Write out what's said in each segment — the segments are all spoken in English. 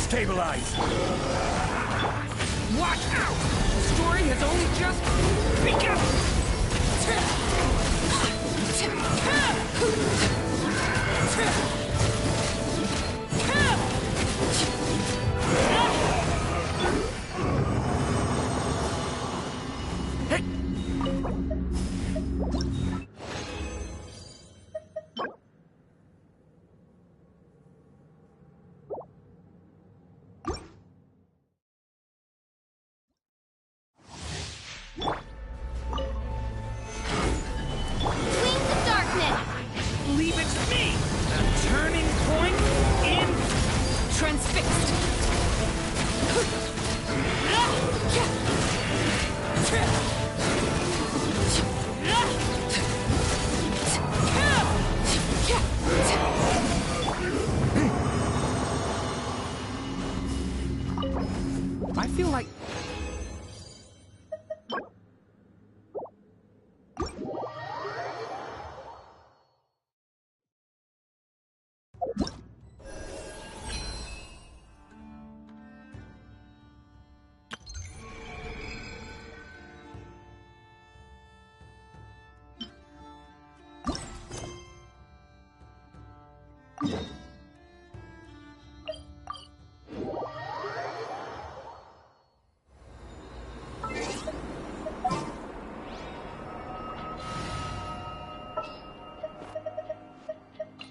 Stabilize! Watch out! The story has only just begun! I feel like...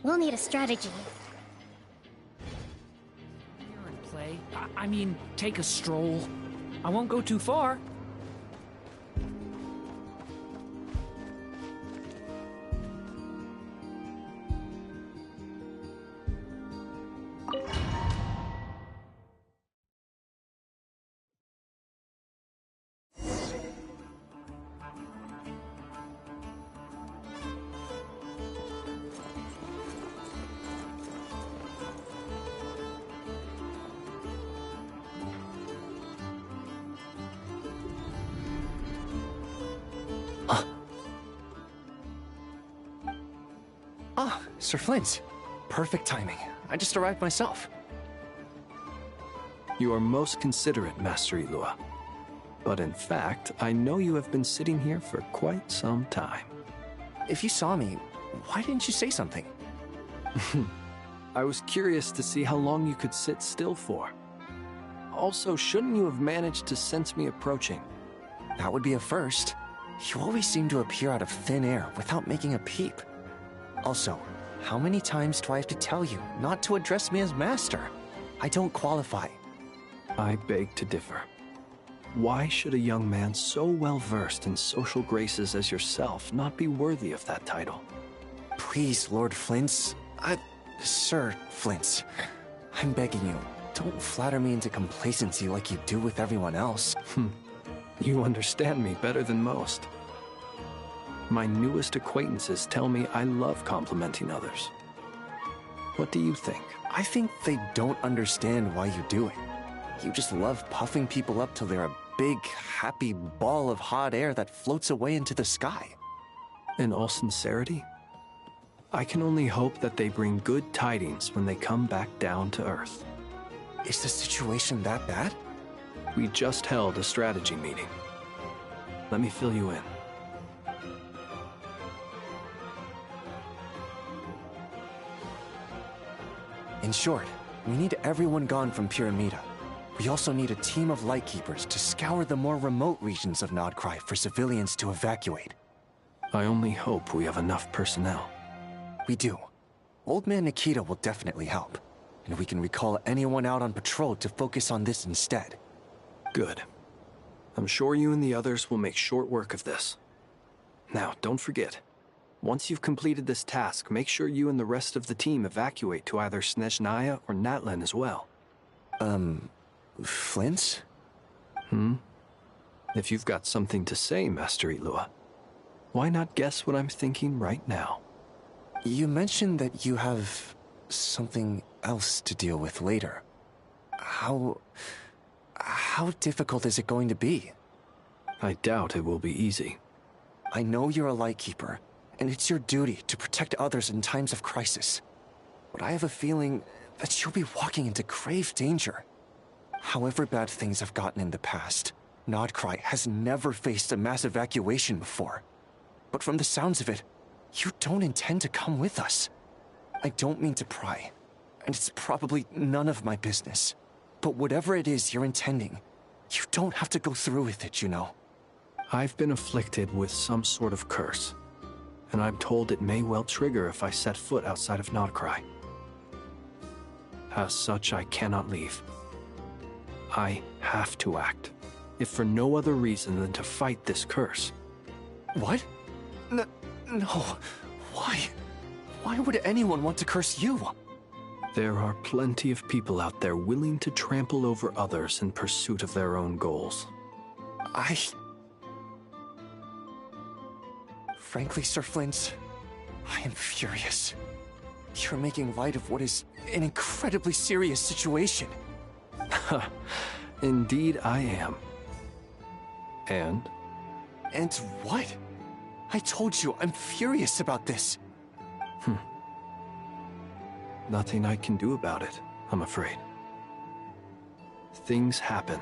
We'll need a strategy. Here and play. I mean, take a stroll. I won't go too far. Sir Flint. Perfect timing. I just arrived myself. You are most considerate, Master Eloa. But in fact, I know you have been sitting here for quite some time. If you saw me, why didn't you say something? I was curious to see how long you could sit still for. Also, shouldn't you have managed to sense me approaching? That would be a first. You always seem to appear out of thin air without making a peep. Also, how many times do I have to tell you not to address me as Master? I don't qualify. I beg to differ. Why should a young man so well versed in social graces as yourself not be worthy of that title? Please, Lord Flint. Sir Flint. I'm begging you, don't flatter me into complacency like you do with everyone else. You understand me better than most. My newest acquaintances tell me I love complimenting others. What do you think? I think they don't understand why you do it. You just love puffing people up till they're a big, happy ball of hot air that floats away into the sky. In all sincerity, I can only hope that they bring good tidings when they come back down to Earth. Is the situation that bad? We just held a strategy meeting. Let me fill you in. In short, we need everyone gone from Pyramida. We also need a team of Lightkeepers to scour the more remote regions of Nodcry for civilians to evacuate. I only hope we have enough personnel. We do. Old Man Nikita will definitely help. And we can recall anyone out on patrol to focus on this instead. Good. I'm sure you and the others will make short work of this. Now, don't forget. Once you've completed this task, make sure you and the rest of the team evacuate to either Snezhnaya or Natlan as well. Flint? If you've got something to say, Master Eloa, why not guess what I'm thinking right now? You mentioned that you have something else to deal with later. How difficult is it going to be? I doubt it will be easy. I know you're a Lightkeeper, and it's your duty to protect others in times of crisis. But I have a feeling that she'll be walking into grave danger. However bad things have gotten in the past, Nodcry has never faced a mass evacuation before. But from the sounds of it, you don't intend to come with us. I don't mean to pry, and it's probably none of my business. But whatever it is you're intending, you don't have to go through with it, you know. I've been afflicted with some sort of curse, and I'm told it may well trigger if I set foot outside of Nodcry. As such, I cannot leave. I have to act, if for no other reason than to fight this curse. What? No. Why? Why would anyone want to curse you? There are plenty of people out there willing to trample over others in pursuit of their own goals. Frankly, Sir Flint, I am furious. You're making light of what is an incredibly serious situation. Indeed I am. And? And what? I told you, I'm furious about this. Nothing I can do about it, I'm afraid. Things happen,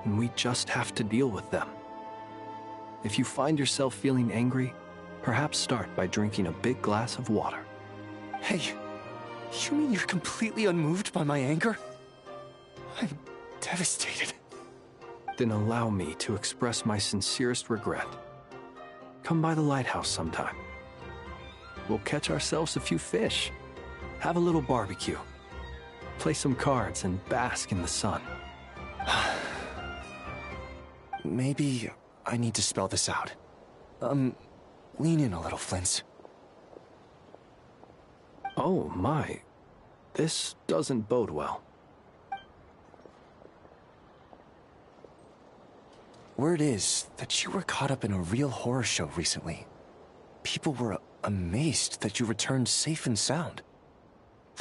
and we just have to deal with them. If you find yourself feeling angry, perhaps start by drinking a big glass of water. Hey, you mean you're completely unmoved by my anger? I'm devastated. Then allow me to express my sincerest regret. Come by the lighthouse sometime. We'll catch ourselves a few fish, have a little barbecue, play some cards, and bask in the sun. Maybe I need to spell this out. Lean in a little, Flint. Oh my, this doesn't bode well. Word is that you were caught up in a real horror show recently. People were amazed that you returned safe and sound.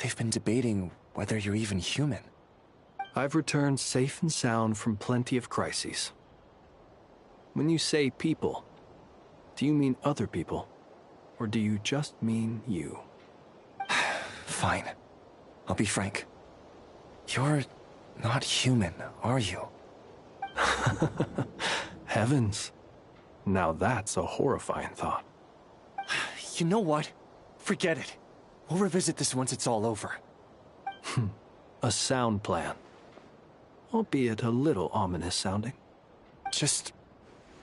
They've been debating whether you're even human. I've returned safe and sound from plenty of crises. When you say people, do you mean other people? Or do you just mean you? Fine. I'll be frank. You're not human, are you? Heavens. Now that's a horrifying thought. You know what? Forget it. We'll revisit this once it's all over. A sound plan. Albeit a little ominous sounding. Just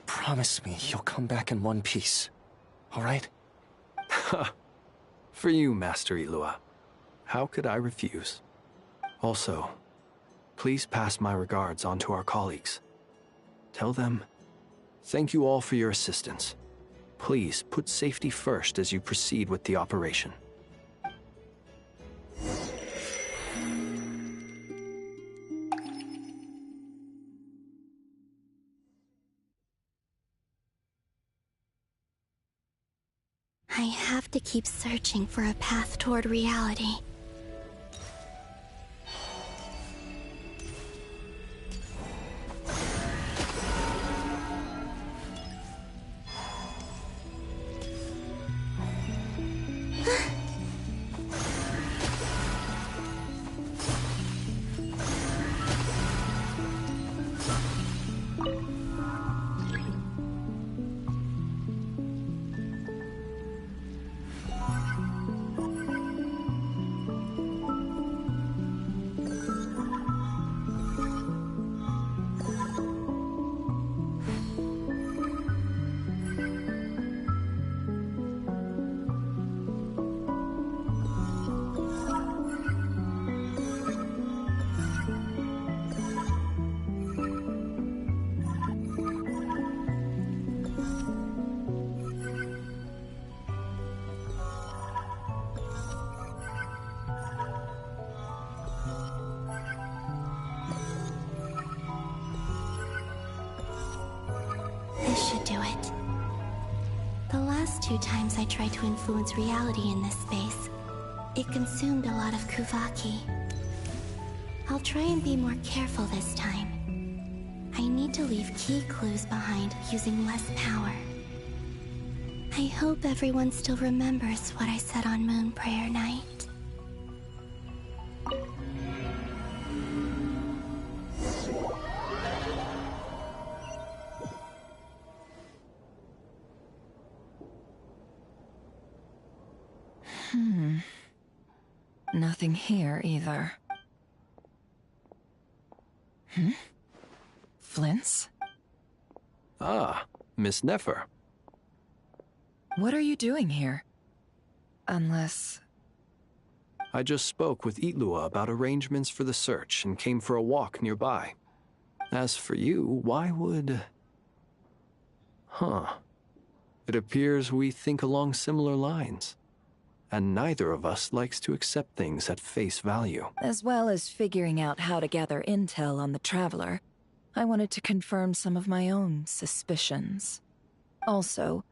promise me you'll come back in one piece. All right? For you, Master Ilua. How could I refuse? Also, please pass my regards on to our colleagues. Tell them, thank you all for your assistance. Please put safety first as you proceed with the operation. I have to keep searching for a path toward reality. This should do it. The last 2 times I tried to influence reality in this space, it consumed a lot of Kuvaki. I'll try and be more careful this time. I need to leave key clues behind using less power. I hope everyone still remembers what I said on Moon Prayer Night. Nothing here either. Flints? Ah, Miss Nefer. What are you doing here? Unless... I just spoke with Itlua about arrangements for the search and came for a walk nearby. As for you, why would... Huh. It appears we think along similar lines. And neither of us likes to accept things at face value. As well as figuring out how to gather intel on the Traveler, I wanted to confirm some of my own suspicions. Also,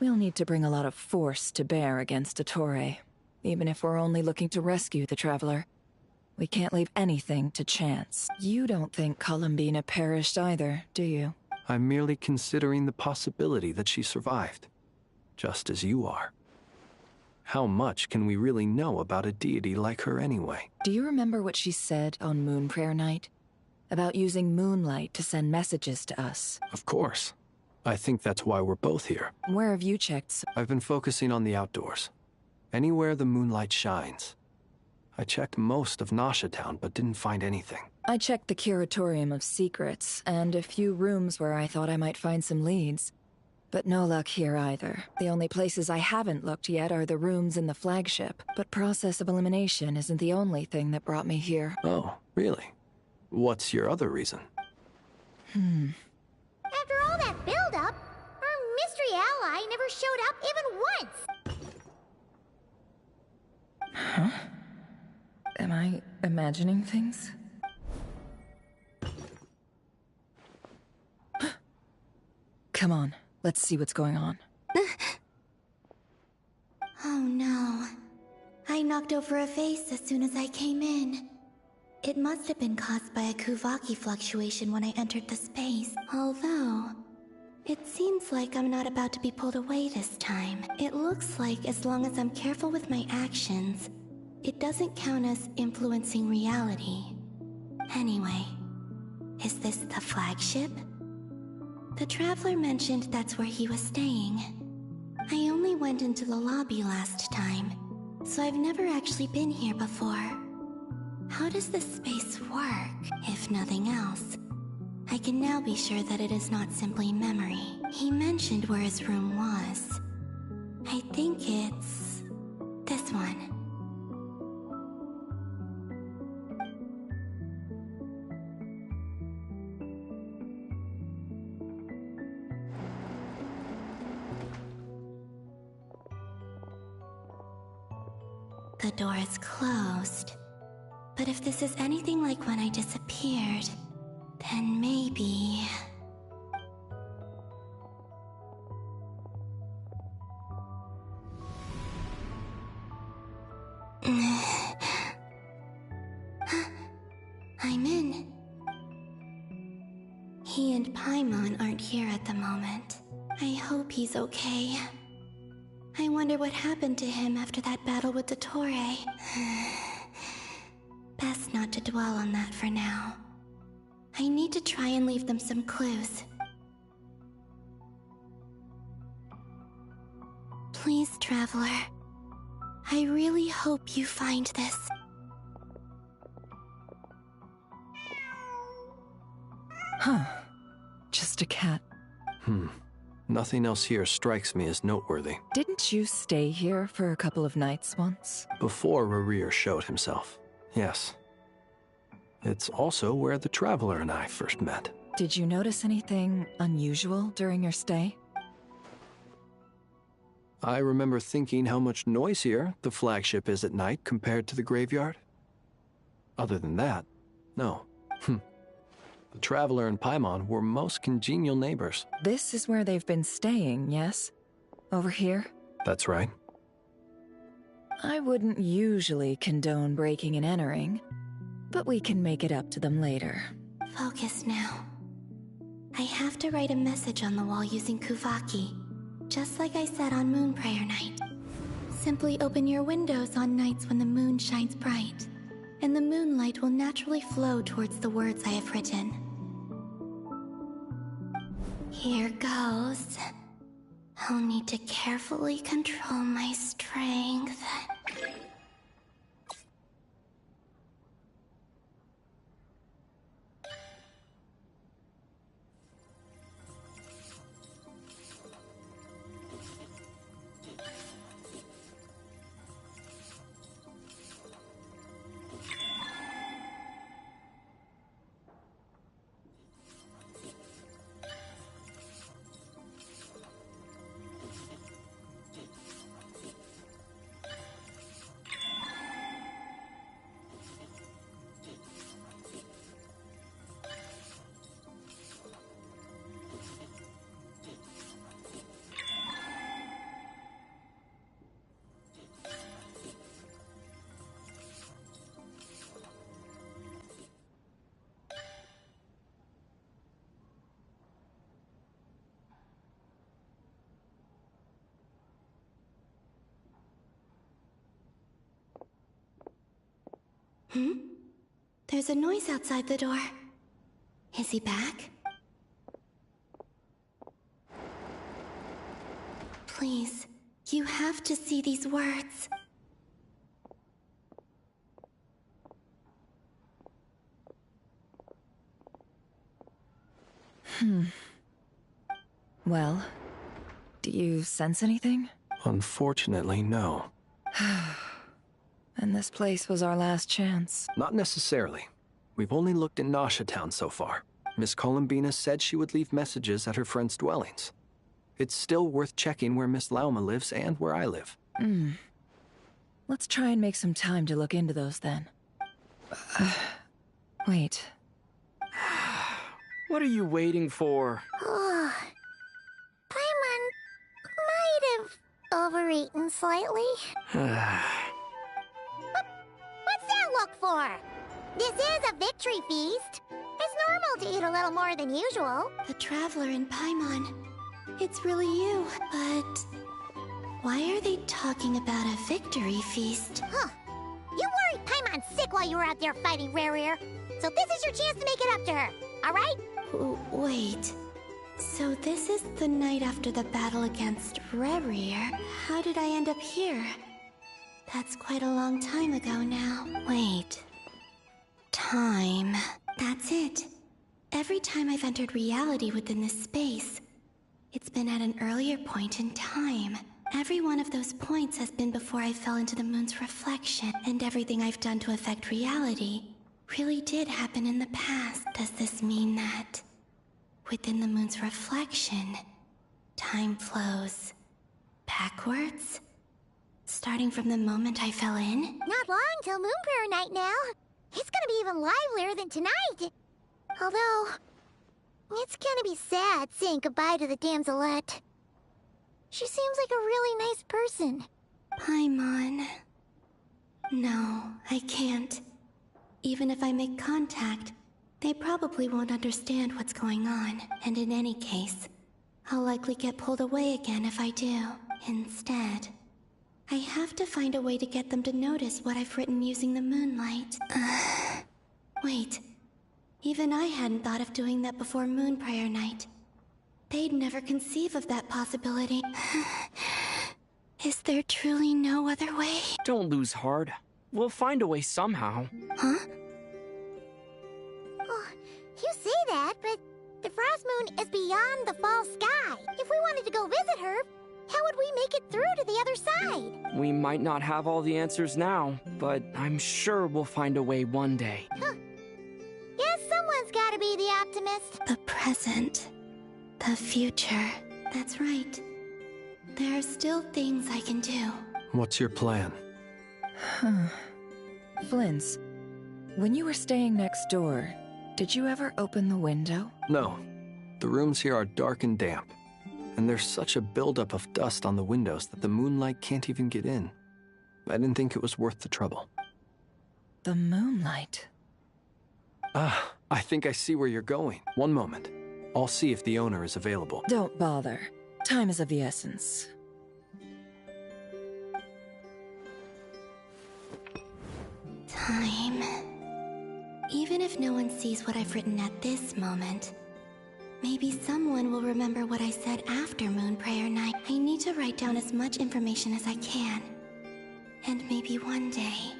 we'll need to bring a lot of force to bear against Ettore, even if we're only looking to rescue the Traveler. We can't leave anything to chance. You don't think Columbina perished either, do you? I'm merely considering the possibility that she survived, just as you are. How much can we really know about a deity like her anyway? Do you remember what she said on Moon Prayer Night? About using moonlight to send messages to us? Of course. I think that's why we're both here. Where have you checked? I've been focusing on the outdoors. Anywhere the moonlight shines. I checked most of Nasha Town, but didn't find anything. I checked the Curatorium of Secrets, and a few rooms where I thought I might find some leads. But no luck here either. The only places I haven't looked yet are the rooms in the flagship. But process of elimination isn't the only thing that brought me here. Oh, really? What's your other reason? After all that build-up, our mystery ally never showed up even once! Huh? Am I imagining things? Come on, let's see what's going on. Oh no. I knocked over a vase as soon as I came in. It must have been caused by a Kuvaki fluctuation when I entered the space. Although, it seems like I'm not about to be pulled away this time. It looks like as long as I'm careful with my actions, it doesn't count as influencing reality. Anyway, is this the flagship? The Traveler mentioned that's where he was staying. I only went into the lobby last time, so I've never actually been here before. How does this space work, if nothing else? I can now be sure that it is not simply memory. He mentioned where his room was. I think it's... this one. The door is closed. But if this is anything like when I disappeared, then maybe... I'm in. He and Paimon aren't here at the moment. I hope he's okay. I wonder what happened to him after that battle with Ettore. Best not to dwell on that for now. I need to try and leave them some clues. Please, Traveler. I really hope you find this. Huh. Just a cat. Nothing else here strikes me as noteworthy. Didn't you stay here for a couple of nights once? Before Rarir showed himself, yes. It's also where the Traveler and I first met. Did you notice anything unusual during your stay? I remember thinking how much noisier the flagship is at night compared to the graveyard. Other than that, no. The Traveler and Paimon were most congenial neighbors. This is where they've been staying, yes? Over here? That's right. I wouldn't usually condone breaking and entering, but we can make it up to them later. Focus now. I have to write a message on the wall using Kuvaki, just like I said on Moon Prayer Night. Simply open your windows on nights when the moon shines bright, and the moonlight will naturally flow towards the words I have written. Here goes. I'll need to carefully control my strength. There's a noise outside the door. Is he back? Please, you have to see these words. Well, do you sense anything? Unfortunately, no. And this place was our last chance. Not necessarily. We've only looked in Nasha Town so far. Miss Columbina said she would leave messages at her friends' dwellings. It's still worth checking where Miss Lauma lives and where I live. Let's try and make some time to look into those then. Wait. What are you waiting for? Paimon might have overeaten slightly. What's that look for? This is a victory feast. It's normal to eat a little more than usual. The Traveler in Paimon. It's really you, but... why are they talking about a victory feast? Huh. You worried Paimon sick while you were out there fighting Rare. So this is your chance to make it up to her, alright? Wait. So this is the night after the battle against Rare. How did I end up here? That's quite a long time ago now. Wait. Time. That's it. Every time I've entered reality within this space, it's been at an earlier point in time. Every one of those points has been before I fell into the moon's reflection, and everything I've done to affect reality really did happen in the past. Does this mean that within the moon's reflection, time flows backwards? Starting from the moment I fell in? Not long till Moon Prayer Night now. It's gonna be even livelier than tonight. Although, it's gonna be sad saying goodbye to the damselette. She seems like a really nice person. Paimon. No, I can't. Even if I make contact, they probably won't understand what's going on. And in any case, I'll likely get pulled away again if I do. Instead, I have to find a way to get them to notice what I've written using the moonlight. Wait. Even I hadn't thought of doing that before Moon Prayer Night. They'd never conceive of that possibility. Is there truly no other way? Don't lose heart. We'll find a way somehow. Huh? Oh, you say that, but the Frost Moon is beyond the fall sky. If we wanted to go visit her, how would we make it through to the other side? We might not have all the answers now, but I'm sure we'll find a way one day. Huh. Guess someone's gotta be the optimist. The present. The future. That's right. There are still things I can do. What's your plan? Flint's, when you were staying next door, did you ever open the window? No. The rooms here are dark and damp. And there's such a buildup of dust on the windows that the moonlight can't even get in. I didn't think it was worth the trouble. The moonlight. I think I see where you're going. One moment. I'll see if the owner is available. Don't bother. Time is of the essence. Time. Even if no one sees what I've written at this moment, maybe someone will remember what I said after Moon Prayer Night. I need to write down as much information as I can. And maybe one day...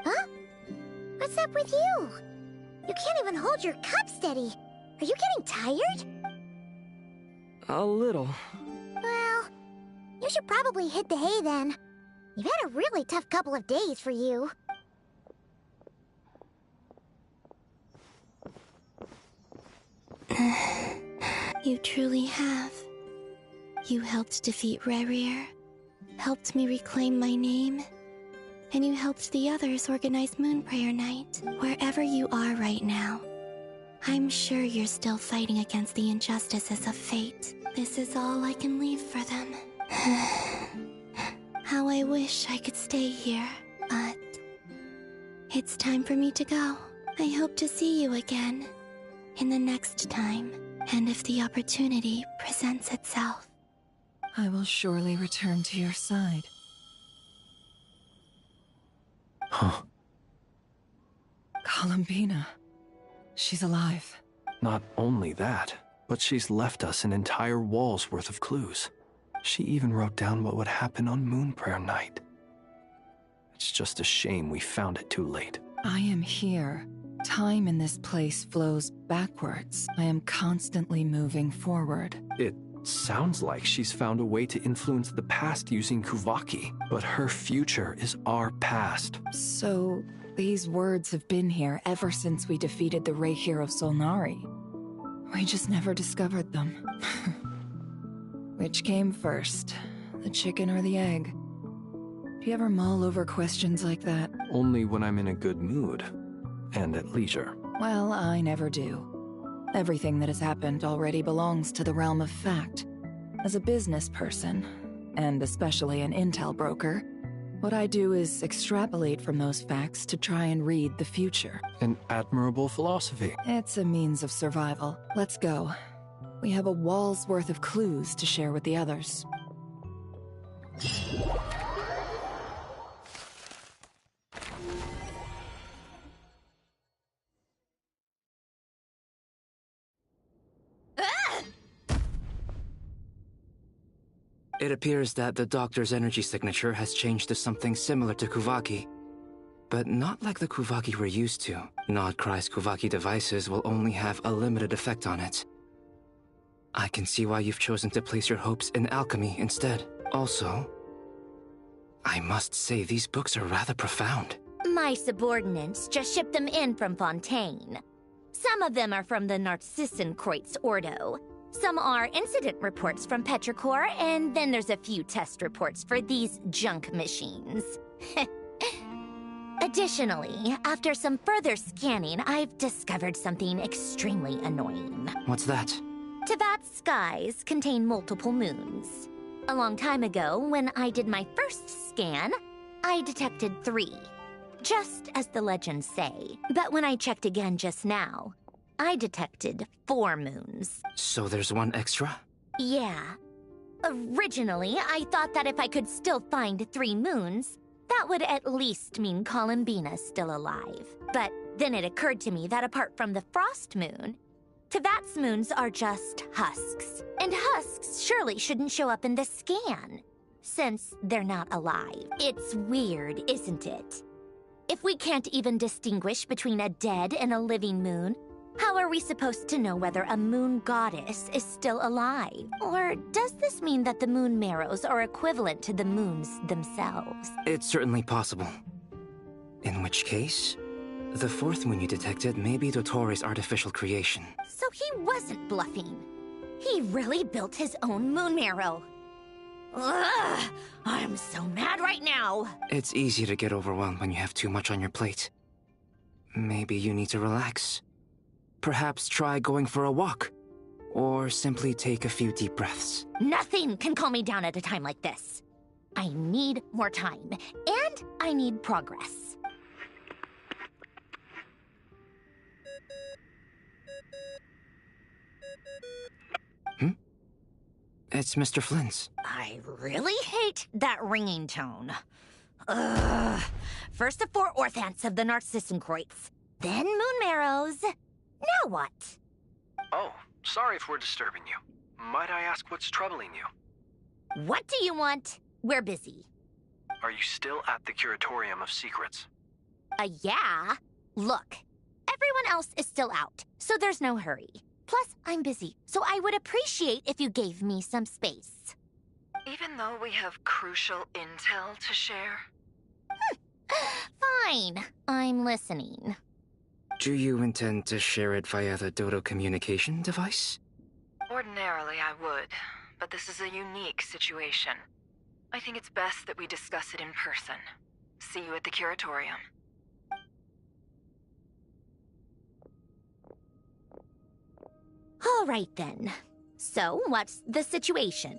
Huh? What's up with you? You can't even hold your cup steady. Are you getting tired? A little. Well, you should probably hit the hay then. You've had a really tough couple of days for you. You truly have. You helped defeat Rare, helped me reclaim my name, and you helped the others organize Moon Prayer Night. Wherever you are right now, I'm sure you're still fighting against the injustices of fate. This is all I can leave for them. How I wish I could stay here, but it's time for me to go. I hope to see you again in the next time, and if the opportunity presents itself. I will surely return to your side. Huh. Columbina. She's alive. Not only that, but she's left us an entire wall's worth of clues. She even wrote down what would happen on Moon Prayer Night. It's just a shame we found it too late. I am here. Time in this place flows backwards. I am constantly moving forward. It sounds like she's found a way to influence the past using Kuvaki, but her future is our past. So, these words have been here ever since we defeated the Ray Hero Solnari. We just never discovered them. Which came first, the chicken or the egg? Do you ever mull over questions like that? Only when I'm in a good mood and at leisure. Well, I never do. Everything that has happened already belongs to the realm of fact. As a business person, and especially an intel broker, what I do is extrapolate from those facts to try and read the future. An admirable philosophy. It's a means of survival. Let's go. We have a wall's worth of clues to share with the others. It appears that the doctor's energy signature has changed to something similar to Kuvaki. But not like the Kuvaki we're used to. Nodcry's Kuvaki devices will only have a limited effect on it. I can see why you've chosen to place your hopes in alchemy instead. Also, I must say these books are rather profound. My subordinates just shipped them in from Fontaine. Some of them are from the Narcissenkreuz Ordo. Some are incident reports from Petrichor, and then there's a few test reports for these junk machines. Additionally, after some further scanning, I've discovered something extremely annoying. What's that? Teyvat's skies contain multiple moons. A long time ago, when I did my first scan, I detected 3. Just as the legends say. But when I checked again just now, I detected 4 moons. So there's one extra? Yeah. Originally, I thought that if I could still find 3 moons, that would at least mean Columbina's still alive. But then it occurred to me that apart from the frost moon, Teyvat's moons are just husks. And husks surely shouldn't show up in the scan, since they're not alive. It's weird, isn't it? If we can't even distinguish between a dead and a living moon, how are we supposed to know whether a moon goddess is still alive? Or does this mean that the moon marrows are equivalent to the moons themselves? It's certainly possible. In which case, the 4th moon you detected may be Dottore artificial creation. So he wasn't bluffing. He really built his own moon marrow. Ugh! I'm so mad right now! It's easy to get overwhelmed when you have too much on your plate. Maybe you need to relax. Perhaps try going for a walk. Or simply take a few deep breaths. Nothing can calm me down at a time like this. I need more time, and I need progress. It's Mr. Flynn's. I really hate that ringing tone. Ugh. First the 4 orthants of the Narcissenkreuz, then moon marrows. Now what? Oh, sorry if we're disturbing you. Might I ask what's troubling you? What do you want? We're busy. Are you still at the Curatorium of Secrets? Yeah. Look, everyone else is still out, so there's no hurry. Plus, I'm busy, so I would appreciate if you gave me some space. Even though we have crucial intel to share? Fine. I'm listening. Do you intend to share it via the Dodo communication device? Ordinarily, I would, but this is a unique situation. I think it's best that we discuss it in person. See you at the Curatorium. All right, then. So, what's the situation?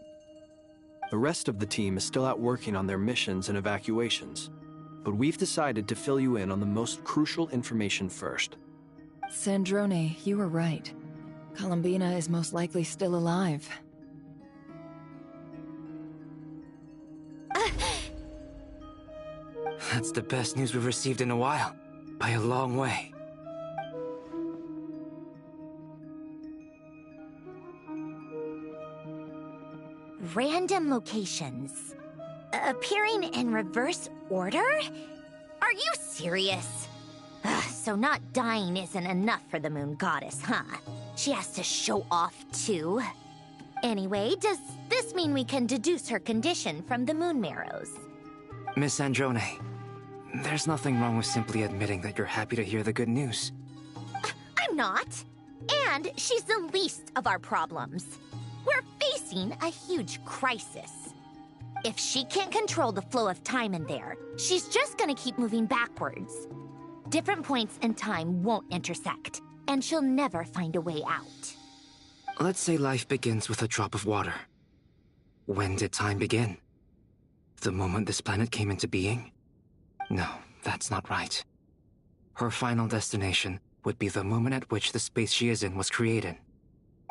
The rest of the team is still out working on their missions and evacuations, but we've decided to fill you in on the most crucial information first. Sandrone, you were right. Columbina is most likely still alive. That's the best news we've received in a while. By a long way. Random locations. Appearing in reverse order? Are you serious? Ugh, so not dying isn't enough for the moon goddess, huh? She has to show off too. Anyway, does this mean we can deduce her condition from the moon marrows? Miss Androne, there's nothing wrong with simply admitting that you're happy to hear the good news. I'm not. And she's the least of our problems. We're facing a huge crisis. If she can't control the flow of time in there, she's just gonna keep moving backwards. Different points in time won't intersect, and she'll never find a way out. Let's say life begins with a drop of water. When did time begin? The moment this planet came into being? No, that's not right. Her final destination would be the moment at which the space she is in was created.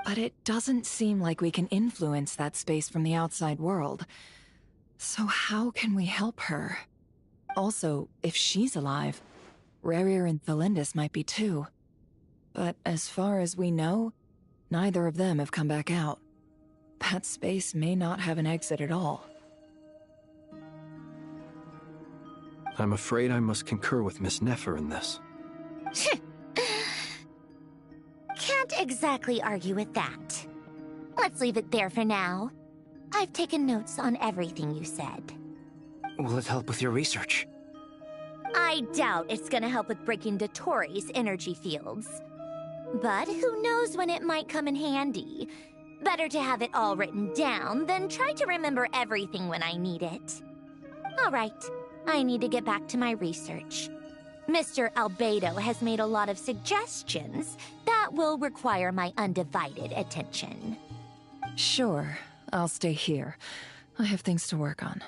But it doesn't seem like we can influence that space from the outside world. So how can we help her? Also, if she's alive, Rerir and Thalindis might be too. But as far as we know, neither of them have come back out. That space may not have an exit at all. I'm afraid I must concur with Miss Nefer in this. Can't exactly argue with that. Let's leave it there for now. I've taken notes on everything you said. Will it help with your research? I doubt it's gonna help with breaking Dotori's energy fields. But who knows when it might come in handy. Better to have it all written down than try to remember everything when I need it. All right, I need to get back to my research. Mr. Albedo has made a lot of suggestions that will require my undivided attention. Sure, I'll stay here. I have things to work on.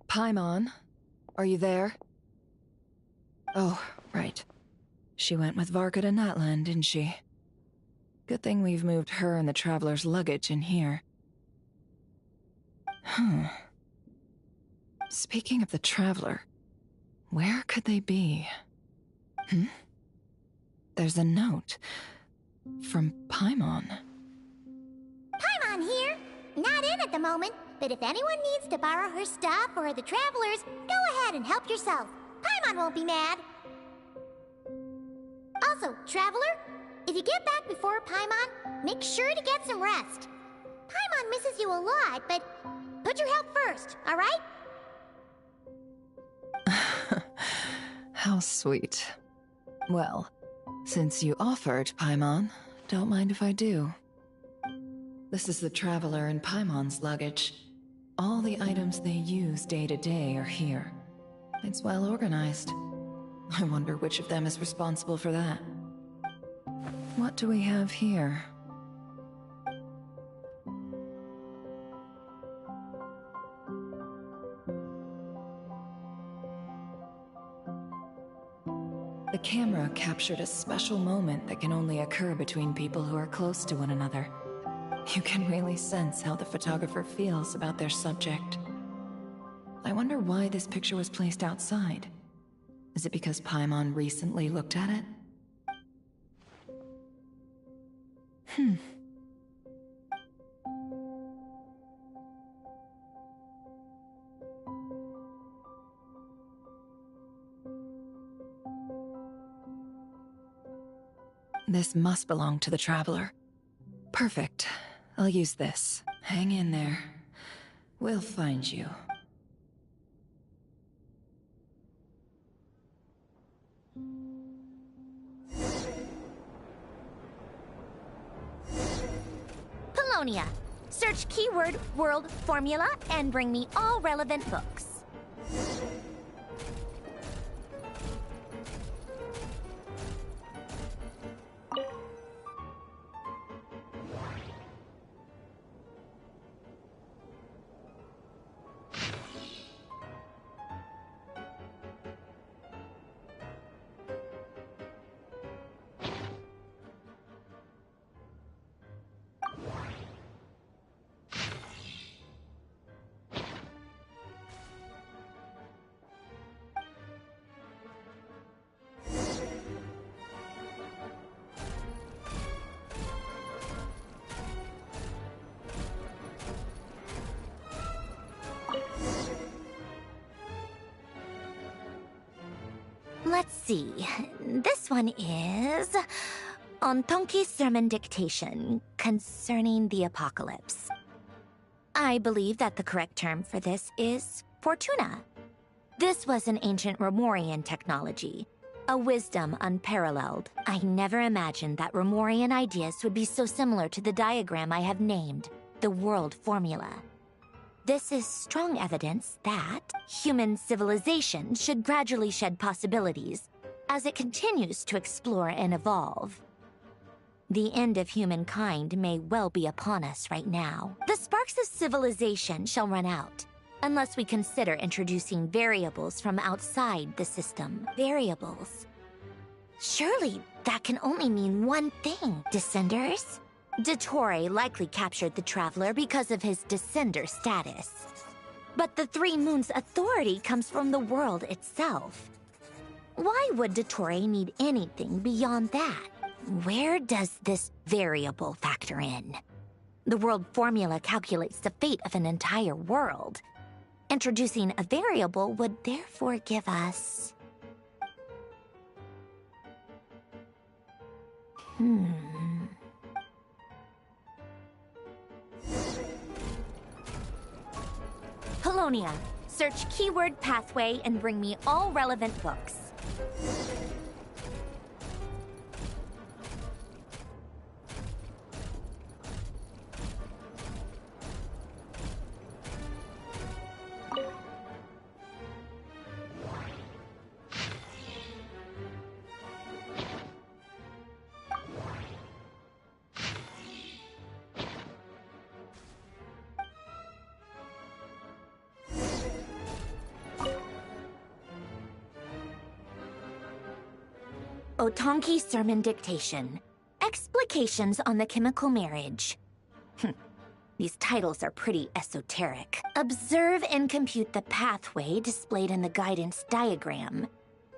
Paimon, are you there? Oh, right. She went with Varka to Natlan, didn't she? Good thing we've moved her and the Traveler's luggage in here. Speaking of the Traveler, where could they be? There's a note. From Paimon. Paimon here. Not in at the moment, but if anyone needs to borrow her stuff or the Travelers, go ahead and help yourself. Paimon won't be mad. Also, Traveler, if you get back before Paimon, make sure to get some rest. Paimon misses you a lot, but put your health first, all right? How sweet. Well, since you offered, Paimon, don't mind if I do. This is the Traveler and Paimon's luggage. All the items they use day to day are here. It's well organized. I wonder which of them is responsible for that. What do we have here? The camera captured a special moment that can only occur between people who are close to one another. You can really sense how the photographer feels about their subject. I wonder why this picture was placed outside. Is it because Paimon recently looked at it? This must belong to the Traveler. Perfect. I'll use this. Hang in there. We'll find you. Polonia. Search keyword world formula and bring me all relevant books. see. This one is on Tonki's sermon dictation concerning the apocalypse. I believe that the correct term for this is Fortuna. This was an ancient Remorian technology, a wisdom unparalleled. I never imagined that Remorian ideas would be so similar to the diagram I have named, the World Formula. This is strong evidence that human civilization should gradually shed possibilities as it continues to explore and evolve. The end of humankind may well be upon us right now. The sparks of civilization shall run out, unless we consider introducing variables from outside the system. Variables. Surely that can only mean one thing, Descenders. Dottore likely captured the Traveler because of his Descender status. But the Three Moons' authority comes from the world itself. Why would Dottore need anything beyond that? Where does this variable factor in? The world formula calculates the fate of an entire world. Introducing a variable would therefore give us... Polonia, search keyword pathway and bring me all relevant books. Otonki Sermon Dictation. Explications on the Chemical Marriage. These titles are pretty esoteric. Observe and compute the pathway displayed in the guidance diagram.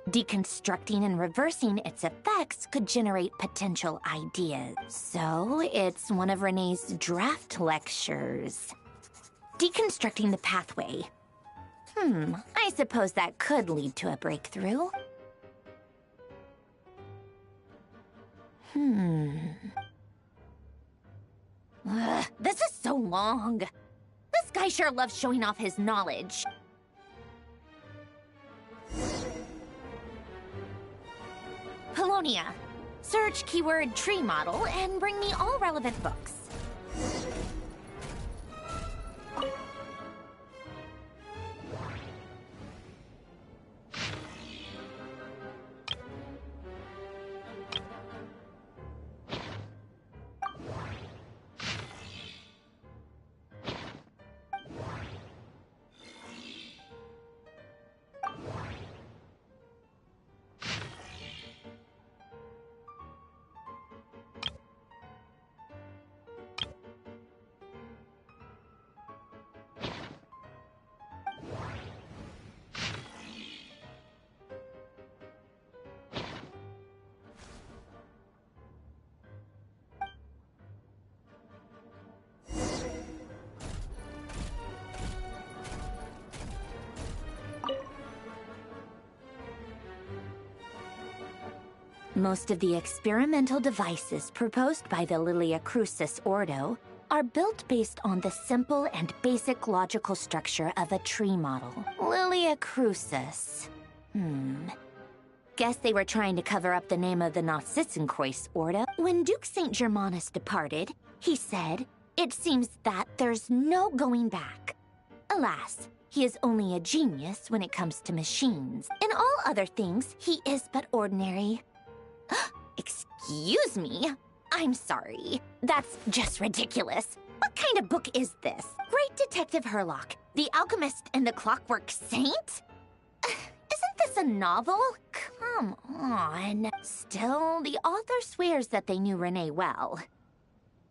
Deconstructing and reversing its effects could generate potential ideas. So, it's one of Renee's draft lectures. Deconstructing the pathway. I suppose that could lead to a breakthrough. This is so long. This guy sure loves showing off his knowledge. Polonia, search keyword tree model and bring me all relevant books. Most of the experimental devices proposed by the Lilia Crucis Ordo are built based on the simple and basic logical structure of a tree model. Lilia Crucis. Guess they were trying to cover up the name of the Nautitzenkreuz Ordo. When Duke St. Germanus departed, he said, "It seems that there's no going back." Alas, he is only a genius when it comes to machines. In all other things, he is but ordinary. Excuse me? I'm sorry. That's just ridiculous. What kind of book is this? Great Detective Herlock, The Alchemist and the Clockwork Saint? Isn't this a novel? Come on. Still, the author swears that they knew Renee well.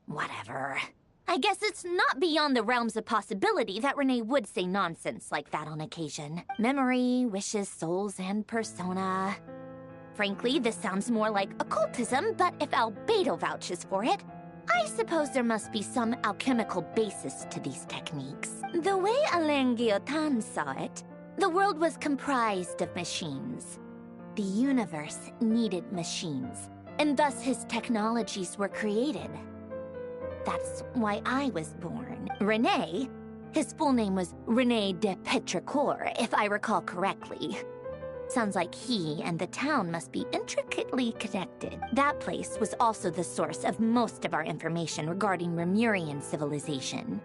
Whatever. I guess it's not beyond the realms of possibility that Renee would say nonsense like that on occasion. Memory, wishes, souls, and persona. Frankly, this sounds more like occultism, but if Albedo vouches for it, I suppose there must be some alchemical basis to these techniques. The way Alain Guillotin saw it, the world was comprised of machines. the universe needed machines, and thus his technologies were created. That's why I was born. René, his full name was René de Petrichor, if I recall correctly. Sounds like he and the town must be intricately connected. That place was also the source of most of our information regarding Remurian civilization.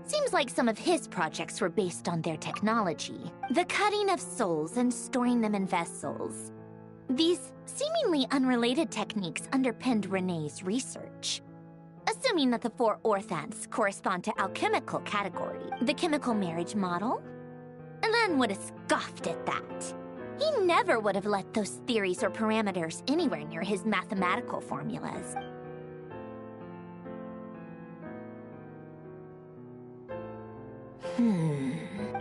Seems like some of his projects were based on their technology. The cutting of souls and storing them in vessels. These seemingly unrelated techniques underpinned René's research. Assuming that the 4 orthants correspond to alchemical category, the chemical marriage model? Elen would have scoffed at that. He never would have let those theories or parameters anywhere near his mathematical formulas.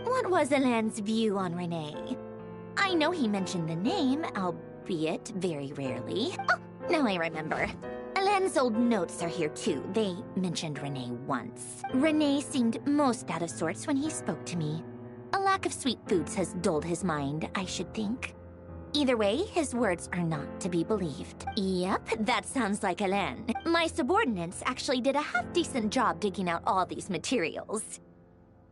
What was Elen's view on René? I know he mentioned the name, albeit very rarely. Oh, now I remember. Elen's old notes are here too. They mentioned René once. René seemed most out of sorts when he spoke to me. A lack of sweet foods has dulled his mind, I should think. Either way, his words are not to be believed. Yep, that sounds like Elen. My subordinates actually did a half-decent job digging out all these materials.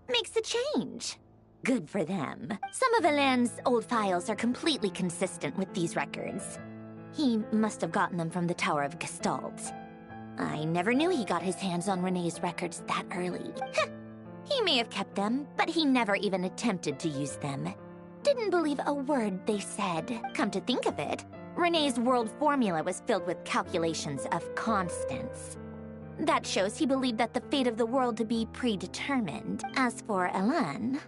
Makes a change. Good for them. Some of Elen's old files are completely consistent with these records. He must have gotten them from the Tower of Gestalt. I never knew he got his hands on René's records that early. He may have kept them, but he never even attempted to use them. Didn't believe a word they said. Come to think of it, René's world formula was filled with calculations of constants. That shows he believed that the fate of the world to be predetermined. As for Elen...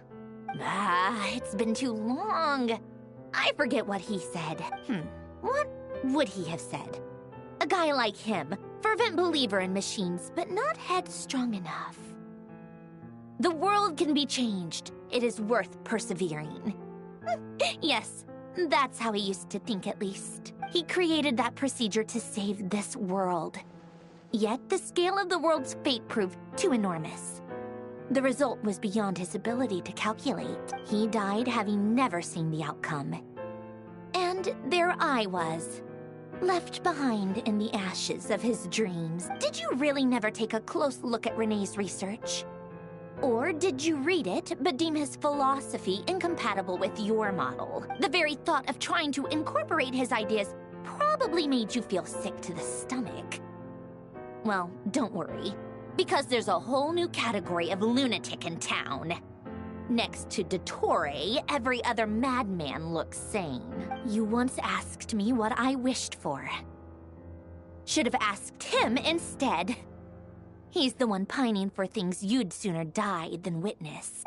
it's been too long. I forget what he said. What would he have said? A guy like him, fervent believer in machines, but not headstrong enough. The world can be changed. It is worth persevering. Yes, that's how he used to think at least. He created that procedure to save this world. Yet the scale of the world's fate proved too enormous. The result was beyond his ability to calculate. He died having never seen the outcome. And there I was, left behind in the ashes of his dreams. Did you really never take a close look at René's research? Or did you read it, but deem his philosophy incompatible with your model? The very thought of trying to incorporate his ideas probably made you feel sick to the stomach. Well, don't worry, because there's a whole new category of lunatic in town. Next to Dottore, every other madman looks sane. You once asked me what I wished for. Should have asked him instead. He's the one pining for things you'd sooner die than witness.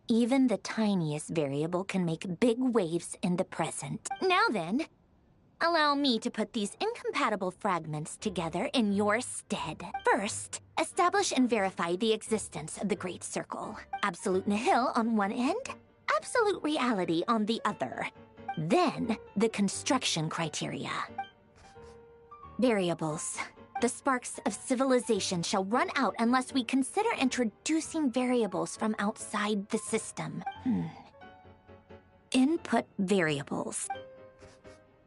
Even the tiniest variable can make big waves in the present. Now then, allow me to put these incompatible fragments together in your stead. First, establish and verify the existence of the Great Circle. Absolute nihil on one end, absolute reality on the other. Then, the construction criteria. Variables. The sparks of civilization shall run out unless we consider introducing variables from outside the system. Input variables.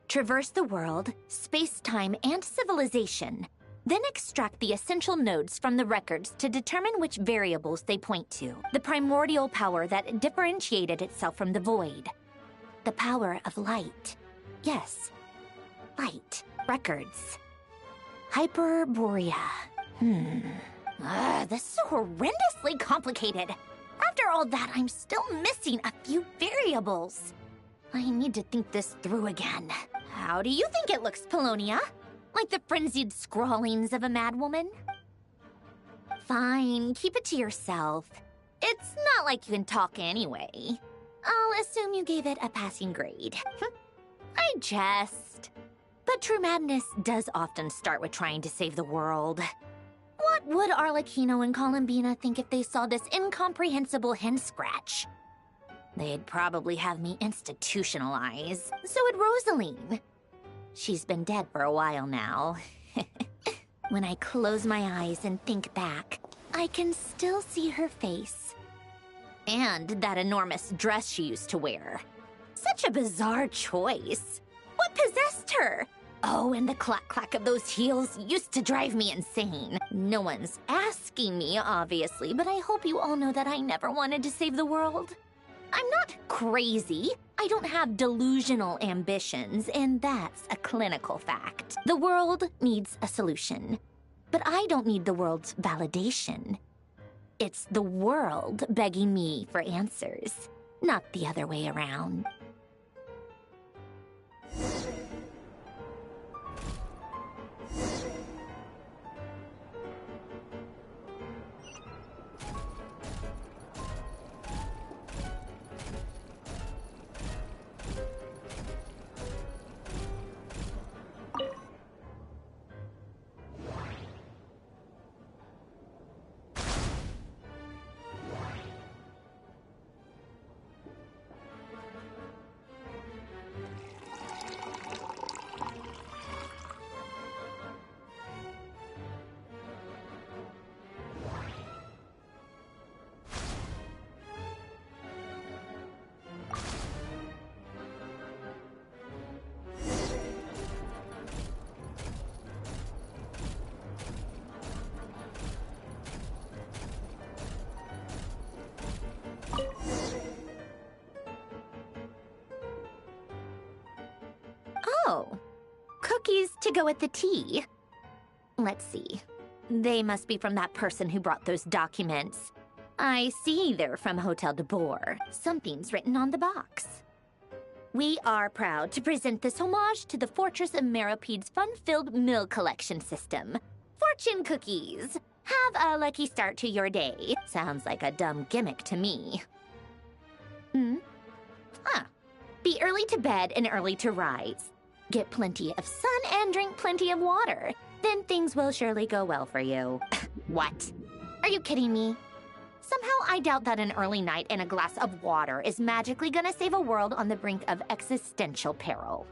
Traverse the world, space-time, and civilization. Then extract the essential nodes from the records to determine which variables they point to. The primordial power that differentiated itself from the void. The power of light. Yes, light. Records. Hyperborea. This is horrendously complicated. After all that, I'm still missing a few variables. I need to think this through again. How do you think it looks, Polonia? Like the frenzied scrawlings of a madwoman? Fine, keep it to yourself. It's not like you can talk anyway. I'll assume you gave it a passing grade. I jest. But true madness does often start with trying to save the world. What would Arlecchino and Columbina think if they saw this incomprehensible hen scratch? They'd probably have me institutionalized. So would Rosaline. She's been dead for a while now. When I close my eyes and think back, I can still see her face. And that enormous dress she used to wear. Such a bizarre choice. What possessed her? Oh, and the clack-clack of those heels used to drive me insane. No one's asking me, obviously, but I hope you all know that I never wanted to save the world. I'm not crazy. I don't have delusional ambitions, and that's a clinical fact. The world needs a solution, but I don't need the world's validation. It's the world begging me for answers, not the other way around. Oh, cookies to go with the tea. Let's see. They must be from that person who brought those documents. I see they're from Hotel de Boer. Something's written on the box. We are proud to present this homage to the Fortress of Meropede's fun-filled meal collection system. Fortune cookies. Have a lucky start to your day. Sounds like a dumb gimmick to me. Be early to bed and early to rise. Get plenty of sun and drink plenty of water. Then things will surely go well for you. What? Are you kidding me? Somehow I doubt that an early night and a glass of water is magically gonna save a world on the brink of existential peril.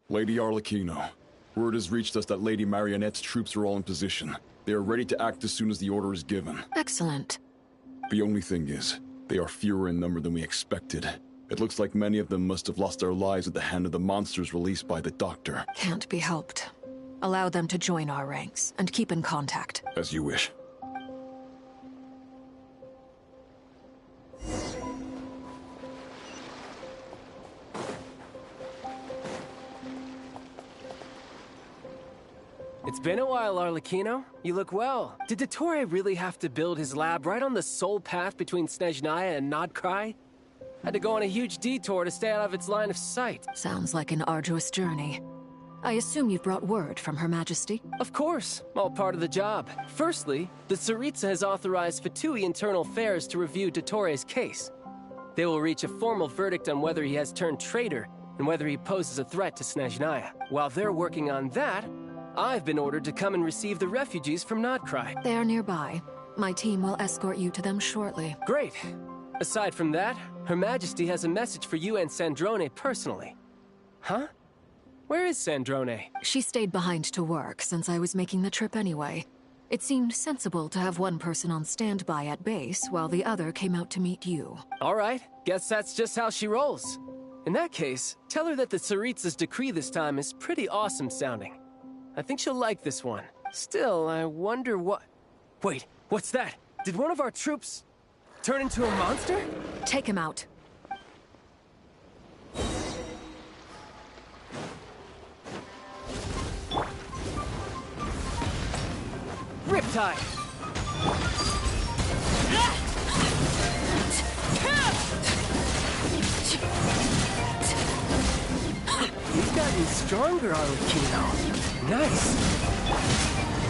Lady Arlecchino, word has reached us that Lady Marionette's troops are all in position. They are ready to act as soon as the order is given. Excellent. The only thing is, they are fewer in number than we expected. It looks like many of them must have lost their lives at the hand of the monsters released by the Doctor. Can't be helped. Allow them to join our ranks, and keep in contact. As you wish. It's been a while, Arlecchino. You look well. Did Dottore really have to build his lab right on the sole path between Snezhnaya and Nodkrai? Had to go on a huge detour to stay out of its line of sight. Sounds like an arduous journey. I assume you've brought word from Her Majesty? Of course, all part of the job. Firstly, the Tsaritsa has authorized Fatui Internal Affairs to review Dottore's case. They will reach a formal verdict on whether he has turned traitor and whether he poses a threat to Snezhnaya. While they're working on that, I've been ordered to come and receive the refugees from Nodkrai. They are nearby. My team will escort you to them shortly. Great. Aside from that, Her Majesty has a message for you and Sandrone personally. Huh? Where is Sandrone? She stayed behind to work since I was making the trip anyway. It seemed sensible to have one person on standby at base while the other came out to meet you. All right. Guess that's just how she rolls. In that case, tell her that the Tsaritsa's decree this time is pretty awesome sounding. I think she'll like this one. Still, I wonder what... Wait, what's that? Did one of our troops turn into a monster? Take him out. Riptide! You've gotten stronger, Arlecchino. Nice!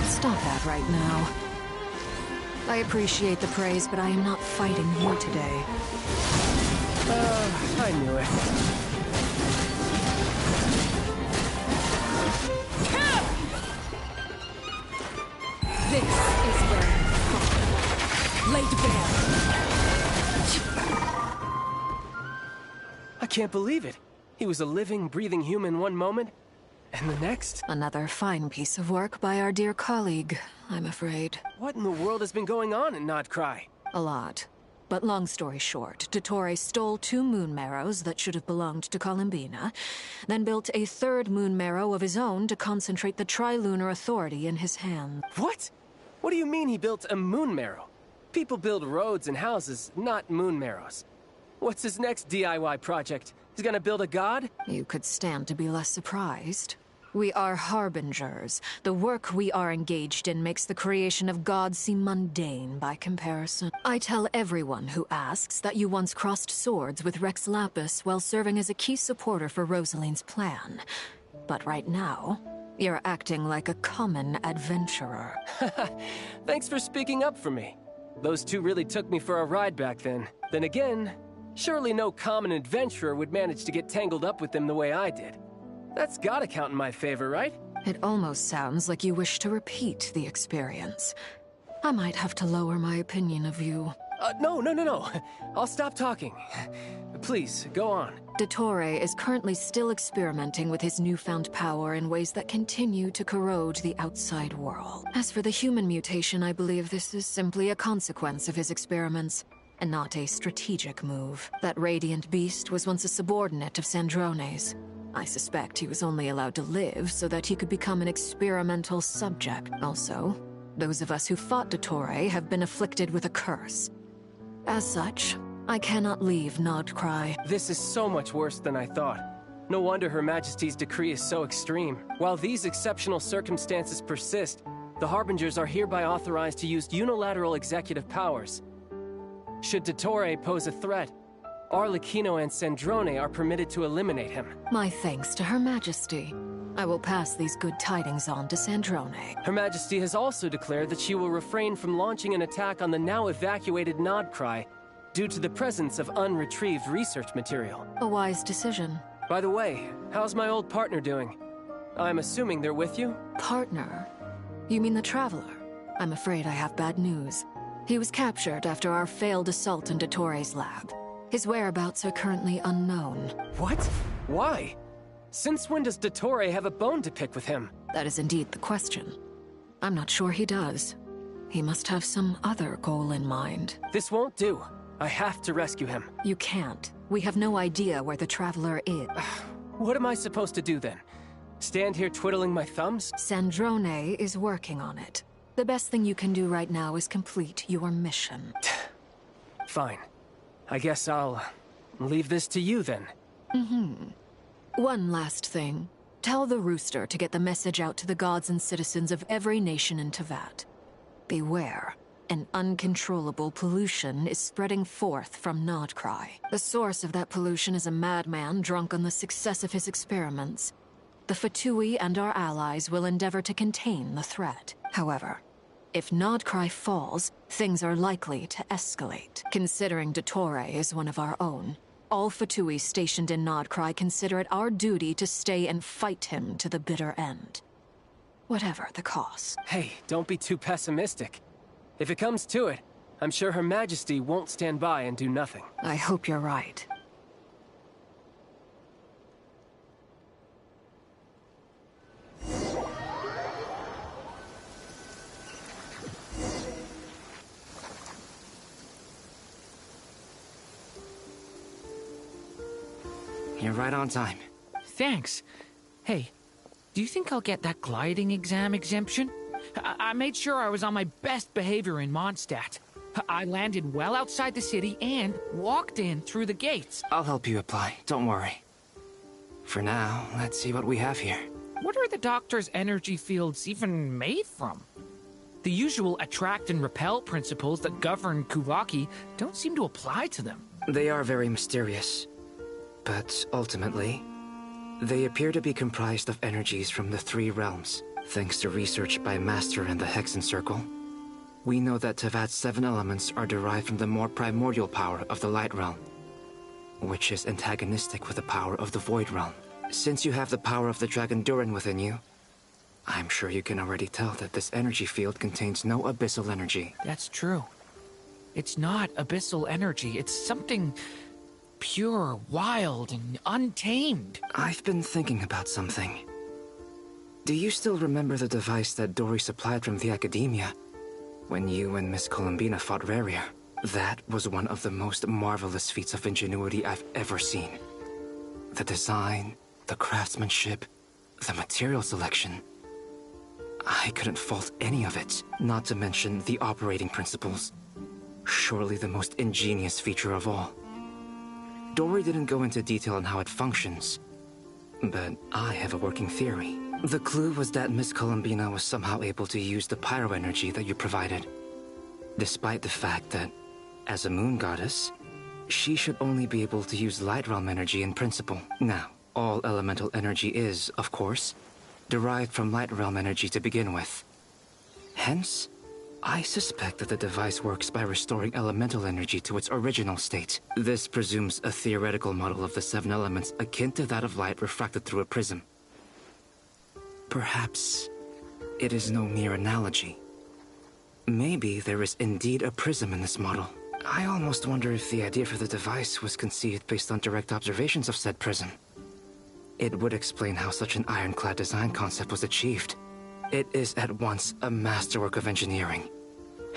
Stop that right now. I appreciate the praise, but I am not fighting you today. I knew it. This is where I'm laid bare. I can't believe it. He was a living, breathing human one moment, and the next... Another fine piece of work by our dear colleague, I'm afraid. What in the world has been going on in Nodcry? A lot. But long story short, Dottore stole 2 moon marrows that should have belonged to Columbina, then built a 3rd moon marrow of his own to concentrate the Trilunar Authority in his hand. What? What do you mean he built a moon marrow? People build roads and houses, not moon marrows. What's his next DIY project? He's gonna build a god? You could stand to be less surprised. We are harbingers. The work we are engaged in makes the creation of gods seem mundane by comparison. I tell everyone who asks that you once crossed swords with Rex Lapis while serving as a key supporter for Rosaline's plan. But right now, you're acting like a common adventurer. Thanks for speaking up for me. Those 2 really took me for a ride back then. Then again, surely no common adventurer would manage to get tangled up with them the way I did. That's gotta count in my favor, right? It almost sounds like you wish to repeat the experience. I might have to lower my opinion of you. No. I'll stop talking. Please, go on. Dottore is currently still experimenting with his newfound power in ways that continue to corrode the outside world. As for the human mutation, I believe this is simply a consequence of his experiments, and not a strategic move. That radiant beast was once a subordinate of Sandrone's. I suspect he was only allowed to live so that he could become an experimental subject. Also, those of us who fought Dottore have been afflicted with a curse. As such, I cannot leave Nodcry. This is so much worse than I thought. No wonder Her Majesty's decree is so extreme. While these exceptional circumstances persist, the Harbingers are hereby authorized to use unilateral executive powers. Should Dottore pose a threat, Arlecchino and Sandrone are permitted to eliminate him. My thanks to Her Majesty. I will pass these good tidings on to Sandrone. Her Majesty has also declared that she will refrain from launching an attack on the now evacuated Nodcry due to the presence of unretrieved research material. A wise decision. By the way, how's my old partner doing? I'm assuming they're with you? Partner? You mean the Traveler? I'm afraid I have bad news. He was captured after our failed assault in Dottore's lab. His whereabouts are currently unknown. What? Why? Since when does Dottore have a bone to pick with him? That is indeed the question. I'm not sure he does. He must have some other goal in mind. This won't do. I have to rescue him. You can't. We have no idea where the Traveler is. What am I supposed to do then? Stand here twiddling my thumbs? Sandrone is working on it. The best thing you can do right now is complete your mission. Fine. I guess I'll leave this to you then. One last thing. Tell the Rooster to get the message out to the gods and citizens of every nation in Teyvat. Beware. An uncontrollable pollution is spreading forth from Nodcry. The source of that pollution is a madman drunk on the success of his experiments. The Fatui and our allies will endeavor to contain the threat. However, if Nodcry falls, things are likely to escalate. Considering Dottore is one of our own, all Fatui stationed in Nodcry consider it our duty to stay and fight him to the bitter end. Whatever the cost. Hey, don't be too pessimistic. If it comes to it, I'm sure Her Majesty won't stand by and do nothing. I hope you're right. You're right on time. Thanks. Hey, do you think I'll get that gliding exam exemption? I made sure I was on my best behavior in Mondstadt. I landed well outside the city and walked in through the gates. I'll help you apply, don't worry. For now, let's see what we have here. What are the doctor's energy fields even made from? The usual attract and repel principles that govern Kuvaki don't seem to apply to them. They are very mysterious. But ultimately, they appear to be comprised of energies from the 3 realms. Thanks to research by Master and the Hexen Circle, we know that Teyvat's 7 elements are derived from the more primordial power of the Light Realm, which is antagonistic with the power of the Void Realm. Since you have the power of the Dragon Durin within you, I'm sure you can already tell that this energy field contains no abyssal energy. That's true. It's not abyssal energy, it's something pure, wild, and untamed. I've been thinking about something. Do you still remember the device that Dory supplied from the Academia when you and Miss Columbina fought Raria? That was one of the most marvelous feats of ingenuity I've ever seen. The design, the craftsmanship, the material selection. I couldn't fault any of it, not to mention the operating principles. Surely the most ingenious feature of all. Dory didn't go into detail on how it functions, but I have a working theory. The clue was that Miss Columbina was somehow able to use the pyro energy that you provided, despite the fact that, as a moon goddess, she should only be able to use light realm energy in principle. Now, all elemental energy is, of course, derived from light realm energy to begin with. Hence, I suspect that the device works by restoring elemental energy to its original state. This presumes a theoretical model of the seven elements akin to that of light refracted through a prism. Perhaps it is no mere analogy. Maybe there is indeed a prism in this model. I almost wonder if the idea for the device was conceived based on direct observations of said prism. It would explain how such an ironclad design concept was achieved. It is at once a masterwork of engineering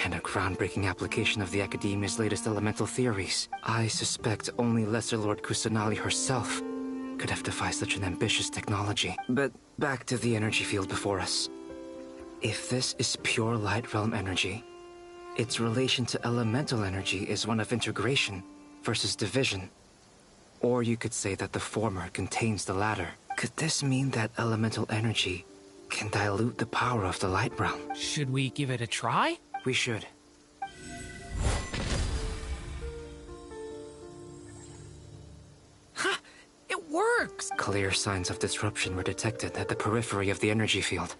and a groundbreaking application of the Academia's latest elemental theories. I suspect only Lesser Lord Kusanali herself could have devised such an ambitious technology. But back to the energy field before us. If this is pure light realm energy, its relation to elemental energy is one of integration versus division. Or you could say that the former contains the latter. Could this mean that elemental energy can dilute the power of the light realm? Should we give it a try? We should. Ha! It works! Clear signs of disruption were detected at the periphery of the energy field.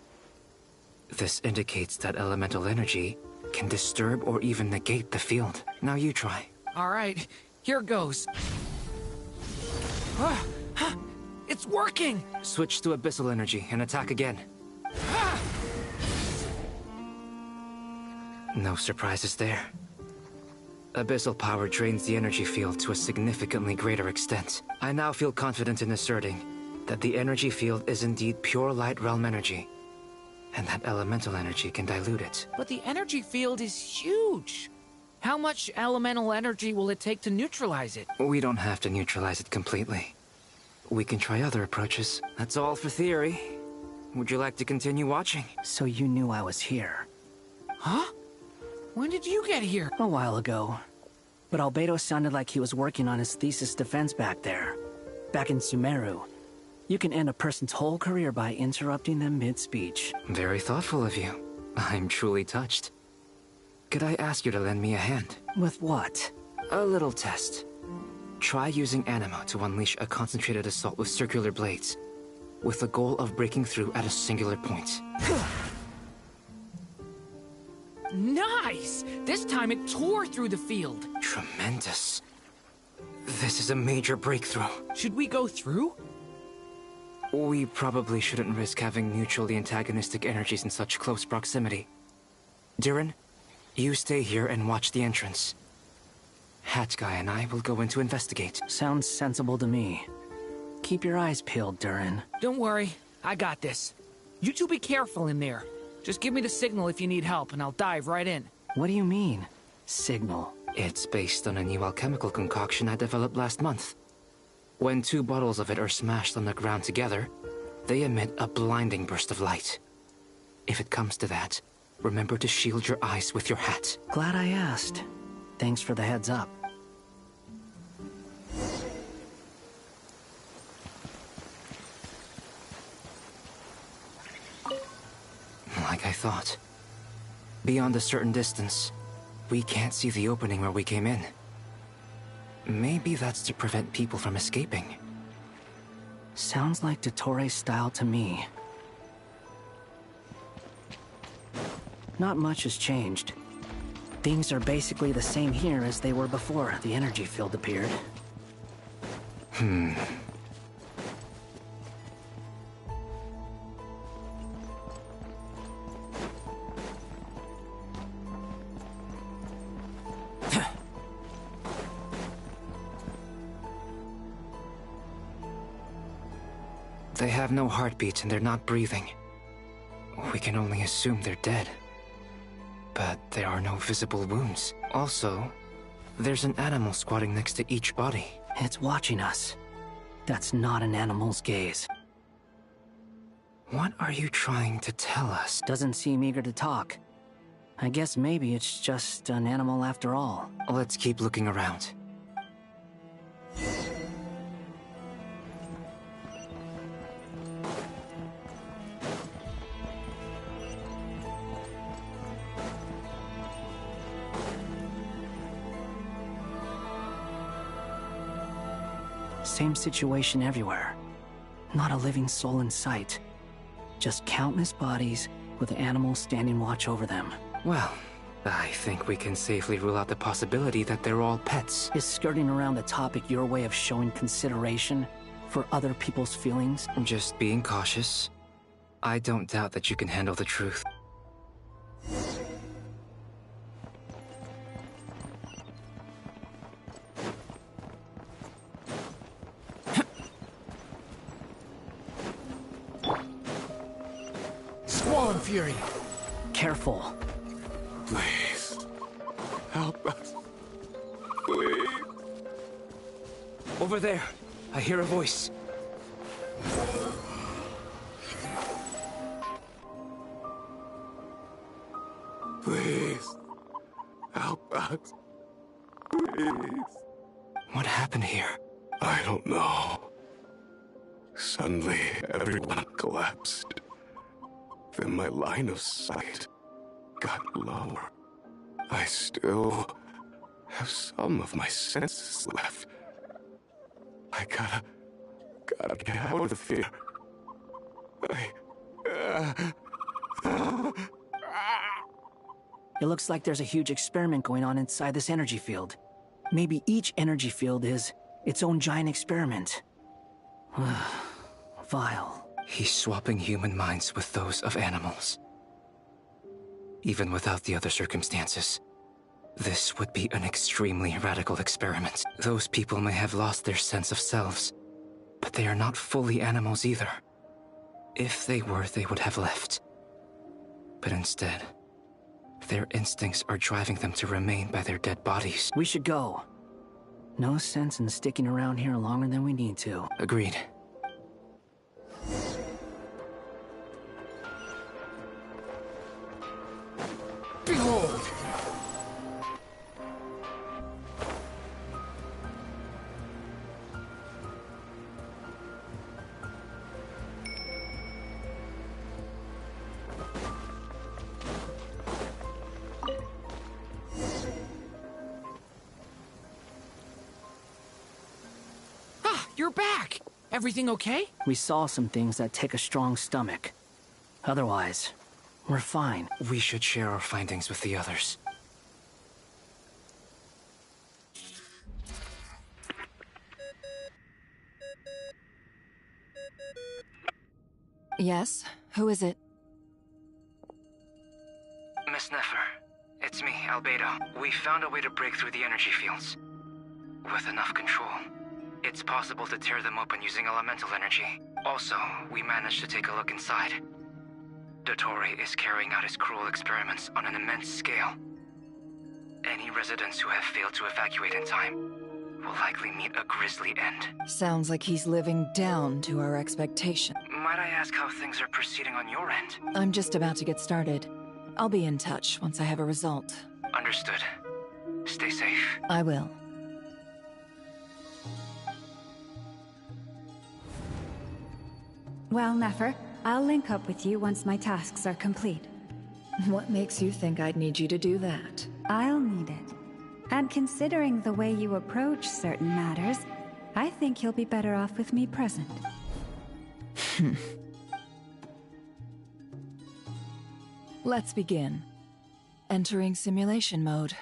This indicates that elemental energy can disturb or even negate the field. Now you try. All right, here goes. It's working! Switch to abyssal energy and attack again. No surprises there. Abyssal power drains the energy field to a significantly greater extent. I now feel confident in asserting that the energy field is indeed pure light realm energy, and that elemental energy can dilute it. But the energy field is huge. How much elemental energy will it take to neutralize it? We don't have to neutralize it completely. We can try other approaches. That's all for theory. Would you like to continue watching? So you knew I was here. Huh? When did you get here? A while ago. But Albedo sounded like he was working on his thesis defense back there. Back in Sumeru. You can end a person's whole career by interrupting them mid-speech. Very thoughtful of you. I'm truly touched. Could I ask you to lend me a hand? With what? A little test. Try using Anima to unleash a concentrated assault with circular blades, with the goal of breaking through at a singular point. Nice! This time it tore through the field. Tremendous. This is a major breakthrough. Should we go through? We probably shouldn't risk having mutually antagonistic energies in such close proximity. Durin, you stay here and watch the entrance. Hat Guy and I will go in to investigate. Sounds sensible to me. Keep your eyes peeled, Durin. Don't worry, I got this. You two be careful in there. Just give me the signal if you need help, and I'll dive right in. What do you mean, signal? It's based on a new alchemical concoction I developed last month. When 2 bottles of it are smashed on the ground together, they emit a blinding burst of light. If it comes to that, remember to shield your eyes with your hat. Glad I asked. Thanks for the heads up. Like I thought. Beyond a certain distance, we can't see the opening where we came in. Maybe that's to prevent people from escaping. Sounds like Dottore style to me. Not much has changed. Things are basically the same here as they were before the energy field appeared. have no heartbeat and they're not breathing. We can only assume they're dead. But there are no visible wounds. Also, there's an animal squatting next to each body. It's watching us. That's not an animal's gaze. What are you trying to tell us? Doesn't seem eager to talk. I guess maybe it's just an animal after all. Let's keep looking around. Same situation everywhere. Not a living soul in sight. Just countless bodies with animals standing watch over them. Well, I think we can safely rule out the possibility that they're all pets. Is skirting around the topic your way of showing consideration for other people's feelings? Just being cautious. I don't doubt that you can handle the truth. Squall and Fury. Careful. Please. Help us. Please. Over there. I hear a voice. Please. Help us. Please. What happened here? I don't know. Suddenly, everyone collapsed. Then my line of sight got lower. I still have some of my senses left. I gotta get out of here. It looks like there's a huge experiment going on inside this energy field. Maybe each energy field is its own giant experiment. Vile. He's swapping human minds with those of animals. Even without the other circumstances, this would be an extremely radical experiment. Those people may have lost their sense of selves, but they are not fully animals either. If they were, they would have left. But instead, their instincts are driving them to remain by their dead bodies. We should go. No sense in sticking around here longer than we need to. Agreed. Behold! Ah, you're back! Everything okay? We saw some things that take a strong stomach. Otherwise, we're fine. We should share our findings with the others. Yes? Who is it? Miss Nefer, it's me, Albedo. We found a way to break through the energy fields. With enough control, it's possible to tear them open using elemental energy. Also, we managed to take a look inside. Dottore is carrying out his cruel experiments on an immense scale. Any residents who have failed to evacuate in time will likely meet a grisly end. Sounds like he's living down to our expectation. Might I ask how things are proceeding on your end? I'm just about to get started. I'll be in touch once I have a result. Understood. Stay safe. I will. Well, Nefer, I'll link up with you once my tasks are complete. What makes you think I'd need you to do that? I'll need it. And considering the way you approach certain matters, I think you'll be better off with me present. Let's begin. Entering simulation mode.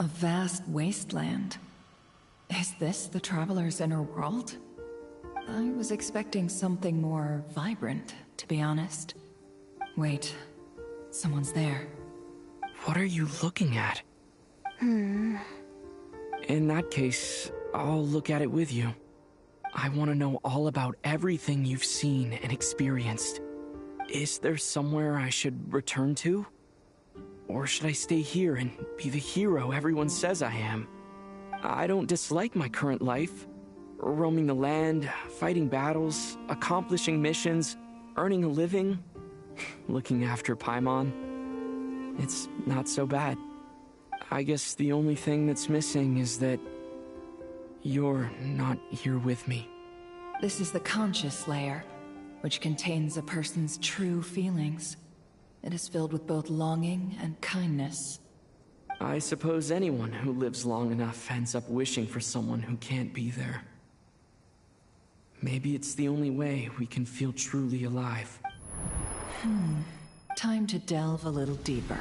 A vast wasteland. Is this the Traveler's inner world? I was expecting something more vibrant, to be honest. Wait, someone's there. What are you looking at? In that case, I'll look at it with you. I want to know all about everything you've seen and experienced. Is there somewhere I should return to? Or should I stay here and be the hero everyone says I am? I don't dislike my current life. Roaming the land, fighting battles, accomplishing missions, earning a living, looking after Paimon. It's not so bad. I guess the only thing that's missing is that you're not here with me. This is the conscious layer, which contains a person's true feelings. It is filled with both longing and kindness. I suppose anyone who lives long enough ends up wishing for someone who can't be there. Maybe it's the only way we can feel truly alive. Time to delve a little deeper.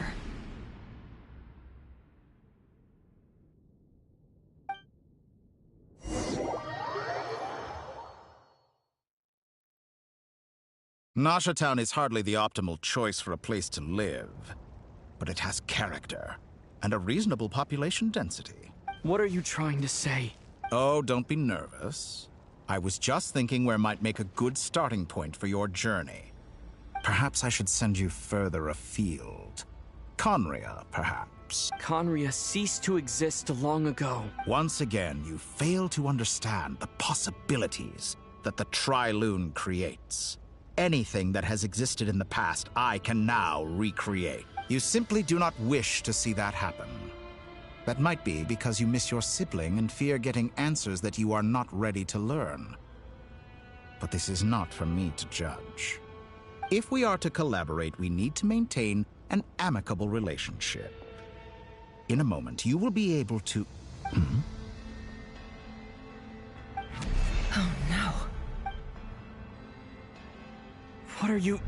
Nasha Town is hardly the optimal choice for a place to live, but it has character and a reasonable population density. What are you trying to say? Oh, don't be nervous. I was just thinking where might make a good starting point for your journey. Perhaps I should send you further afield. Conria, perhaps. Conria ceased to exist long ago. Once again, you fail to understand the possibilities that the Tri-Lune creates. Anything that has existed in the past, I can now recreate. You simply do not wish to see that happen. That might be because you miss your sibling and fear getting answers that you are not ready to learn. But this is not for me to judge. If we are to collaborate, we need to maintain an amicable relationship. In a moment, you will be able to... Oh no. What are you...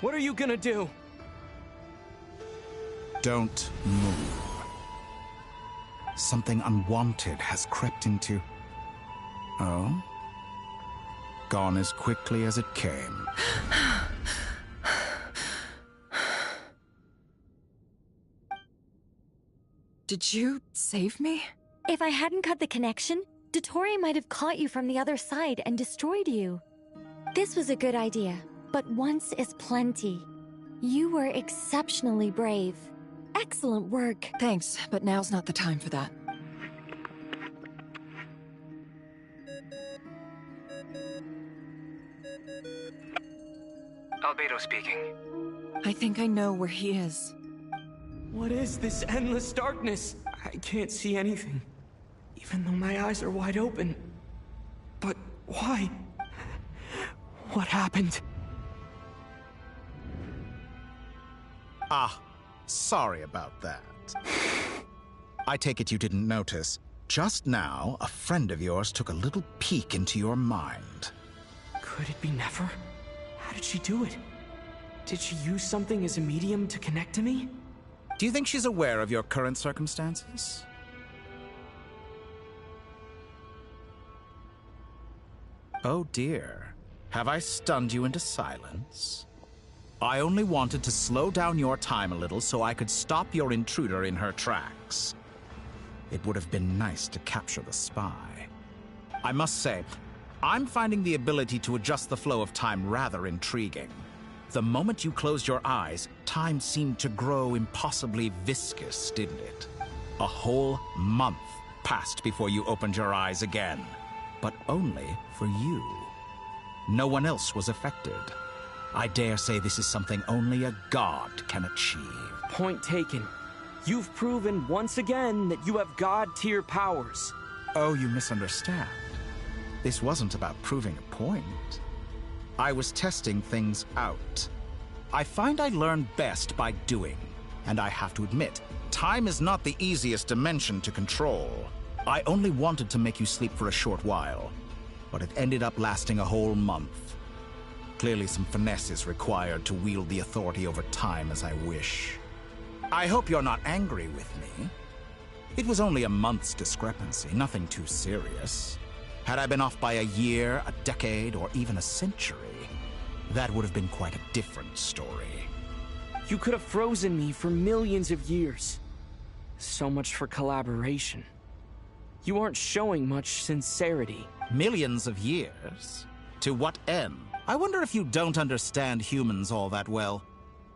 What are you gonna do? Don't move. Something unwanted has crept into... Oh? Gone as quickly as it came. Did you save me? If I hadn't cut the connection, Dottore might have caught you from the other side and destroyed you. This was a good idea, but once is plenty. You were exceptionally brave. Excellent work. Thanks, but now's not the time for that. Albedo speaking. I think I know where he is. What is this endless darkness? I can't see anything, even though my eyes are wide open. But why? What happened? Ah, sorry about that. I take it you didn't notice. Just now, a friend of yours took a little peek into your mind. Could it be Nefer? How did she do it? Did she use something as a medium to connect to me? Do you think she's aware of your current circumstances? Oh dear. Have I stunned you into silence? I only wanted to slow down your time a little so I could stop your intruder in her tracks. It would have been nice to capture the spy. I must say, I'm finding the ability to adjust the flow of time rather intriguing. The moment you closed your eyes, time seemed to grow impossibly viscous, didn't it? A whole month passed before you opened your eyes again. But only for you. No one else was affected. I dare say this is something only a god can achieve. Point taken. You've proven once again that you have god-tier powers. Oh, you misunderstand. This wasn't about proving a point. I was testing things out. I find I learn best by doing. And I have to admit, time is not the easiest dimension to control. I only wanted to make you sleep for a short while, but it ended up lasting a whole month. Clearly some finesse is required to wield the authority over time as I wish. I hope you're not angry with me. It was only a month's discrepancy, nothing too serious. Had I been off by a year, a decade, or even a century, that would have been quite a different story. You could have frozen me for millions of years. So much for collaboration. You aren't showing much sincerity. Millions of years? To what end? I wonder if you don't understand humans all that well.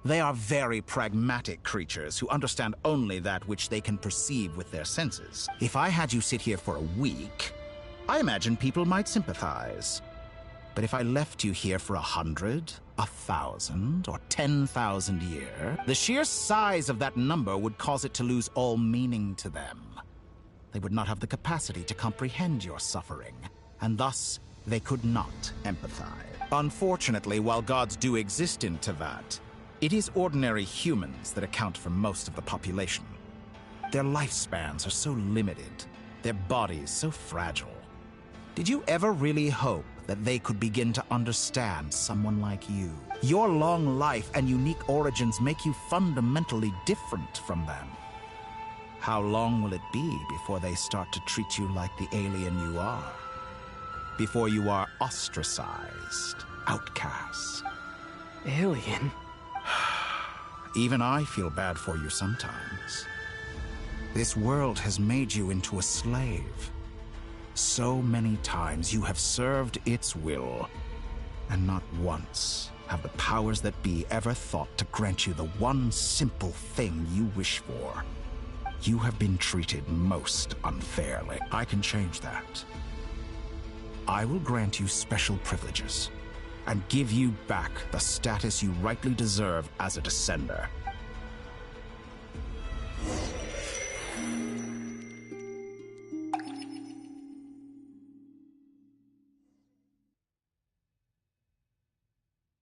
They are very pragmatic creatures who understand only that which they can perceive with their senses. If I had you sit here for a week, I imagine people might sympathize. But if I left you here for 100, 1,000, or 10,000 years, the sheer size of that number would cause it to lose all meaning to them. They would not have the capacity to comprehend your suffering, and thus they could not empathize. Unfortunately, while gods do exist in Teyvat, it is ordinary humans that account for most of the population. Their lifespans are so limited, their bodies so fragile. Did you ever really hope that they could begin to understand someone like you? Your long life and unique origins make you fundamentally different from them. How long will it be before they start to treat you like the alien you are? Before you are ostracized, outcast? Alien? Even I feel bad for you sometimes. This world has made you into a slave. So many times you have served its will, and not once have the powers that be ever thought to grant you the one simple thing you wish for. You have been treated most unfairly. I can change that. I will grant you special privileges and give you back the status you rightly deserve as a descender.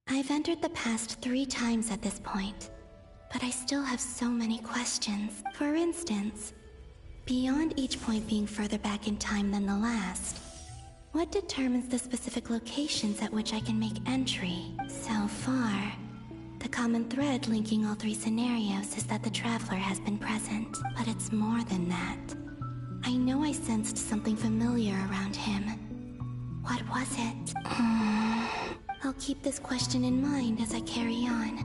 I've entered the past 3 times at this point, but I still have so many questions. For instance, beyond each point being further back in time than the last, what determines the specific locations at which I can make entry? So far, the common thread linking all 3 scenarios is that the Traveler has been present, but it's more than that. I know I sensed something familiar around him. What was it? I'll keep this question in mind as I carry on.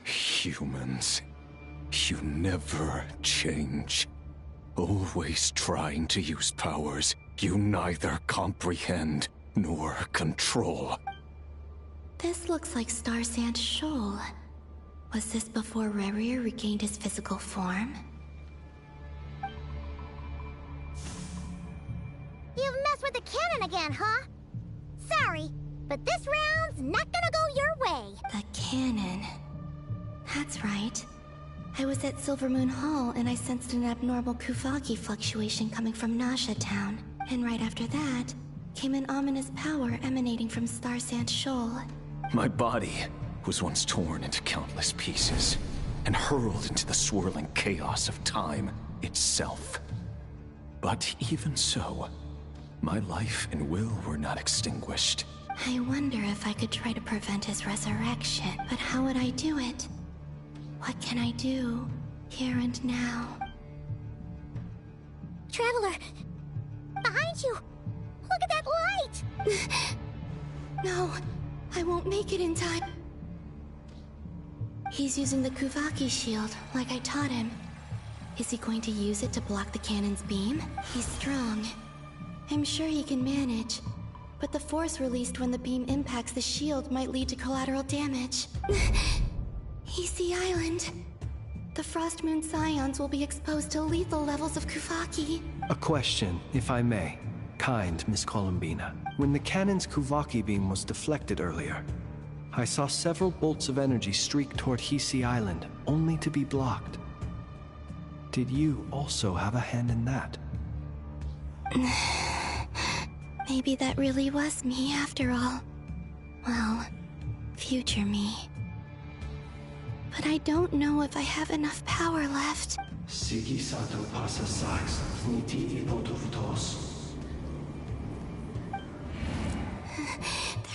Humans, you never change. Always trying to use powers you neither comprehend nor control. This looks like Star Sand Shoal. Was this before Rerir regained his physical form? You've messed with the cannon again, huh? Sorry, but this round's not gonna go your way. The cannon. That's right. I was at Silvermoon Hall and I sensed an abnormal Kuvaki fluctuation coming from Nasha Town. And right after that, came an ominous power emanating from Star Sand Shoal. My body was once torn into countless pieces and hurled into the swirling chaos of time itself. But even so, my life and will were not extinguished. I wonder if I could try to prevent his resurrection, but how would I do it? What can I do, here and now? Traveler! Behind you! Look at that light! No, I won't make it in time. He's using the Kuvaki shield, like I taught him. Is he going to use it to block the cannon's beam? He's strong. I'm sure he can manage. But the force released when the beam impacts the shield might lead to collateral damage. Easy Island. The Frost Moon Scions will be exposed to lethal levels of Kuvaki. A question, if I may. Kind Miss Columbina. When the cannon's Kuvaki beam was deflected earlier, I saw several bolts of energy streak toward Hisi Island, only to be blocked. Did you also have a hand in that? Maybe that really was me after all. Well, future me. but I don't know if I have enough power left. Sigi sato pasa sax, niti ipotofutos.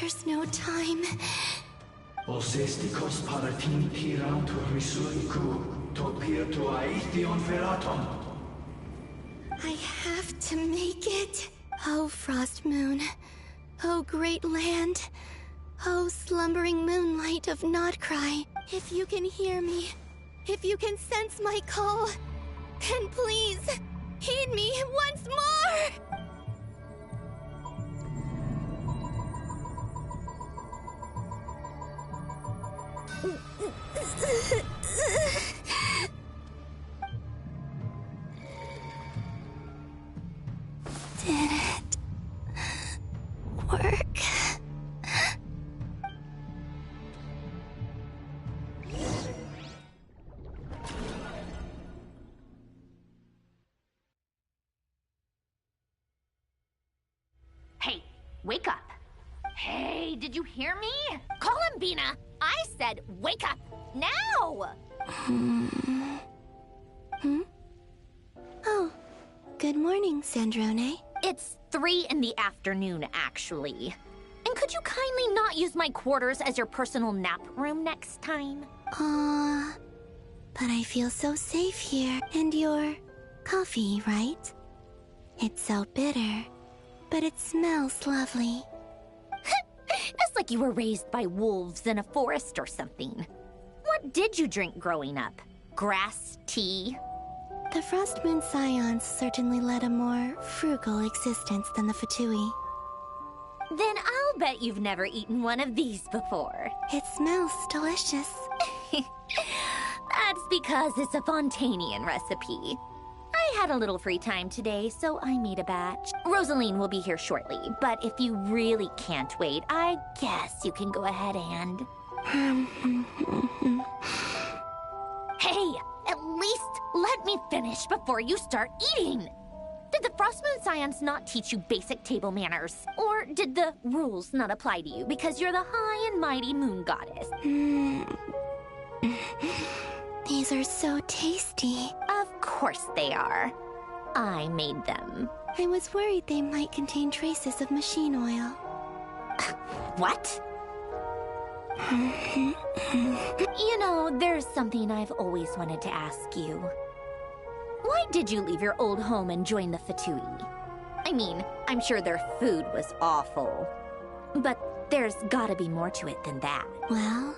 There's no time. Osestikos paratin tiram tu risuiku, topir tu aithion feraton. I have to make it. Oh, Frost Moon. Oh, great land. Oh, slumbering moonlight of Nodcry. If you can hear me, if you can sense my call, then please, heed me once more! Did it work? Hey, wake up. Hey, did you hear me? Columbina, I said wake up, now! Oh, good morning, Sandrone. It's 3 in the afternoon, actually. And could you kindly not use my quarters as your personal nap room next time? But I feel so safe here. And your coffee, right? It's so bitter, but it smells lovely. It's like you were raised by wolves in a forest or something. What did you drink growing up? Grass tea? The Frost Moon Scions certainly led a more frugal existence than the Fatui. Then I'll bet you've never eaten one of these before. It smells delicious. That's because it's a Fontanian recipe. I had a little free time today, so I made a batch. Rosaline will be here shortly, but if you really can't wait, I guess you can go ahead and... Hey, at least let me finish before you start eating! Did the Frost Moon Scions not teach you basic table manners? Or did the rules not apply to you because you're the high and mighty moon goddess? These are so tasty. Of course they are. I made them. I was worried they might contain traces of machine oil. What? You know, there's something I've always wanted to ask you. Why did you leave your old home and join the Fatui? I mean, I'm sure their food was awful. But there's gotta be more to it than that. Well,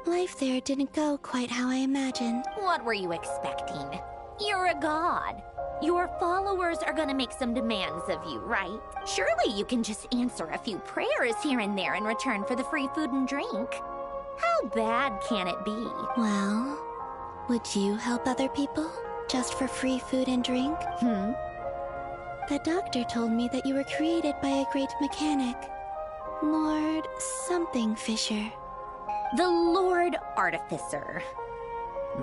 life there didn't go quite how I imagined. What were you expecting? You're a god. Your followers are gonna make some demands of you, right? Surely you can just answer a few prayers here and there in return for the free food and drink. How bad can it be? Well, would you help other people? Just for free food and drink? The doctor told me that you were created by a great mechanic. Lord something Fisher. The Lord Artificer.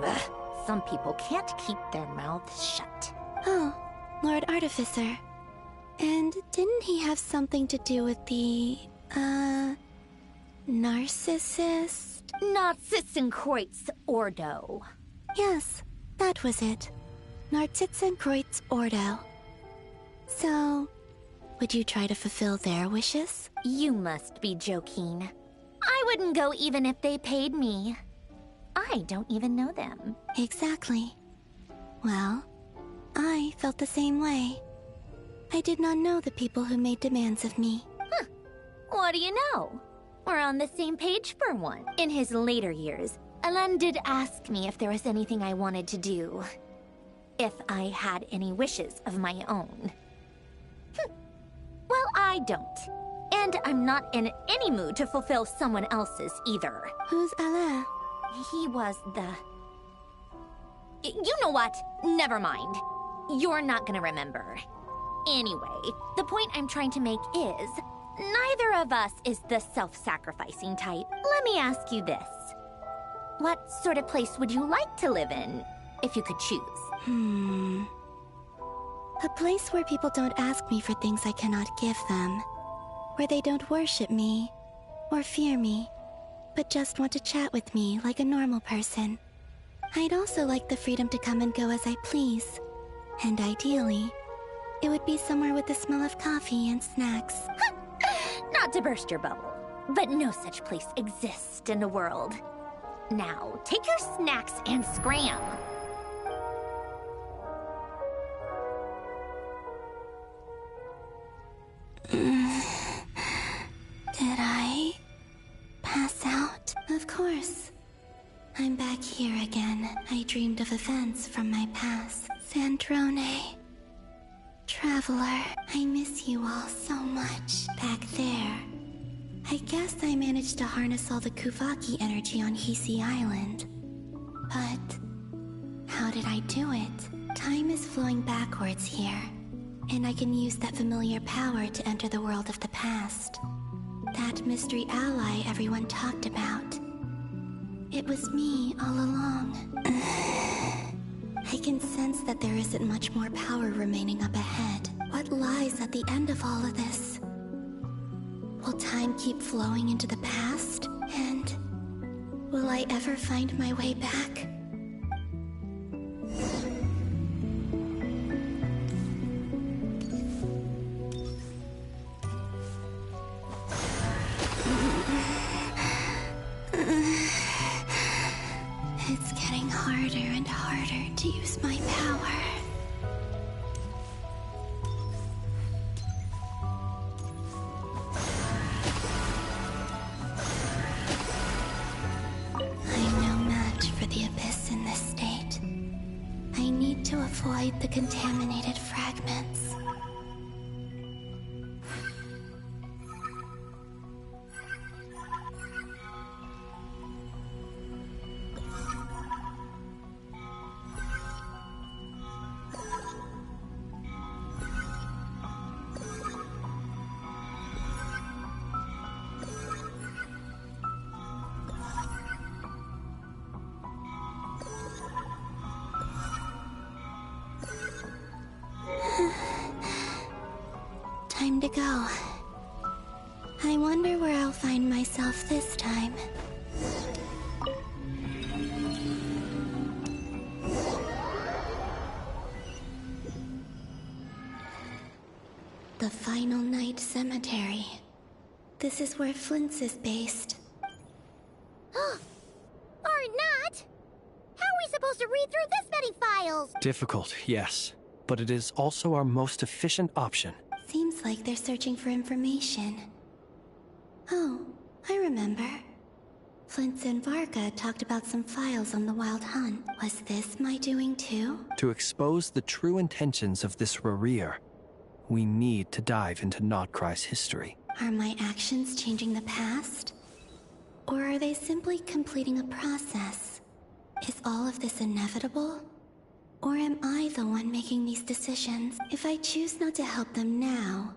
Ugh, some people can't keep their mouths shut. Oh, Lord Artificer. And didn't he have something to do with the, narcissist? Narcissenkreuz Ordo. Yes, that was it. Narcissenkreuz Ordo. So, would you try to fulfill their wishes? You must be joking. I wouldn't go even if they paid me. I don't even know them. Exactly. Well, I felt the same way. I did not know the people who made demands of me. Huh. What do you know? We're on the same page for one. In his later years, Alan did ask me if there was anything I wanted to do. If I had any wishes of my own. Well, I don't. And I'm not in any mood to fulfill someone else's either. Who's Alain? He was the... You know what? Never mind. You're not gonna remember. Anyway, the point I'm trying to make is, neither of us is the self-sacrificing type. Let me ask you this. What sort of place would you like to live in, if you could choose? A place where people don't ask me for things I cannot give them. Where they don't worship me, or fear me, but just want to chat with me like a normal person. I'd also like the freedom to come and go as I please. And ideally, it would be somewhere with the smell of coffee and snacks. Not to burst your bubble, but no such place exists in the world. Now, take your snacks and scram. Did I pass out? Of course. I'm back here again. I dreamed of events from my past. Sandrone. Traveler, I miss you all so much. Back there. I guess I managed to harness all the Kuvaki energy on Hisi Island. But how did I do it? Time is flowing backwards here, and I can use that familiar power to enter the world of the past. That mystery ally everyone talked about. It was me all along. I can sense that there isn't much more power remaining up ahead. What lies at the end of all of this? Will time keep flowing into the past? And will I ever find my way back? It's getting harder and harder to use my power. I'm no match for the Abyss in this state. I need to avoid the contaminated fragments. Time to go. I wonder where I'll find myself this time. The Final Night Cemetery. This is where Flint's is based. Or not! How are we supposed to read through this many files? Difficult, yes. But it is also our most efficient option. Seems like they're searching for information. Oh, I remember. Flint and Varga talked about some files on the Wild Hunt. Was this my doing too? To expose the true intentions of this Rarir, we need to dive into Notcry's history. Are my actions changing the past? Or are they simply completing a process? Is all of this inevitable? Or am I the one making these decisions? If I choose not to help them now,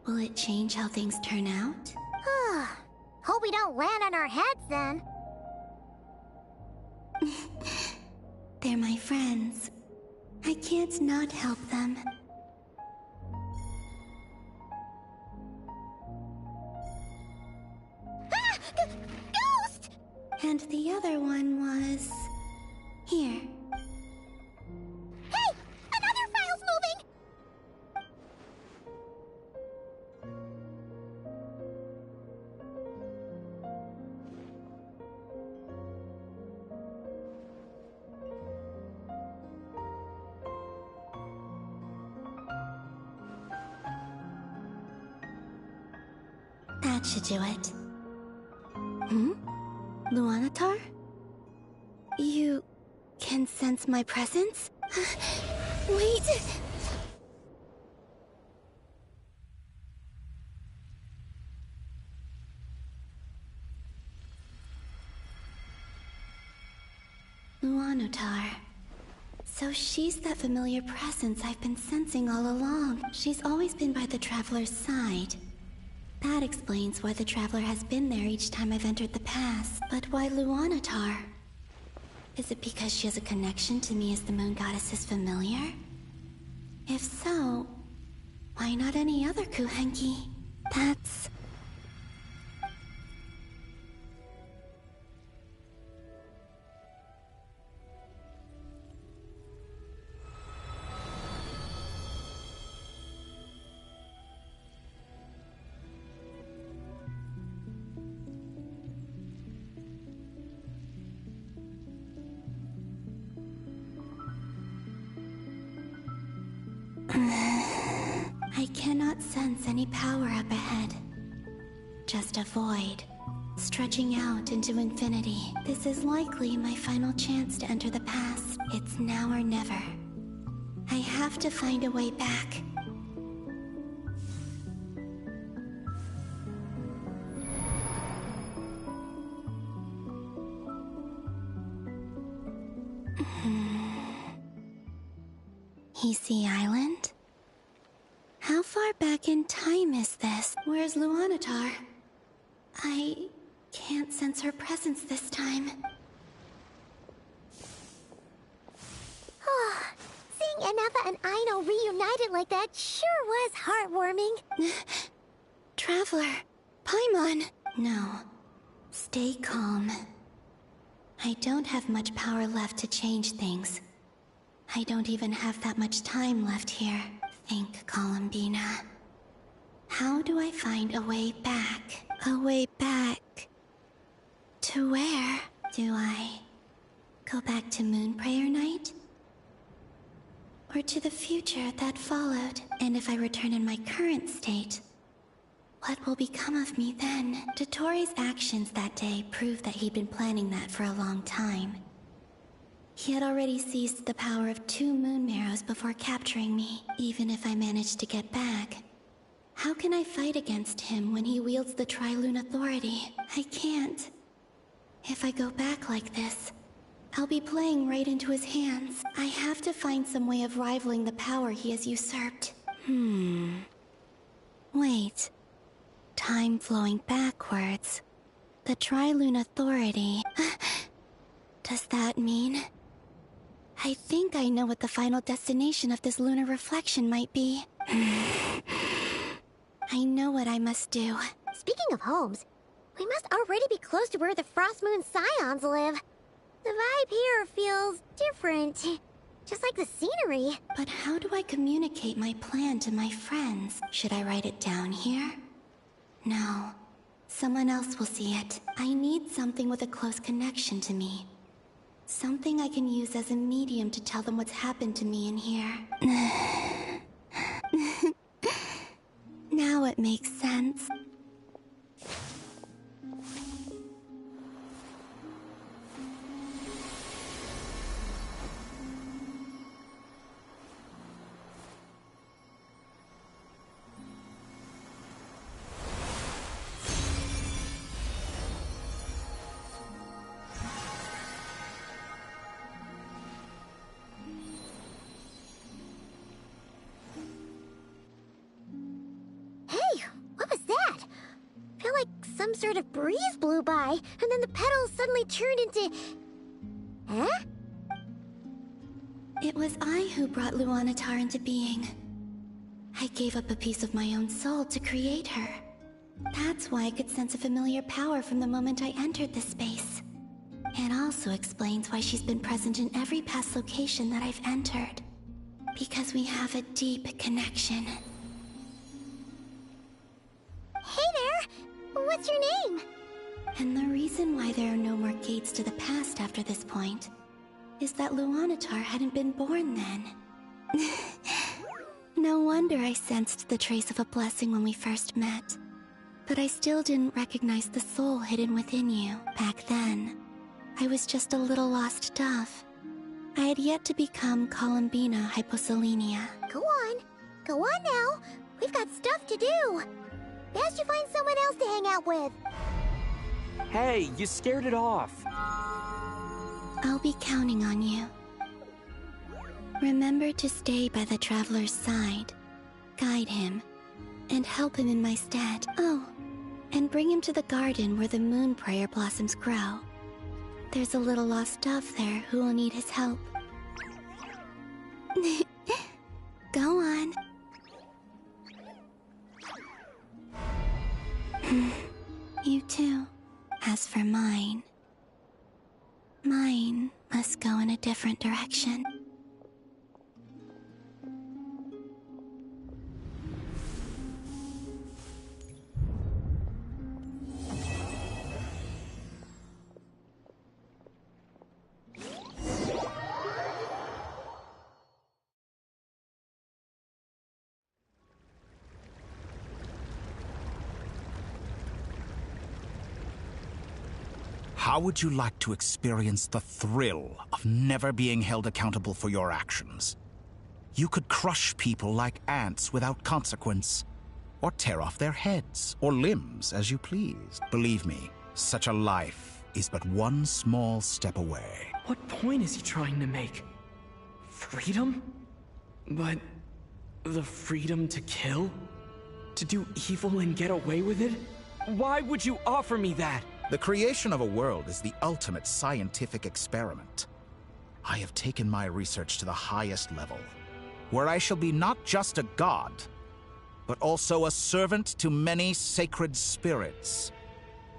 will it change how things turn out? Hope we don't land on our heads then. They're my friends. I can't not help them. Ghost! And the other one was... here. Hey! Another file's moving! That should do it. Luanatar? You can sense my presence? Wait! Luanatar. So she's that familiar presence I've been sensing all along. She's always been by the Traveler's side. That explains why the Traveler has been there each time I've entered the past. But why Luanatar? Is it because she has a connection to me as the Moon Goddess's familiar? If so, why not any other Kuhenki? That's... I cannot sense any power up ahead. Just a void, stretching out into infinity. This is likely my final chance to enter the past. It's now or never. I have to find a way back. Easy Island? How far back in time is this? Where's Luanatar? I can't sense her presence this time. Seeing Anafa and Aino reunited like that sure was heartwarming. Traveler, Paimon. No, stay calm. I don't have much power left to change things. I don't even have that much time left here. Think, Columbina. How do I find a way back? A way back? To where? Do I go back to Moonprayer Night? Or to the future that followed? And if I return in my current state, what will become of me then? Dotori's actions that day proved that he'd been planning that for a long time. He had already seized the power of 2 moon marrows before capturing me. Even if I managed to get back, how can I fight against him when he wields the Tri-Lune Authority? I can't. If I go back like this, I'll be playing right into his hands. I have to find some way of rivaling the power he has usurped. Wait. Time flowing backwards. The Tri-Lune Authority. Does that mean... I think I know what the final destination of this lunar reflection might be. I know what I must do. Speaking of homes, we must already be close to where the Frost Moon Scions live. The vibe here feels different. Just like the scenery. But how do I communicate my plan to my friends? Should I write it down here? No. Someone else will see it. I need something with a close connection to me. Something I can use as a medium to tell them what's happened to me in here. Now it makes sense. Some sort of breeze blew by, and then the petals suddenly turned into... Huh? It was I who brought Luanatar into being. I gave up a piece of my own soul to create her. That's why I could sense a familiar power from the moment I entered this space. It also explains why she's been present in every past location that I've entered. Because we have a deep connection. Hey there! What's your name? And the reason why there are no more gates to the past after this point is that Luanatar hadn't been born then. No wonder I sensed the trace of a blessing when we first met. But I still didn't recognize the soul hidden within you. Back then, I was just a little lost dove. I had yet to become Columbina Hyposelenia. Go on. Go on now. We've got stuff to do. Best you find someone else to hang out with. Hey, you scared it off. I'll be counting on you. Remember to stay by the traveler's side, guide him, and help him in my stead. Oh, and bring him to the garden where the moon prayer blossoms grow. There's a little lost dove there who will need his help. Go on. You too. As for mine must go in a different direction. How would you like to experience the thrill of never being held accountable for your actions? You could crush people like ants without consequence, or tear off their heads or limbs as you please. Believe me, such a life is but one small step away. What point is he trying to make? Freedom? But the freedom to kill? To do evil and get away with it? Why would you offer me that? The creation of a world is the ultimate scientific experiment. I have taken my research to the highest level, where I shall be not just a god, but also a servant to many sacred spirits.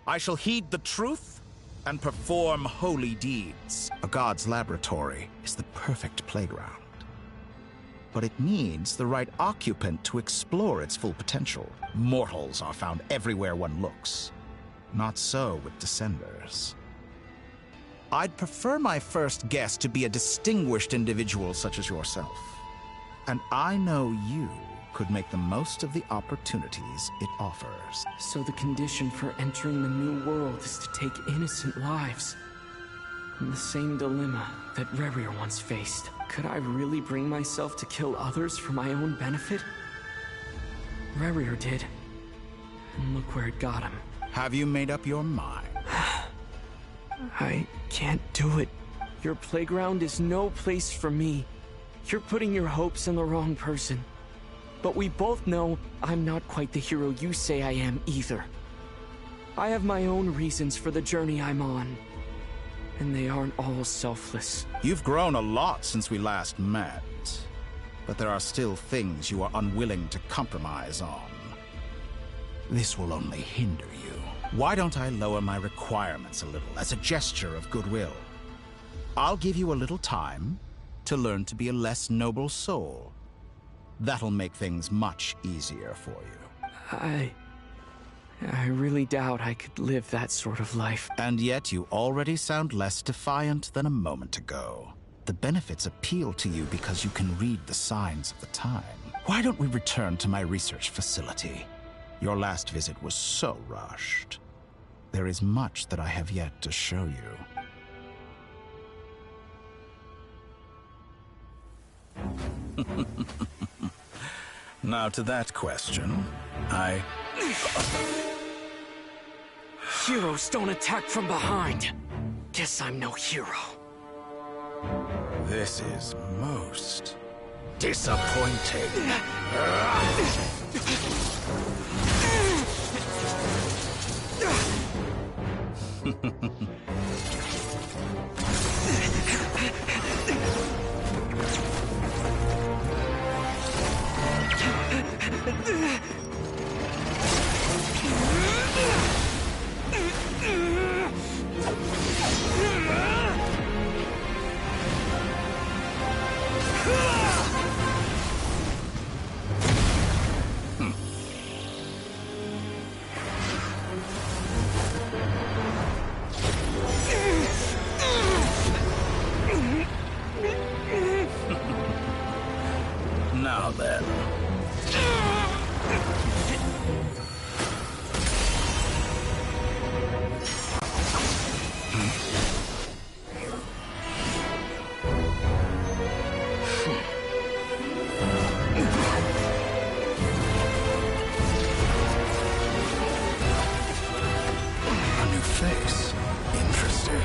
I shall heed the truth and perform holy deeds. A god's laboratory is the perfect playground, but it needs the right occupant to explore its full potential. Mortals are found everywhere one looks. Not so with Descenders. I'd prefer my first guest to be a distinguished individual such as yourself. And I know you could make the most of the opportunities it offers. So the condition for entering the new world is to take innocent lives. The same dilemma that Rerir once faced. Could I really bring myself to kill others for my own benefit? Rerir did. And look where it got him. Have you made up your mind? I can't do it. Your playground is no place for me. You're putting your hopes in the wrong person. But we both know I'm not quite the hero you say I am either. I have my own reasons for the journey I'm on. And they aren't all selfless. You've grown a lot since we last met. But there are still things you are unwilling to compromise on. This will only hinder you. Why don't I lower my requirements a little as a gesture of goodwill? I'll give you a little time to learn to be a less noble soul. That'll make things much easier for you. I really doubt I could live that sort of life. And yet you already sound less defiant than a moment ago. The benefits appeal to you because you can read the signs of the time. Why don't we return to my research facility? Your last visit was so rushed. There is much that I have yet to show you. Now to that question, Heroes don't attack from behind. Guess I'm no hero. This is most disappointing. Now then. A new face. Interesting.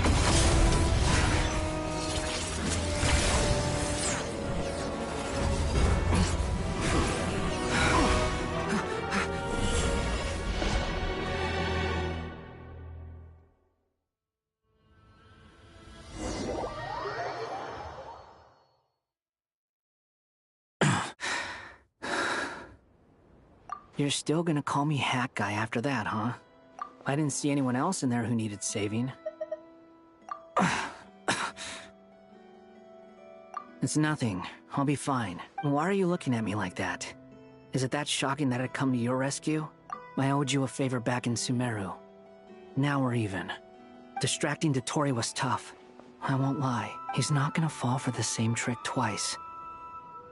You're still gonna call me Hack Guy after that, huh? I didn't see anyone else in there who needed saving. It's nothing. I'll be fine. Why are you looking at me like that? Is it that shocking that I'd come to your rescue? I owed you a favor back in Sumeru. Now we're even. Distracting Dotori was tough. I won't lie. He's not gonna fall for the same trick twice.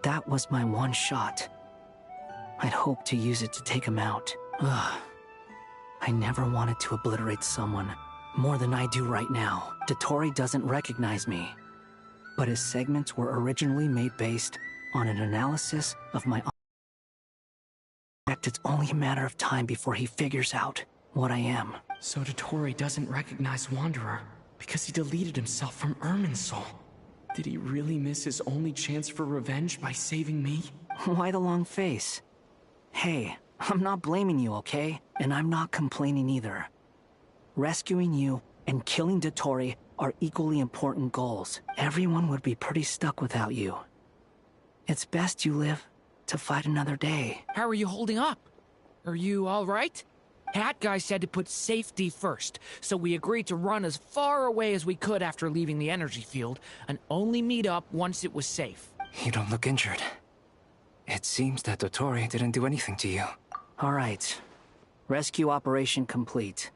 That was my one shot. I'd hoped to use it to take him out. Ugh. I never wanted to obliterate someone, more than I do right now. Dottore doesn't recognize me. But his segments were originally made based on an analysis of my own. It's only a matter of time before he figures out what I am. So Dottore doesn't recognize Wanderer because he deleted himself from Irminsul. Did he really miss his only chance for revenge by saving me? Why the long face? Hey, I'm not blaming you, okay? And I'm not complaining either. Rescuing you and killing Dottore are equally important goals. Everyone would be pretty stuck without you. It's best you live to fight another day. How are you holding up? Are you all right? Hat Guy said to put safety first, so we agreed to run as far away as we could after leaving the energy field, and only meet up once it was safe. You don't look injured. It seems that Dottore didn't do anything to you. All right. Rescue operation complete.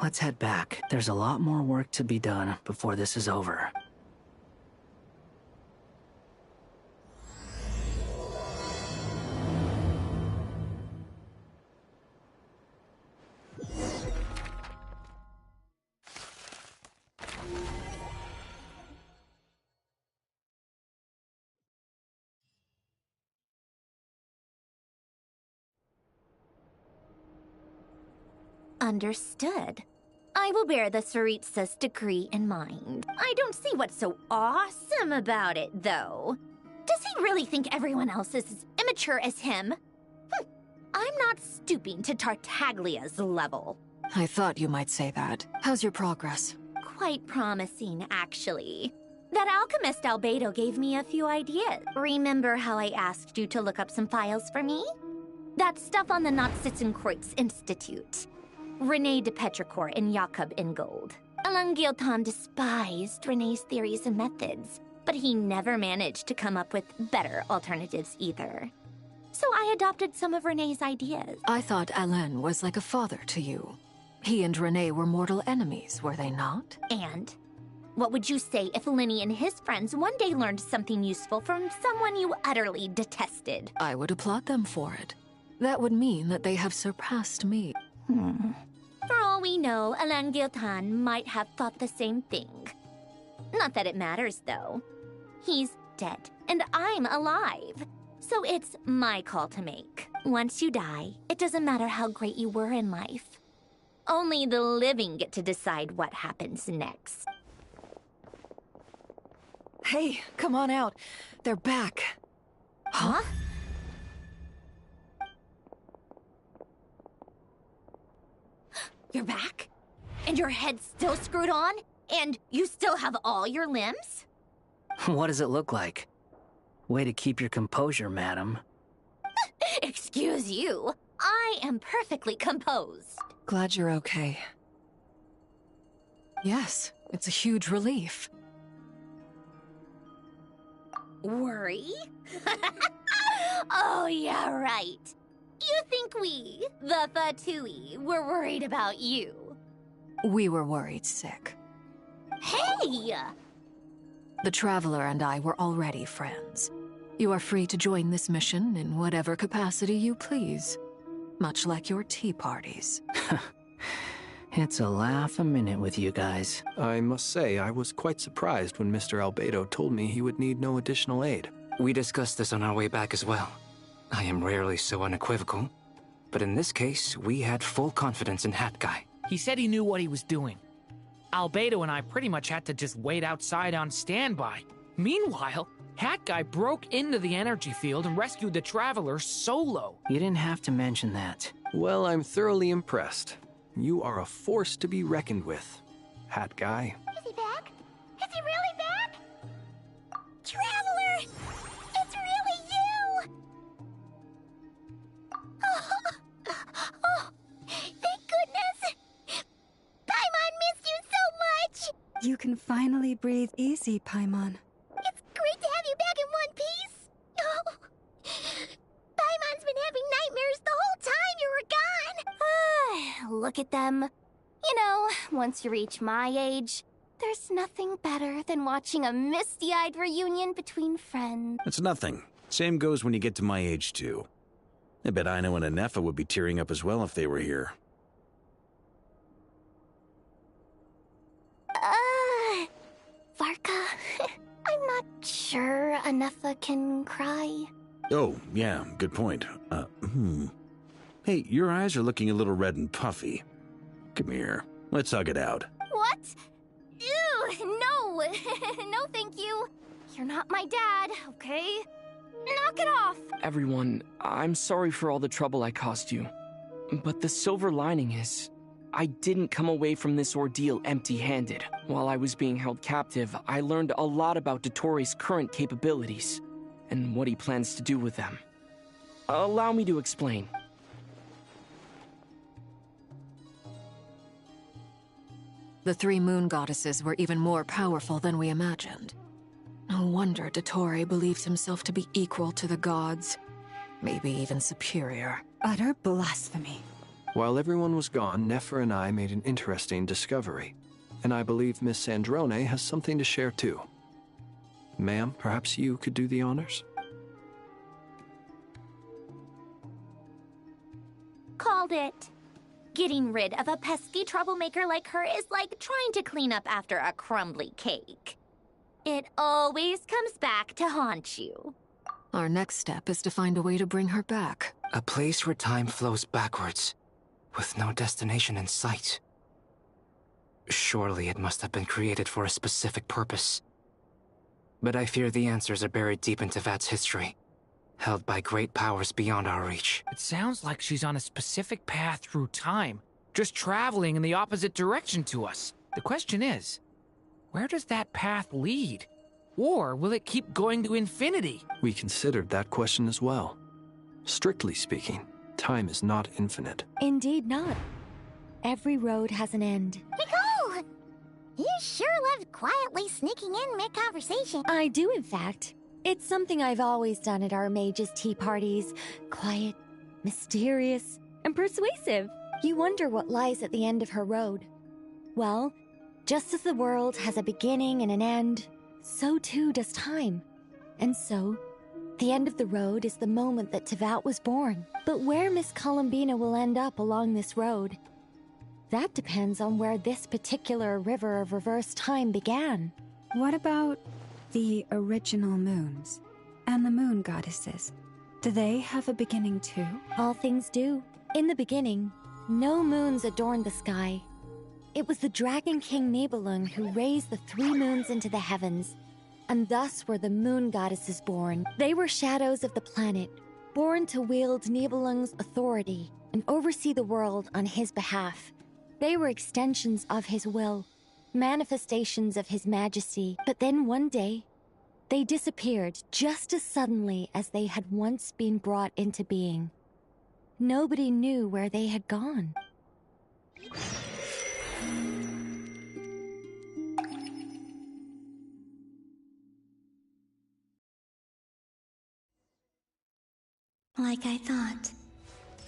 Let's head back. There's a lot more work to be done before this is over. Understood. I will bear the Tsaritsa's decree in mind. I don't see what's so awesome about it, though. Does he really think everyone else is as immature as him? I'm not stooping to Tartaglia's level. I thought you might say that. How's your progress? Quite promising, actually. That alchemist Albedo gave me a few ideas. Remember how I asked you to look up some files for me? That stuff on the Nachtschitzenkreuz Institute. René de Petrichor and Jakob Ingold. Alain Guillotin despised René's theories and methods, but he never managed to come up with better alternatives either. So I adopted some of René's ideas. I thought Alain was like a father to you. He and René were mortal enemies, were they not? And what would you say if Linny and his friends one day learned something useful from someone you utterly detested? I would applaud them for it. That would mean that they have surpassed me. For all we know, Alain Guillotin might have thought the same thing. Not that it matters, though. He's dead, and I'm alive. So it's my call to make. Once you die, it doesn't matter how great you were in life. Only the living get to decide what happens next. Hey, come on out. They're back. Huh? You're back? And your head's still screwed on? And you still have all your limbs? What does it look like? Way to keep your composure, madam. Excuse you. I am perfectly composed. Glad you're okay. Yes, it's a huge relief. Worry? Oh, yeah, right. You think we, the Fatui, were worried about you? We were worried sick. Hey! The Traveler and I were already friends. You are free to join this mission in whatever capacity you please. Much like your tea parties. It's a laugh a minute with you guys. I must say, I was quite surprised when Mr. Albedo told me he would need no additional aid. We discussed this on our way back as well. I am rarely so unequivocal, but in this case, we had full confidence in Hat Guy. He said he knew what he was doing. Albedo and I pretty much had to just wait outside on standby. Meanwhile, Hat Guy broke into the energy field and rescued the Traveler solo. You didn't have to mention that. Well, I'm thoroughly impressed. You are a force to be reckoned with, Hat Guy. Is he back? Is he really back? Traveler! It's really you! Oh, thank goodness! Paimon missed you so much! You can finally breathe easy, Paimon. It's great to have you back in one piece! Oh, Paimon's been having nightmares the whole time you were gone! Look at them. You know, once you reach my age, there's nothing better than watching a misty-eyed reunion between friends. It's nothing. Same goes when you get to my age, too. I bet Aino and Anefa would be tearing up as well if they were here. sure Anafa can cry? Oh, yeah, good point. Hey, your eyes are looking a little red and puffy. Come here, let's hug it out. What? Ew, no! No, thank you. You're not my dad, okay? Knock it off! Everyone, I'm sorry for all the trouble I caused you. But the silver lining is, I didn't come away from this ordeal empty-handed. While I was being held captive, I learned a lot about Dottoro's current capabilities, and what he plans to do with them. Allow me to explain. The three moon goddesses were even more powerful than we imagined. No wonder Dottore believed himself to be equal to the gods. Maybe even superior. Utter blasphemy. While everyone was gone, Nefer and I made an interesting discovery. And I believe Miss Sandrone has something to share too. Ma'am, perhaps you could do the honors? Called it. Getting rid of a pesky troublemaker like her is like trying to clean up after a crumbly cake. It always comes back to haunt you. Our next step is to find a way to bring her back. A place where time flows backwards, with no destination in sight. Surely it must have been created for a specific purpose. But I fear the answers are buried deep in Tevat's history, held by great powers beyond our reach. It sounds like she's on a specific path through time, just traveling in the opposite direction to us. The question is, where does that path lead? Or will it keep going to infinity? We considered that question as well. Strictly speaking, time is not infinite. Indeed not. Every road has an end. Nicole! You sure loved quietly sneaking in mid-conversation. I do, in fact. It's something I've always done at our mages' tea parties. Quiet, mysterious, and persuasive. You wonder what lies at the end of her road. Well, just as the world has a beginning and an end, so too does time. And so, the end of the road is the moment that Tevat was born. But where Miss Columbina will end up along this road, that depends on where this particular river of reverse time began. What about the original moons and the moon goddesses? Do they have a beginning too? All things do. In the beginning, no moons adorned the sky. It was the Dragon King Nibelung who raised the three moons into the heavens, and thus were the moon goddesses born. They were shadows of the planet, born to wield Nibelung's authority and oversee the world on his behalf. They were extensions of his will, manifestations of his majesty. But then one day, they disappeared just as suddenly as they had once been brought into being. Nobody knew where they had gone. Like I thought.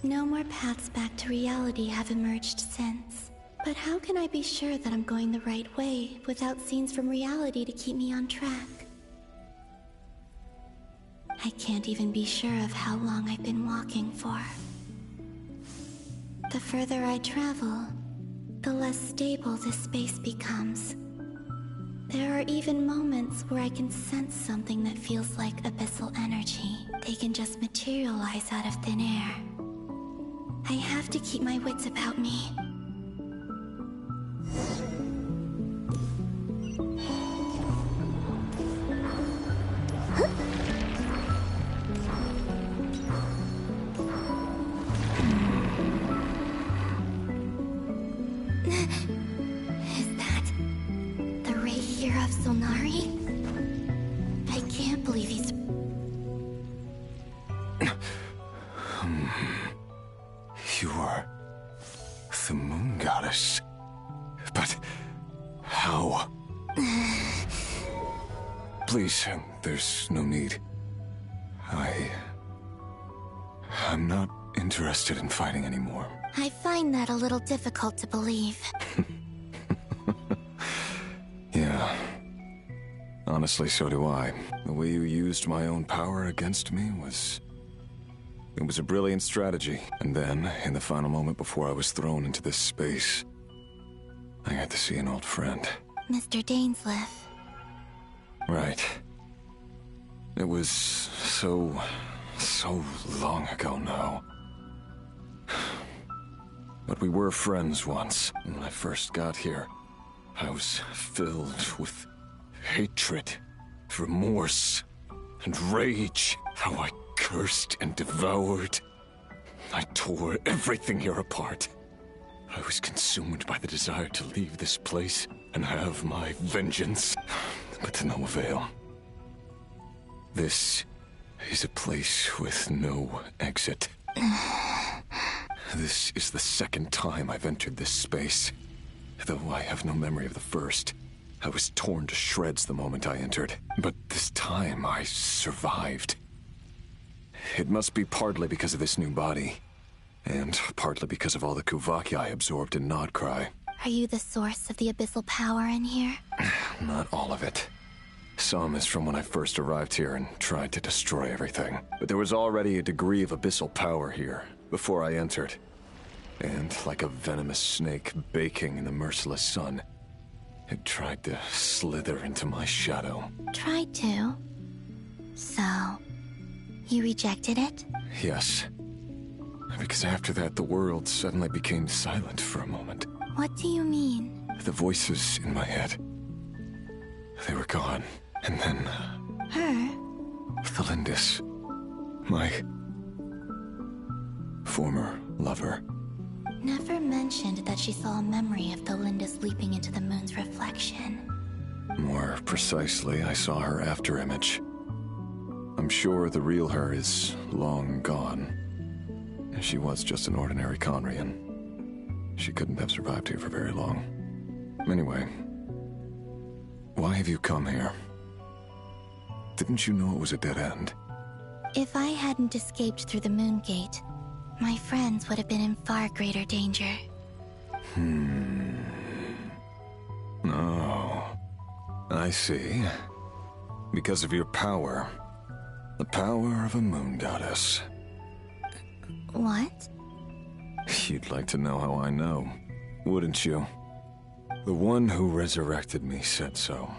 No more paths back to reality have emerged since. But how can I be sure that I'm going the right way without scenes from reality to keep me on track? I can't even be sure of how long I've been walking for. The further I travel, the less stable this space becomes. There are even moments where I can sense something that feels like abyssal energy. They can just materialize out of thin air. I have to keep my wits about me. Is that the ray here of Solnari? I can't believe he's... You are the moon goddess. But how? Please, there's no need. I'm not interested in fighting anymore. I find that a little difficult to believe. Yeah. Honestly, so do I. The way you used my own power against me was... It was a brilliant strategy. And then, in the final moment before I was thrown into this space, I got to see an old friend. Mr. Dainsleif. Right. It was so long ago now. But we were friends once. When I first got here, I was filled with hatred, remorse, and rage. How I cursed and devoured. I tore everything here apart. I was consumed by the desire to leave this place and have my vengeance, but to no avail. This is a place with no exit. This is the second time I've entered this space. Though I have no memory of the first. I was torn to shreds the moment I entered, but this time I survived. It must be partly because of this new body, and partly because of all the Kuvaki I absorbed in Nodcry. Are you the source of the abyssal power in here? Not all of it. Some is from when I first arrived here and tried to destroy everything. But there was already a degree of abyssal power here before I entered. And like a venomous snake baking in the merciless sun, it tried to slither into my shadow. Tried to? So, you rejected it? Yes. Because after that, the world suddenly became silent for a moment. What do you mean? The voices in my head, they were gone. And then... Her? Thalindis. My... former lover. Never mentioned that she saw a memory of Thalindis leaping into the moon's reflection. More precisely, I saw her afterimage. I'm sure the real her is long gone. She was just an ordinary Conrian. She couldn't have survived here for very long. Anyway, why have you come here? Didn't you know it was a dead end? If I hadn't escaped through the moon gate, my friends would have been in far greater danger. Oh, I see. Because of your power. The power of a moon goddess. What? You'd like to know how I know, wouldn't you? The one who resurrected me said so.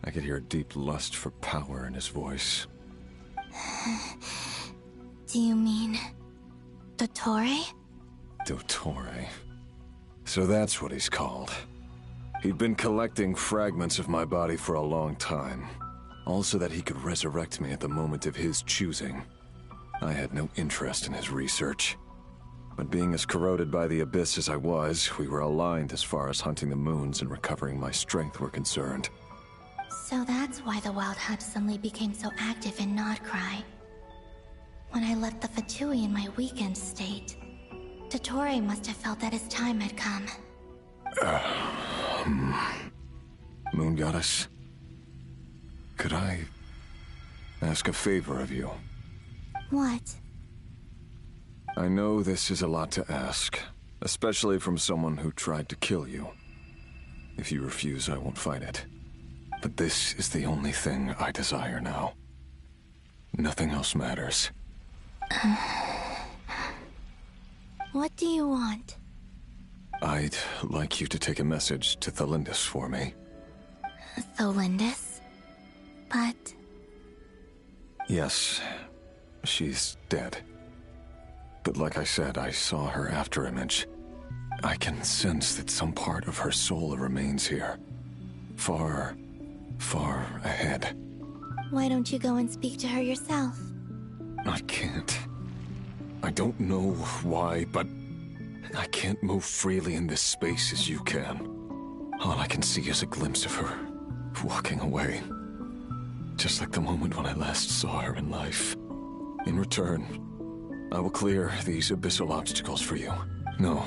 I could hear a deep lust for power in his voice. Do you mean... Dottore? Dottore. So that's what he's called. He'd been collecting fragments of my body for a long time. All so that he could resurrect me at the moment of his choosing. I had no interest in his research. But being as corroded by the abyss as I was, we were aligned as far as hunting the moons and recovering my strength were concerned. So that's why the Wild Hunt suddenly became so active in Nodcry. When I left the Fatui in my weakened state, Dottore must have felt that his time had come. Moon Goddess, could I ask a favor of you? What? I know this is a lot to ask, especially from someone who tried to kill you. If you refuse, I won't fight it. But this is the only thing I desire now. Nothing else matters. What do you want? I'd like you to take a message to Thalindis for me. Thalindis? But... Yes, she's dead. But like I said, I saw her afterimage. I can sense that some part of her soul remains here. Far, far ahead. Why don't you go and speak to her yourself? I can't. I don't know why, but I can't move freely in this space as you can. All I can see is a glimpse of her, walking away. Just like the moment when I last saw her in life. In return, I will clear these abyssal obstacles for you. No,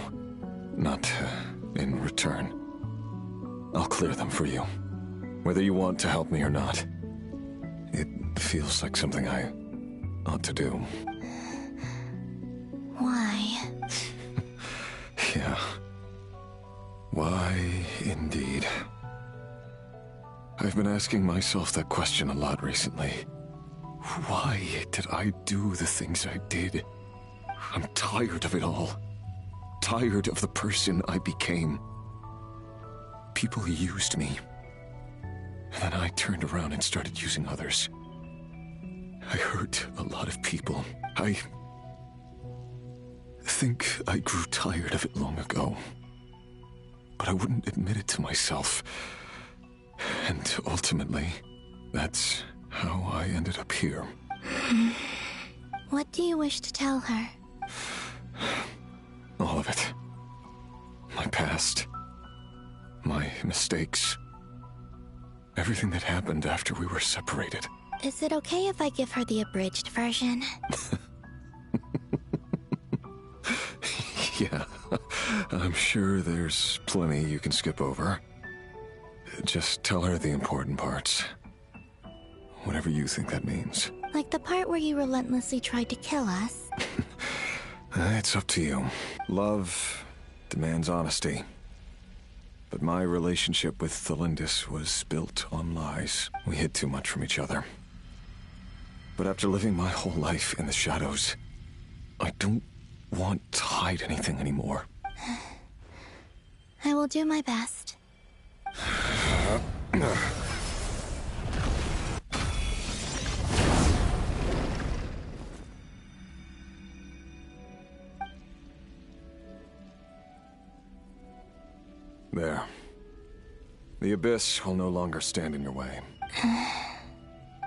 not in return. I'll clear them for you. Whether you want to help me or not. It feels like something I ought to do. Why? Yeah. Why, indeed. I've been asking myself that question a lot recently. Why did I do the things I did? I'm tired of it all. Tired of the person I became. People used me. And then I turned around and started using others. I hurt a lot of people. I think I grew tired of it long ago. But I wouldn't admit it to myself. And ultimately, that's how I ended up here. What do you wish to tell her? All of it. My past. My mistakes. Everything that happened after we were separated. Is it okay if I give her the abridged version? Yeah, I'm sure there's plenty you can skip over. Just tell her the important parts. Whatever you think that means. Like the part where you relentlessly tried to kill us? It's up to you. Love demands honesty. But my relationship with Thelindis was built on lies. We hid too much from each other. But after living my whole life in the shadows, I don't want to hide anything anymore. I will do my best. There. The Abyss will no longer stand in your way.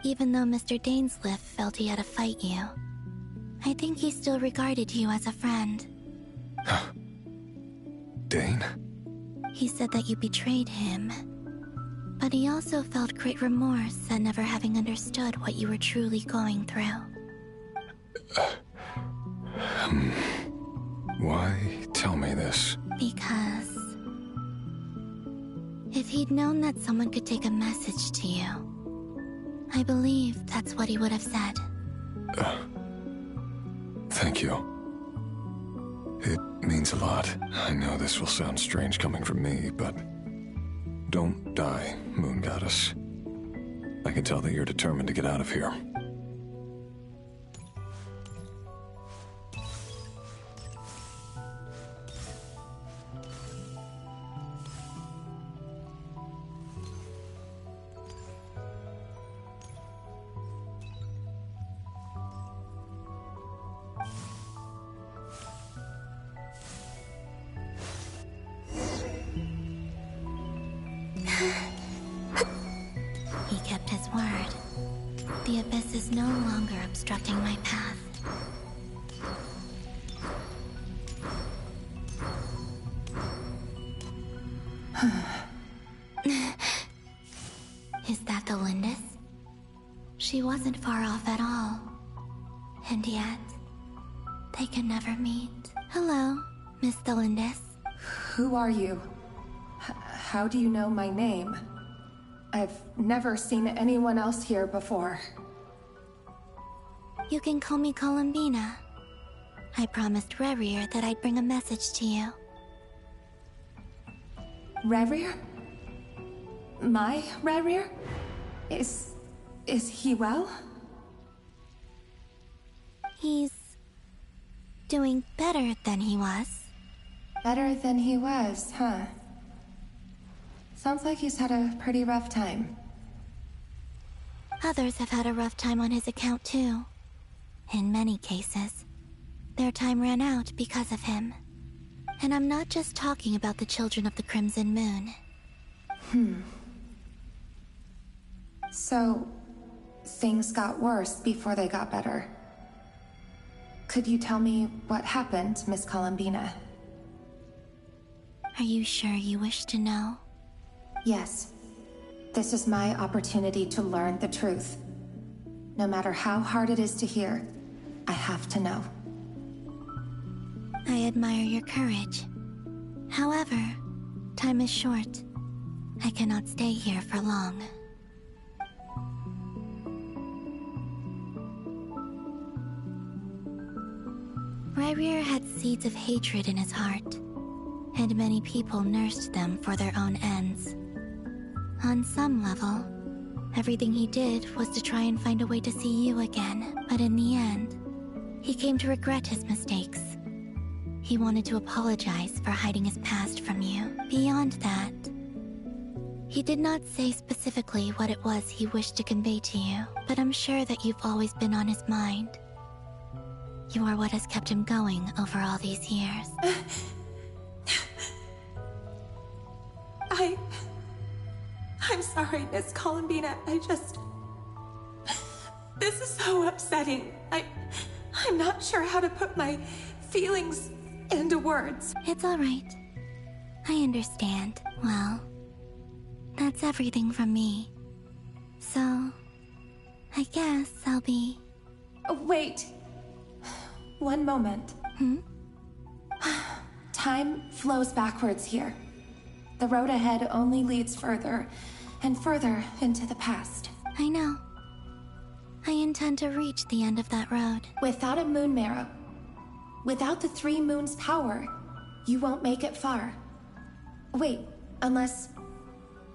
Even though Mr. Dainsleif felt he had to fight you, I think he still regarded you as a friend. Dane? He said that you betrayed him, but he also felt great remorse at never having understood what you were truly going through. Why tell me this? Because if he'd known that someone could take a message to you, I believe that's what he would have said. Thank you. It means a lot. I know this will sound strange coming from me, but don't die, Moon Goddess. I can tell that you're determined to get out of here. He kept his word. The Abyss is no longer obstructing my path. Is that the Lindis? She wasn't far off at all. And yet, they can never meet. Hello, Miss Thelindis. Who are you? How do you know my name? I've never seen anyone else here before. You can call me Columbina. I promised Rerir that I'd bring a message to you. Rerir? My Rerir? Is he well? He's doing better than he was. Better than he was, huh? Sounds like he's had a pretty rough time. Others have had a rough time on his account too. In many cases, their time ran out because of him. And I'm not just talking about the children of the Crimson Moon. So, things got worse before they got better. Could you tell me what happened, Miss Columbina? Are you sure you wish to know? Yes. This is my opportunity to learn the truth. No matter how hard it is to hear, I have to know. I admire your courage. However, time is short. I cannot stay here for long. Rerir had seeds of hatred in his heart, and many people nursed them for their own ends. On some level, everything he did was to try and find a way to see you again, but in the end, he came to regret his mistakes. He wanted to apologize for hiding his past from you. Beyond that, He did not say specifically what it was he wished to convey to you, but I'm sure that you've always been on his mind. You are what has kept him going over all these years. I'm sorry, Miss Columbina. This is so upsetting. I'm not sure how to put my feelings into words. It's all right. I understand. Well, that's everything from me. So, I guess I'll be... Wait. One moment. Time flows backwards here. The road ahead only leads further and further into the past. I know. I intend to reach the end of that road. Without a moon marrow, without the 3 moons' power, you won't make it far. Wait, unless...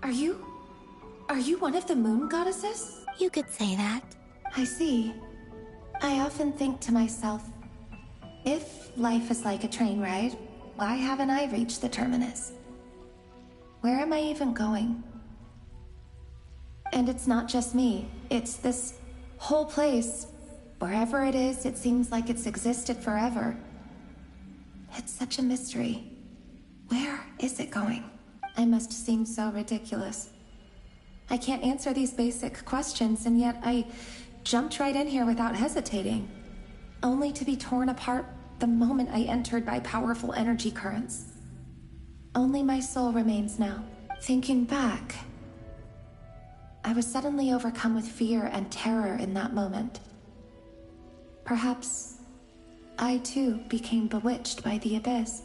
Are you one of the moon goddesses? You could say that. I see. I often think to myself, if life is like a train ride, why haven't I reached the terminus? Where am I even going? And it's not just me. It's this whole place. Wherever it is, it seems like it's existed forever. It's such a mystery. Where is it going? I must seem so ridiculous. I can't answer these basic questions, and yet I jumped right in here without hesitating, only to be torn apart the moment I entered by powerful energy currents. Only my soul remains now. Thinking back, I was suddenly overcome with fear and terror in that moment. Perhaps I too became bewitched by the abyss.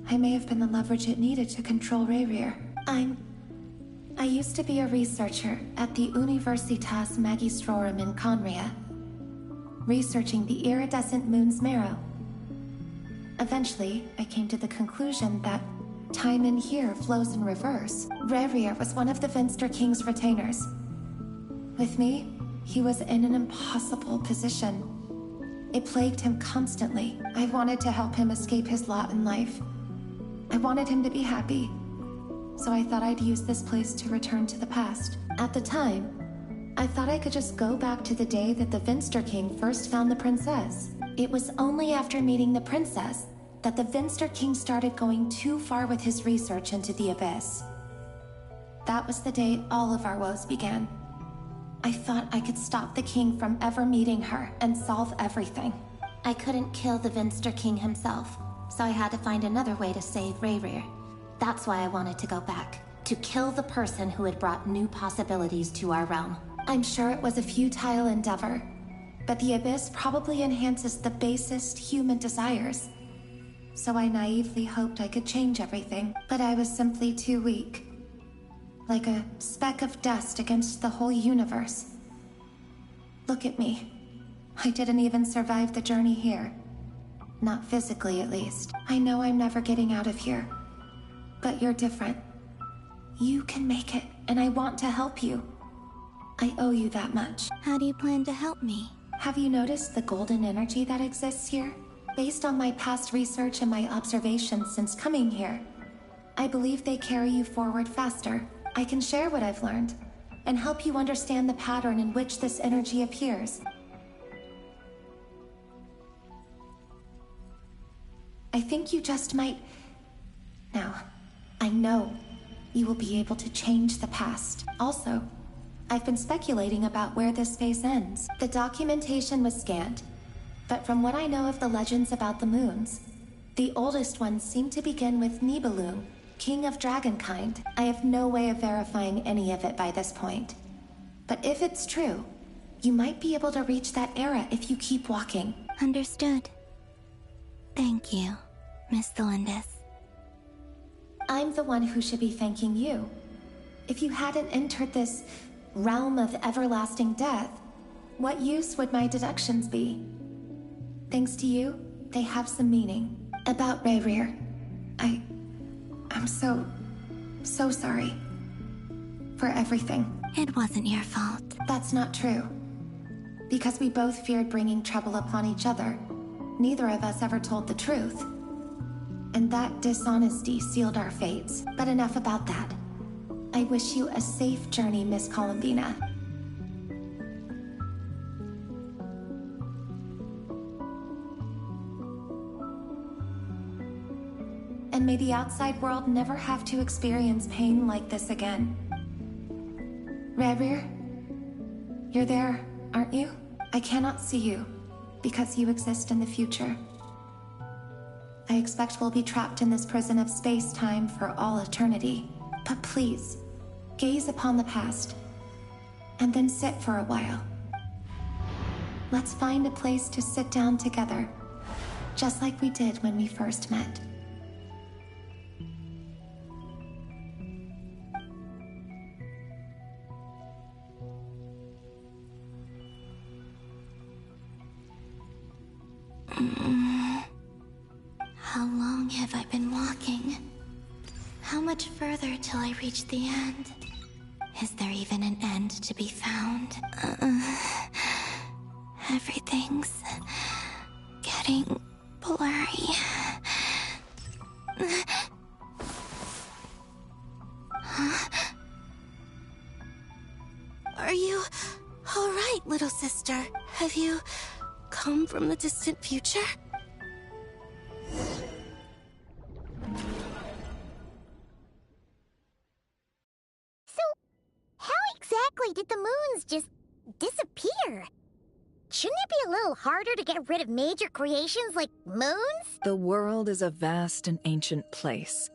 I may have been the leverage it needed to control Rayrir. I used to be a researcher at the Universitas Magistrorum in Conria, researching the iridescent moon's marrow. Eventually, I came to the conclusion that time in here flows in reverse. Rayrir was one of the Finster King's retainers. With me, he was in an impossible position. It plagued him constantly. I wanted to help him escape his lot in life. I wanted him to be happy, so I thought I'd use this place to return to the past. At the time, I thought I could just go back to the day that the Finster King first found the princess. It was only after meeting the princess that the Finster King started going too far with his research into the abyss. That was the day all of our woes began. I thought I could stop the king from ever meeting her and solve everything. I couldn't kill the Finster King himself, so I had to find another way to save Rayrir. That's why I wanted to go back, to kill the person who had brought new possibilities to our realm. I'm sure it was a futile endeavor, but the abyss probably enhances the basest human desires. So I naively hoped I could change everything, but I was simply too weak. Like a speck of dust against the whole universe. Look at me. I didn't even survive the journey here. Not physically, at least. I know I'm never getting out of here. But you're different. You can make it, and I want to help you. I owe you that much. How do you plan to help me? Have you noticed the golden energy that exists here? Based on my past research and my observations since coming here, I believe they carry you forward faster. I can share what I've learned, and help you understand the pattern in which this energy appears. I think you just might... Now, I know you will be able to change the past. Also, I've been speculating about where this phase ends. The documentation was scanned, but from what I know of the legends about the moons, the oldest ones seem to begin with Nibelung, King of Dragonkind. I have no way of verifying any of it by this point. But if it's true, you might be able to reach that era if you keep walking. Understood. Thank you, Miss Delindis. I'm the one who should be thanking you. If you hadn't entered this realm of everlasting death, what use would my deductions be? Thanks to you, they have some meaning. About Rayrir, I'm so sorry. For everything. It wasn't your fault. That's not true. Because we both feared bringing trouble upon each other, neither of us ever told the truth. and that dishonesty sealed our fates. But enough about that. I wish you a safe journey, Miss Columbina. And may the outside world never have to experience pain like this again. Rerir, you're there, aren't you? I cannot see you, because you exist in the future. I expect we'll be trapped in this prison of space-time for all eternity. But please, gaze upon the past, and then sit for a while. Let's find a place to sit down together, just like we did when we first met. How long have I been walking? How much further till I reach the end? Is there even an end to be found? Everything's getting blurry. Are you all right, little sister? Have you come from the distant future? Exactly did the moons just disappear? Shouldn't it be a little harder to get rid of major creations like moons? The world is a vast and ancient place.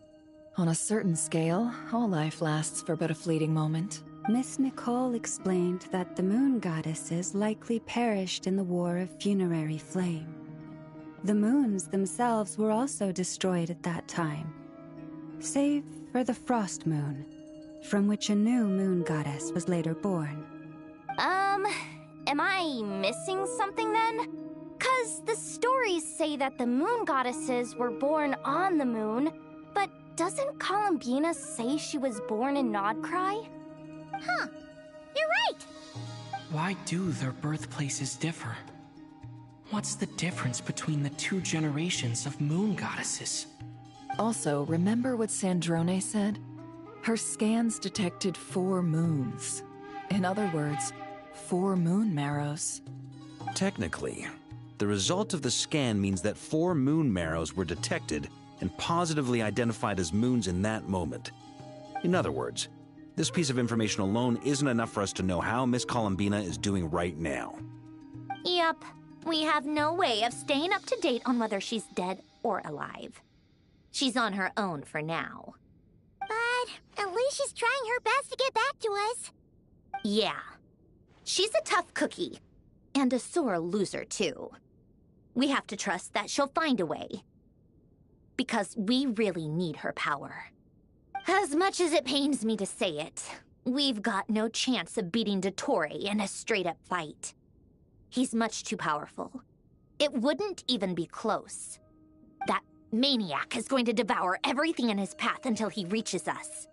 On a certain scale, all life lasts for but a fleeting moment. Miss Nicole explained that the moon goddesses likely perished in the War of Funerary Flame. The moons themselves were also destroyed at that time, save for the Frost Moon, from which a new moon goddess was later born. Am I missing something then? 'Cause the stories say that the moon goddesses were born on the moon, but doesn't Columbina say she was born in Nodcry? Huh, you're right! Why do their birthplaces differ? What's the difference between the two generations of moon goddesses? Also, remember what Sandrone said? Her scans detected 4 moons. In other words, 4 moon marrows. Technically, the result of the scan means that 4 moon marrows were detected and positively identified as moons in that moment. In other words, this piece of information alone isn't enough for us to know how Miss Columbina is doing right now. Yep, we have no way of staying up to date on whether she's dead or alive. She's on her own for now. But at least she's trying her best to get back to us. Yeah. She's a tough cookie. And a sore loser, too. We have to trust that she'll find a way. Because we really need her power. As much as it pains me to say it, we've got no chance of beating Dottore in a straight-up fight. He's much too powerful. It wouldn't even be close. That maniac is going to devour everything in his path until he reaches us.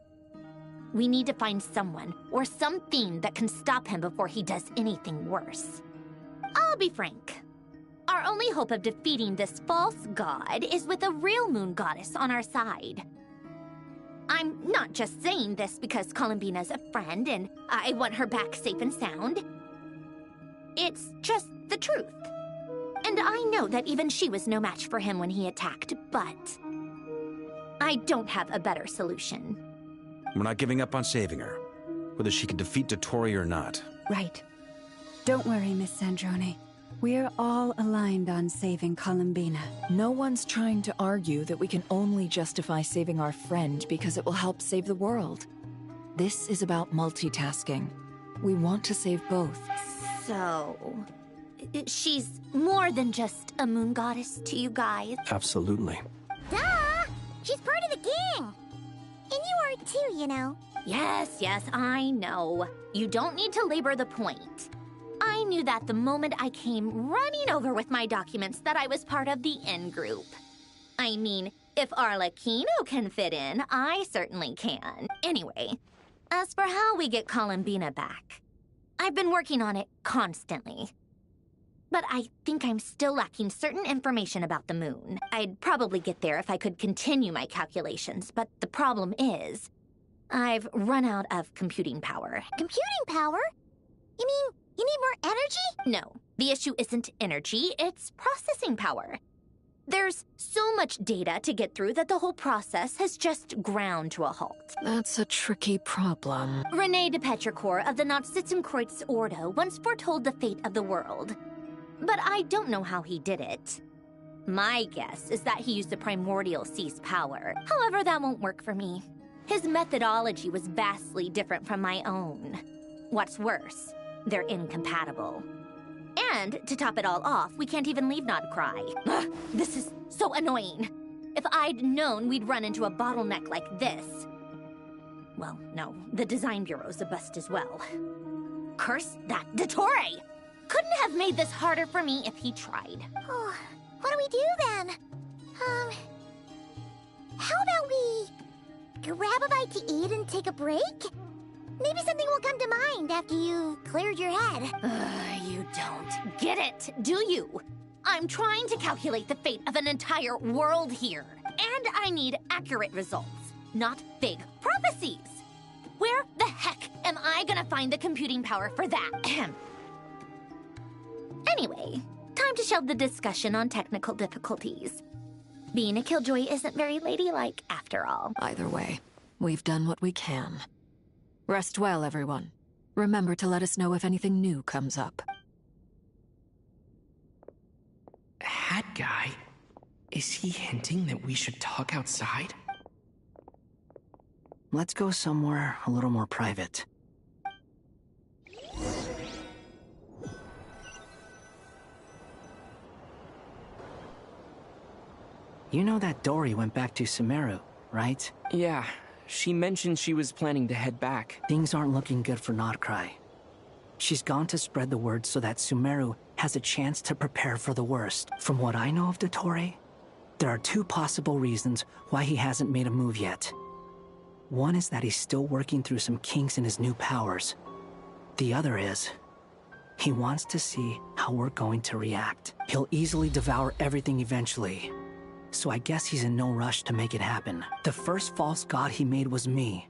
We need to find someone or something that can stop him before he does anything worse. I'll be frank. Our only hope of defeating this false god is with a real moon goddess on our side. I'm not just saying this because Columbina's a friend and I want her back safe and sound. It's just the truth. And I know that even she was no match for him when he attacked, but I don't have a better solution. We're not giving up on saving her, whether she can defeat Dottore or not. Right. Don't worry, Miss Sandrone. We're all aligned on saving Columbina. No one's trying to argue that we can only justify saving our friend because it will help save the world. This is about multitasking. We want to save both. So, she's more than just a moon goddess to you guys? Absolutely. Duh! She's part of the gang! And you are too, you know. Yes, I know. You don't need to labor the point. I knew that the moment I came running over with my documents that I was part of the in-group. I mean, if Arlecchino can fit in, I certainly can. Anyway, as for how we get Columbina back, I've been working on it constantly. But I think I'm still lacking certain information about the moon. I'd probably get there if I could continue my calculations, but the problem is, I've run out of computing power. Computing power? You mean you need more energy? No, the issue isn't energy, it's processing power. There's so much data to get through that the whole process has just ground to a halt. That's a tricky problem. René de Petrichor of the Nazissenkreuz Ordo once foretold the fate of the world. But I don't know how he did it. My guess is that he used the primordial sea's power. However, that won't work for me. His methodology was vastly different from my own. What's worse, they're incompatible. And, to top it all off, we can't even leave Nodcry. Ugh, this is so annoying. If I'd known we'd run into a bottleneck like this... Well, no, the design bureau's a bust as well. Curse that Dottore! Couldn't have made this harder for me if he tried. Oh, what do we do then? How about we grab a bite to eat and take a break? Maybe something will come to mind after you've cleared your head. You don't get it, do you? I'm trying to calculate the fate of an entire world here. And I need accurate results, not vague prophecies. Where the heck am I gonna find the computing power for that? Anyway, time to shelve the discussion on technical difficulties. Being a killjoy isn't very ladylike, after all. Either way, we've done what we can. Rest well, everyone. Remember to let us know if anything new comes up. Hat guy? Is he hinting that we should talk outside? Let's go somewhere a little more private. You know that Dory went back to Sumeru, right? Yeah, she mentioned she was planning to head back. Things aren't looking good for Nodcry. She's gone to spread the word so that Sumeru has a chance to prepare for the worst. From what I know of Dottore, there are two possible reasons why he hasn't made a move yet. One is that he's still working through some kinks in his new powers. The other is, he wants to see how we're going to react. He'll easily devour everything eventually. So I guess he's in no rush to make it happen. The first false god he made was me.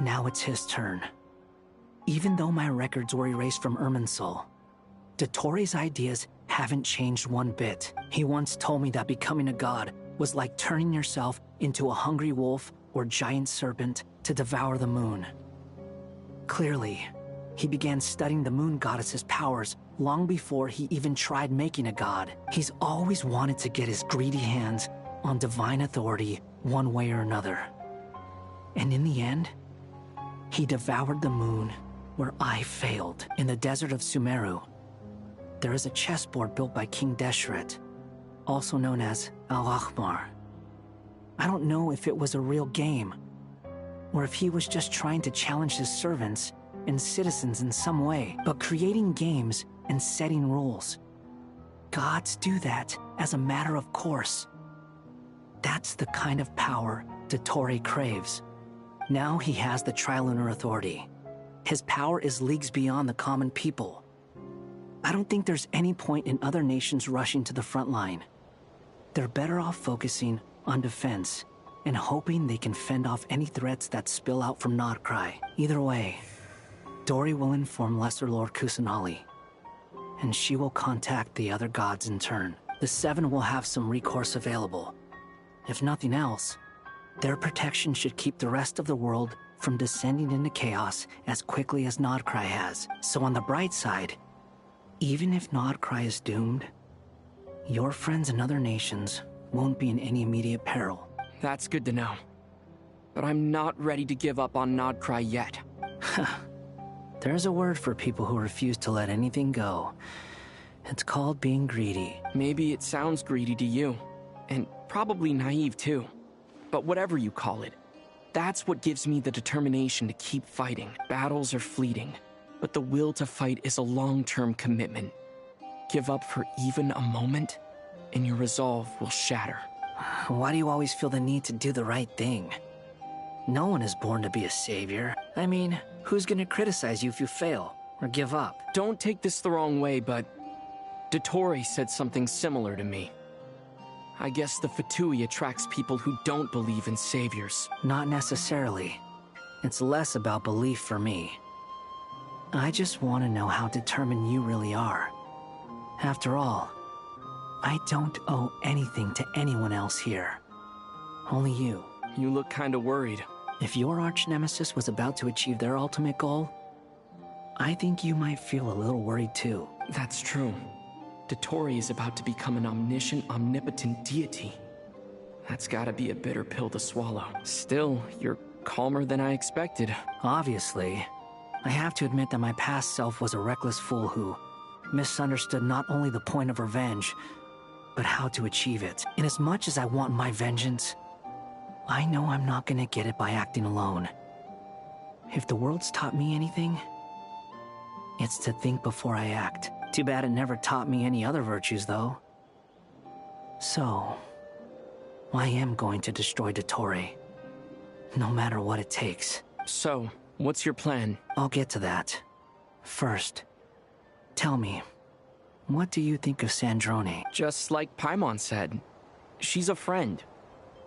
Now it's his turn. Even though my records were erased from Irminsul, Dottore's ideas haven't changed one bit. He once told me that becoming a god was like turning yourself into a hungry wolf or giant serpent to devour the moon. Clearly, he began studying the moon goddess's powers long before he even tried making a god. He's always wanted to get his greedy hands on divine authority one way or another. And in the end, he devoured the moon where I failed. In the desert of Sumeru, there is a chessboard built by King Deshret, also known as Al-Ahmar. I don't know if it was a real game, or if he was just trying to challenge his servants and citizens in some way, but creating games and setting rules. Gods do that as a matter of course. That's the kind of power Dottore craves. Now he has the Trilunar Authority. His power is leagues beyond the common people. I don't think there's any point in other nations rushing to the front line. They're better off focusing on defense and hoping they can fend off any threats that spill out from Nodcry. Either way, Dory will inform Lesser Lord Kusanali, and she will contact the other gods in turn. The Seven will have some recourse available. If nothing else, their protection should keep the rest of the world from descending into chaos as quickly as Nodcry has. So on the bright side, even if Nodcry is doomed, your friends in other nations won't be in any immediate peril. That's good to know. But I'm not ready to give up on Nodcry yet. There's a word for people who refuse to let anything go. It's called being greedy. Maybe it sounds greedy to you, and probably naive too. But whatever you call it, that's what gives me the determination to keep fighting. Battles are fleeting, but the will to fight is a long-term commitment. Give up for even a moment, and your resolve will shatter. Why do you always feel the need to do the right thing? No one is born to be a savior. I mean, who's gonna criticize you if you fail or give up? Don't take this the wrong way, but Dottore said something similar to me. I guess the Fatui attracts people who don't believe in saviors. Not necessarily. It's less about belief for me. I just want to know how determined you really are. After all, I don't owe anything to anyone else here. Only you. You look kinda worried. If your arch-nemesis was about to achieve their ultimate goal, I think you might feel a little worried too. That's true. Dottore is about to become an omniscient, omnipotent deity. That's gotta be a bitter pill to swallow. Still, you're calmer than I expected. Obviously. I have to admit that my past self was a reckless fool who misunderstood not only the point of revenge, but how to achieve it. And as much as I want my vengeance, I know I'm not gonna get it by acting alone. If the world's taught me anything, it's to think before I act. Too bad it never taught me any other virtues, though. So, I am going to destroy Dottore, no matter what it takes. So, what's your plan? I'll get to that. First, tell me, what do you think of Sandrone? Just like Paimon said, she's a friend,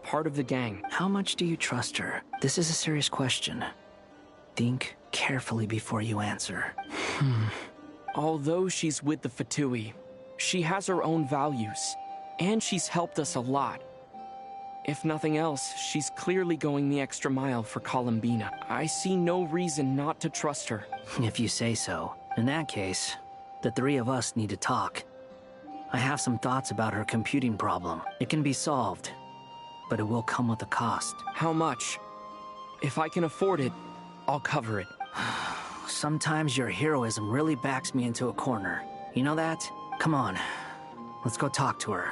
part of the gang. How much do you trust her? This is a serious question. Think carefully before you answer. Although she's with the Fatui, she has her own values, and she's helped us a lot. If nothing else, she's clearly going the extra mile for Columbina. I see no reason not to trust her. If you say so. In that case, the three of us need to talk. I have some thoughts about her computing problem. It can be solved, but it will come with a cost. How much? If I can afford it, I'll cover it. Sometimes your heroism really backs me into a corner. You know that? Come on, let's go talk to her.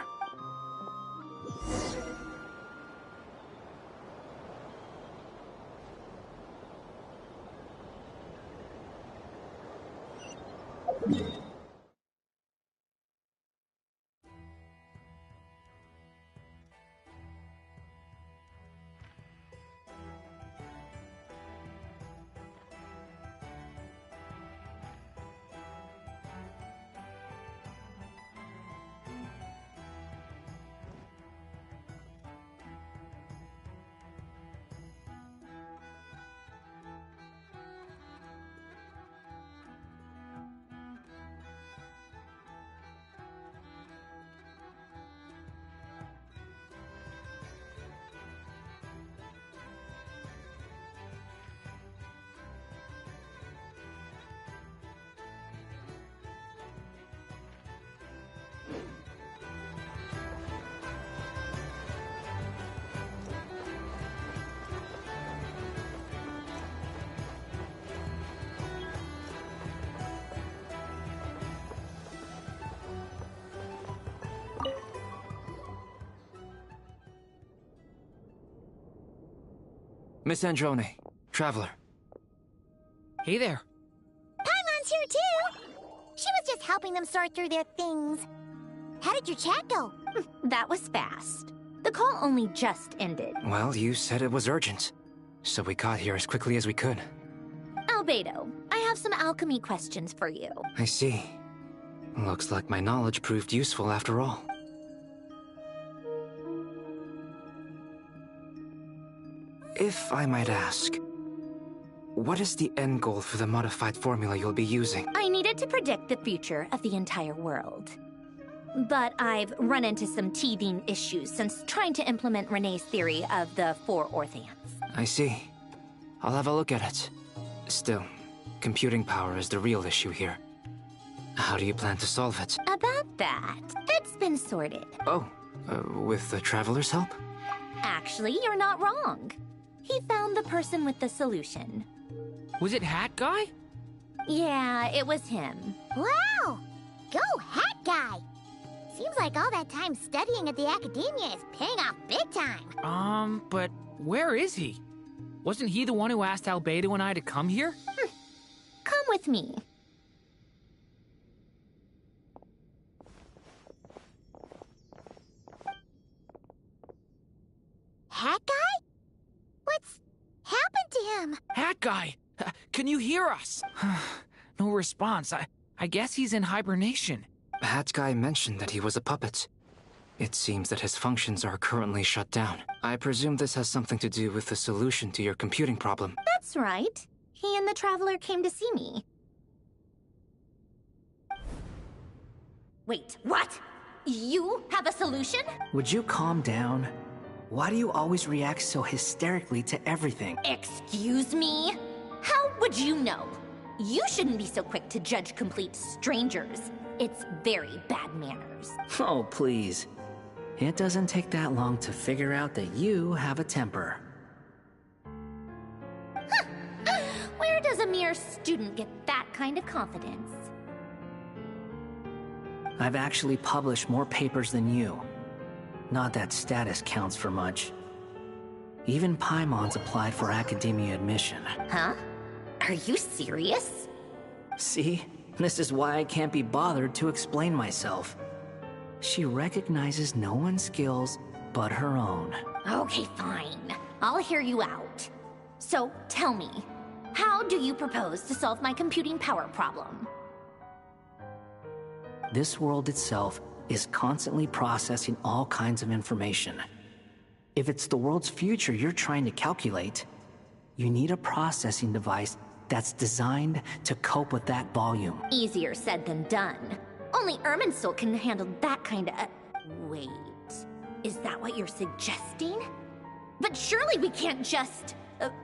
Miss Androne, Traveler. Hey there. Paimon's here too! She was just helping them sort through their things. How did your chat go? That was fast. The call only just ended. Well, you said it was urgent, so we got here as quickly as we could. Albedo, I have some alchemy questions for you. I see. Looks like my knowledge proved useful after all. If I might ask, what is the end goal for the modified formula you'll be using? I needed to predict the future of the entire world. But I've run into some teething issues since trying to implement Renee's theory of the four Orthants. I see. I'll have a look at it. Still, computing power is the real issue here. How do you plan to solve it? About that, it's been sorted. Oh, with the Traveler's help? Actually, you're not wrong. He found the person with the solution. Was it Hat Guy? Yeah, it was him. Wow! Go Hat Guy! Seems like all that time studying at the Academia is paying off big time. But where is he? Wasn't he the one who asked Albedo and I to come here? Come with me. Hat Guy? What's happened to him? Hat Guy! Can you hear us? No response. I guess he's in hibernation. Hat Guy mentioned that he was a puppet. It seems that his functions are currently shut down. I presume this has something to do with the solution to your computing problem. That's right. He and the Traveler came to see me. Wait, what? You have a solution? Would you calm down? Why do you always react so hysterically to everything? Excuse me? How would you know? You shouldn't be so quick to judge complete strangers. It's very bad manners. Oh, please. It doesn't take that long to figure out that you have a temper. Where does a mere student get that kind of confidence? I've actually published more papers than you. Not that status counts for much. Even Paimon's applied for academia admission. Huh? Are you serious? See? This is why I can't be bothered to explain myself. She recognizes no one's skills but her own. Okay, fine. I'll hear you out. So, tell me, how do you propose to solve my computing power problem? This world itself is constantly processing all kinds of information. If it's the world's future you're trying to calculate, you need a processing device that's designed to cope with that volume. Easier said than done. Only Irminsul can handle that kind of... Wait, is that what you're suggesting? But surely we can't just...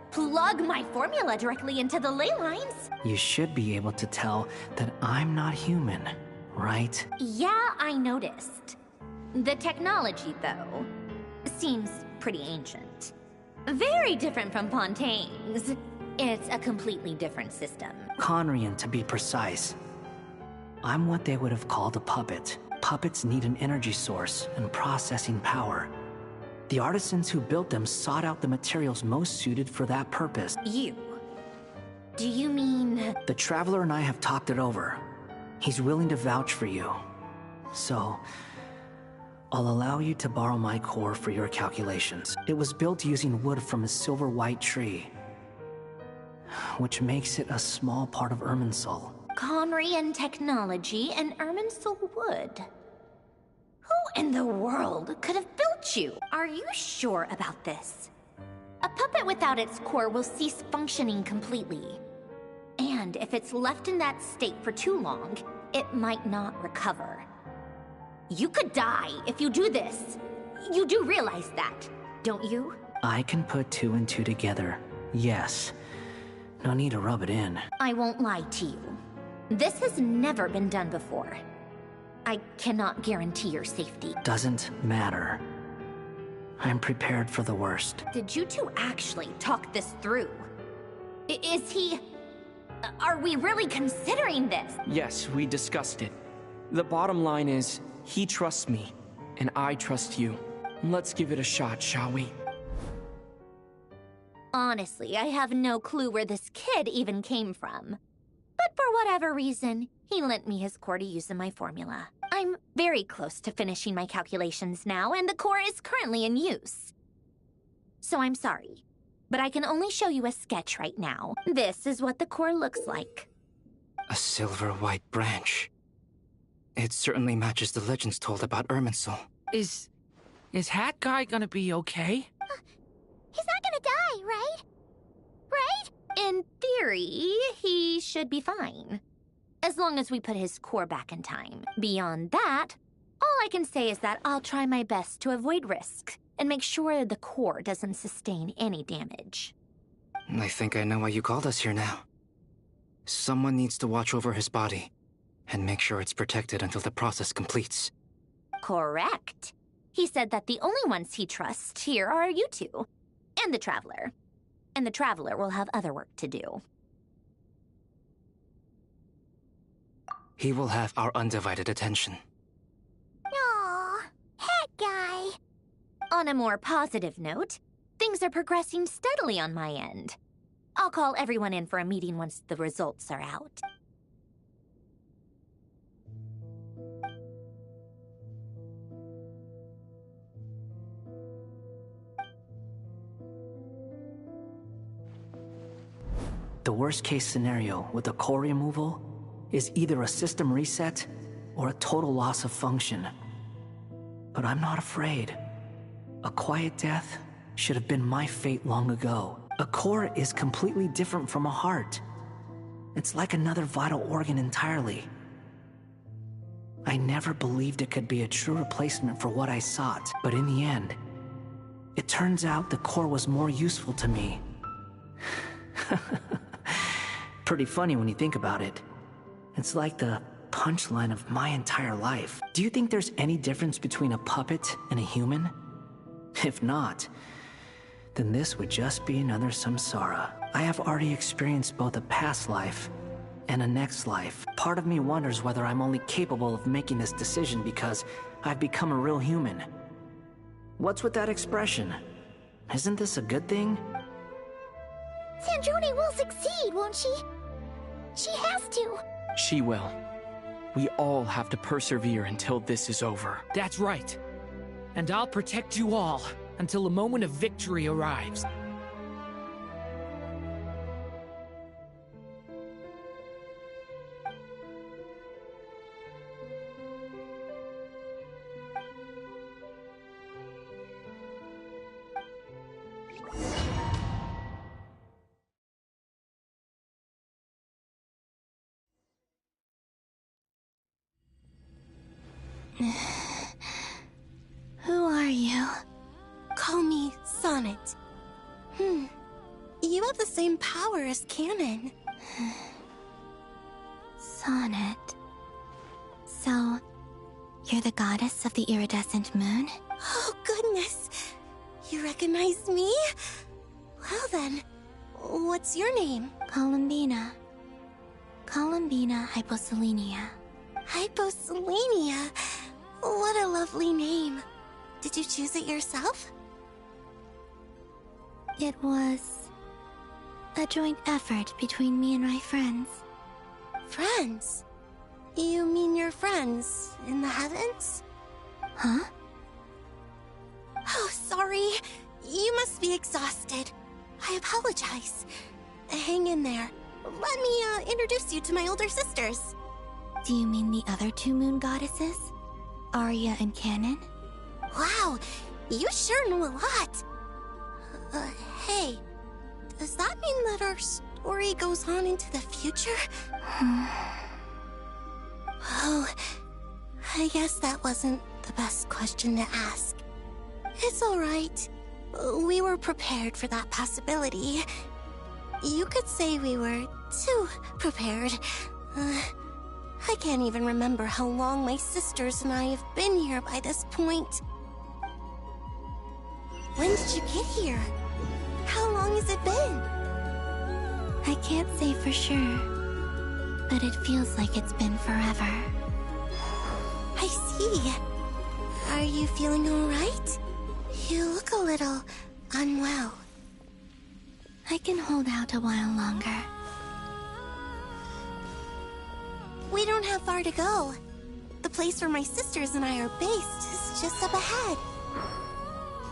plug my formula directly into the ley lines. You should be able to tell that I'm not human, right? Yeah, I noticed. The technology, though, seems pretty ancient. Very different from Fontaine's. It's a completely different system. Conrian, to be precise. I'm what they would have called a puppet. Puppets need an energy source and processing power. The artisans who built them sought out the materials most suited for that purpose. You? Do you mean... The Traveler and I have talked it over. He's willing to vouch for you. So, I'll allow you to borrow my core for your calculations. It was built using wood from a silver white tree, which makes it a small part of Irminsul. Conrian technology and Irminsul wood. Who in the world could have built you? Are you sure about this? A puppet without its core will cease functioning completely. And if it's left in that state for too long, it might not recover. You could die if you do this. You do realize that, don't you? I can put two and two together, yes. No need to rub it in. I won't lie to you. This has never been done before. I cannot guarantee your safety. Doesn't matter. I'm prepared for the worst. Did you two actually talk this through? Is he... Are we really considering this? Yes, we discussed it. The bottom line is, he trusts me, and I trust you. Let's give it a shot, shall we? Honestly, I have no clue where this kid even came from. But for whatever reason, he lent me his core to use in my formula. I'm very close to finishing my calculations now, and the core is currently in use. So I'm sorry, but I can only show you a sketch right now. This is what the core looks like. A silver white branch. It certainly matches the legends told about Irminsul. Is Hat Guy gonna be okay? He's not gonna die, right? Right? In theory, he should be fine. As long as we put his core back in time. Beyond that, all I can say is that I'll try my best to avoid risk and make sure the core doesn't sustain any damage. I think I know why you called us here now. Someone needs to watch over his body and make sure it's protected until the process completes. Correct. He said that the only ones he trusts here are you two, and the Traveler. And the Traveler will have other work to do. He will have our undivided attention. Aww, Hat Guy. On a more positive note, things are progressing steadily on my end. I'll call everyone in for a meeting once the results are out. The worst case scenario with the core removal is either a system reset or a total loss of function. But I'm not afraid. A quiet death should have been my fate long ago. A core is completely different from a heart. It's like another vital organ entirely. I never believed it could be a true replacement for what I sought, but in the end, it turns out the core was more useful to me. Pretty funny when you think about it. It's like the punchline of my entire life. Do you think there's any difference between a puppet and a human? If not, then this would just be another samsara. I have already experienced both a past life and a next life. Part of me wonders whether I'm only capable of making this decision because I've become a real human. What's with that expression? Isn't this a good thing? Sandrone will succeed, won't she? She has to. She will. We all have to persevere until this is over. That's right. And I'll protect you all until a moment of victory arrives. Who are you? Call me Sonnet. You have the same power as Canon. Sonnet. So, you're the goddess of the iridescent moon? Oh, goodness. You recognize me? Well then, what's your name? Columbina. Columbina Hyposelenia. Hyposelenia? What a lovely name. Did you choose it yourself? It was a joint effort between me and my friends. Friends? You mean your friends in the heavens? Huh? Oh, sorry. You must be exhausted. I apologize. Hang in there. Let me introduce you to my older sisters. Do you mean the other two moon goddesses? Arya and Canon? Wow, you sure know a lot. Hey, does that mean that our story goes on into the future? Oh, I guess that wasn't the best question to ask. It's alright. We were prepared for that possibility. You could say we were too prepared. I can't even remember how long my sisters and I have been here by this point. When did you get here? How long has it been? I can't say for sure, but it feels like it's been forever. I see. Are you feeling alright? You look a little unwell. I can hold out a while longer. We don't have far to go. The place where my sisters and I are based is just up ahead.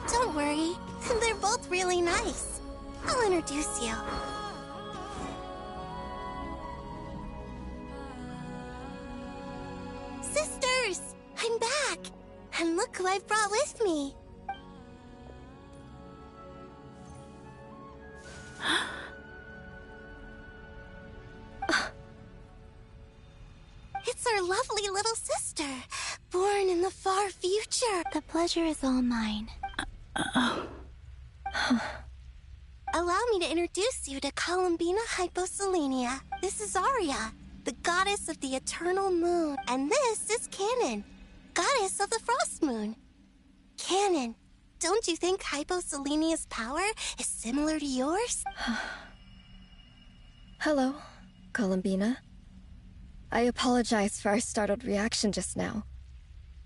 Don't worry, they're both really nice. I'll introduce you. Sisters! I'm back! And look who I've brought with me. It's our lovely little sister, born in the far future. The pleasure is all mine. Allow me to introduce you to Columbina Hyposelenia. This is Arya, the goddess of the eternal moon. And this is Canon, goddess of the frost moon. Canon, don't you think Hyposelenia's power is similar to yours? Hello, Columbina. I apologize for our startled reaction just now.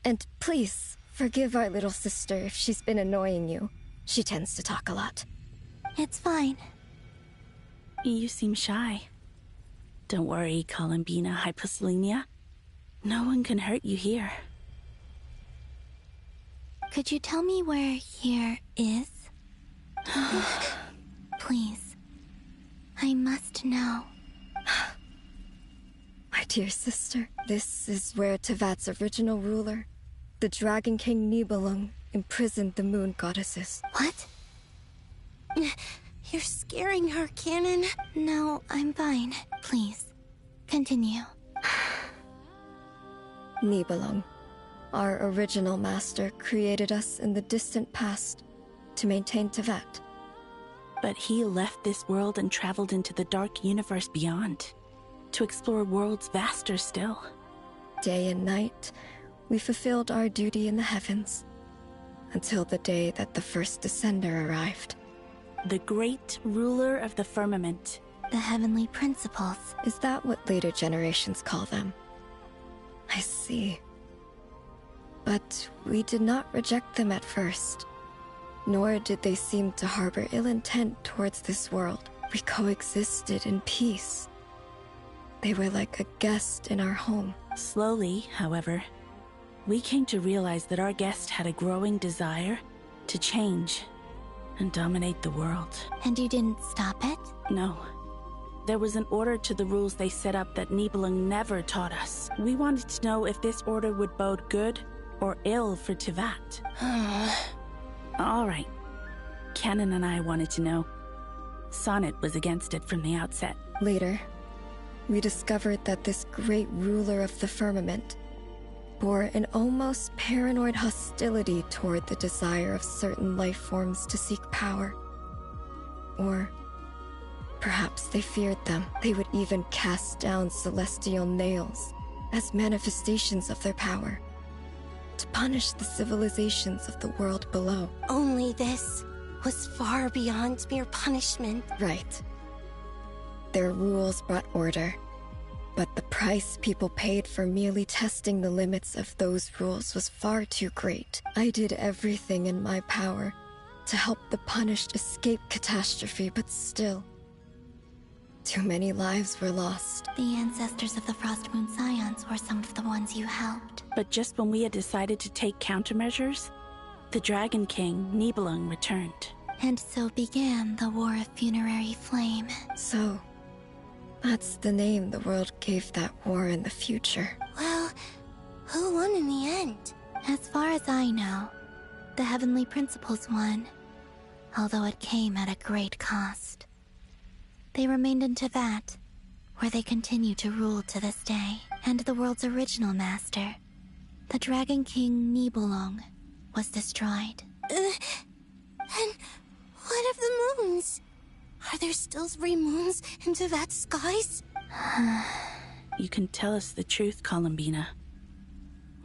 And please, forgive our little sister if she's been annoying you. She tends to talk a lot. It's fine. You seem shy. Don't worry, Columbina Hyposelenia. No one can hurt you here. Could you tell me where here is? Please. I must know. I My dear sister, this is where Tevat's original ruler, the Dragon King Nibelung, imprisoned the moon goddesses. What? You're scaring her, Canon. No, I'm fine. Please, continue. Nibelung, our original master, created us in the distant past to maintain Tevat. But he left this world and traveled into the dark universe beyond, to explore worlds vaster still. Day and night, we fulfilled our duty in the heavens, until the day that the first Descender arrived. The great ruler of the firmament. The heavenly principles. Is that what later generations call them? I see. But we did not reject them at first, nor did they seem to harbor ill intent towards this world. We coexisted in peace. They were like a guest in our home. Slowly, however, we came to realize that our guest had a growing desire to change and dominate the world. And you didn't stop it? No. There was an order to the rules they set up that Nibelung never taught us. We wanted to know if this order would bode good or ill for Tevat. All right. Canon and I wanted to know. Sonnet was against it from the outset. Later, we discovered that this great ruler of the firmament bore an almost paranoid hostility toward the desire of certain life forms to seek power. Or perhaps they feared them. They would even cast down celestial nails as manifestations of their power, to punish the civilizations of the world below. Only this was far beyond mere punishment. Right. Their rules brought order, but the price people paid for merely testing the limits of those rules was far too great. I did everything in my power to help the punished escape catastrophe, but still, too many lives were lost. The ancestors of the Frost Moon Scions were some of the ones you helped. But just when we had decided to take countermeasures, the Dragon King, Nibelung, returned. And so began the War of Funerary Flame. So, that's the name the world gave that war in the future. Well, who won in the end? As far as I know, the Heavenly Principles won, although it came at a great cost. They remained in Tevat, where they continue to rule to this day. And the world's original master, the Dragon King Nibelung, was destroyed. And what of the moons? Are there still 3 moons in Tevat's skies? You can tell us the truth, Columbina.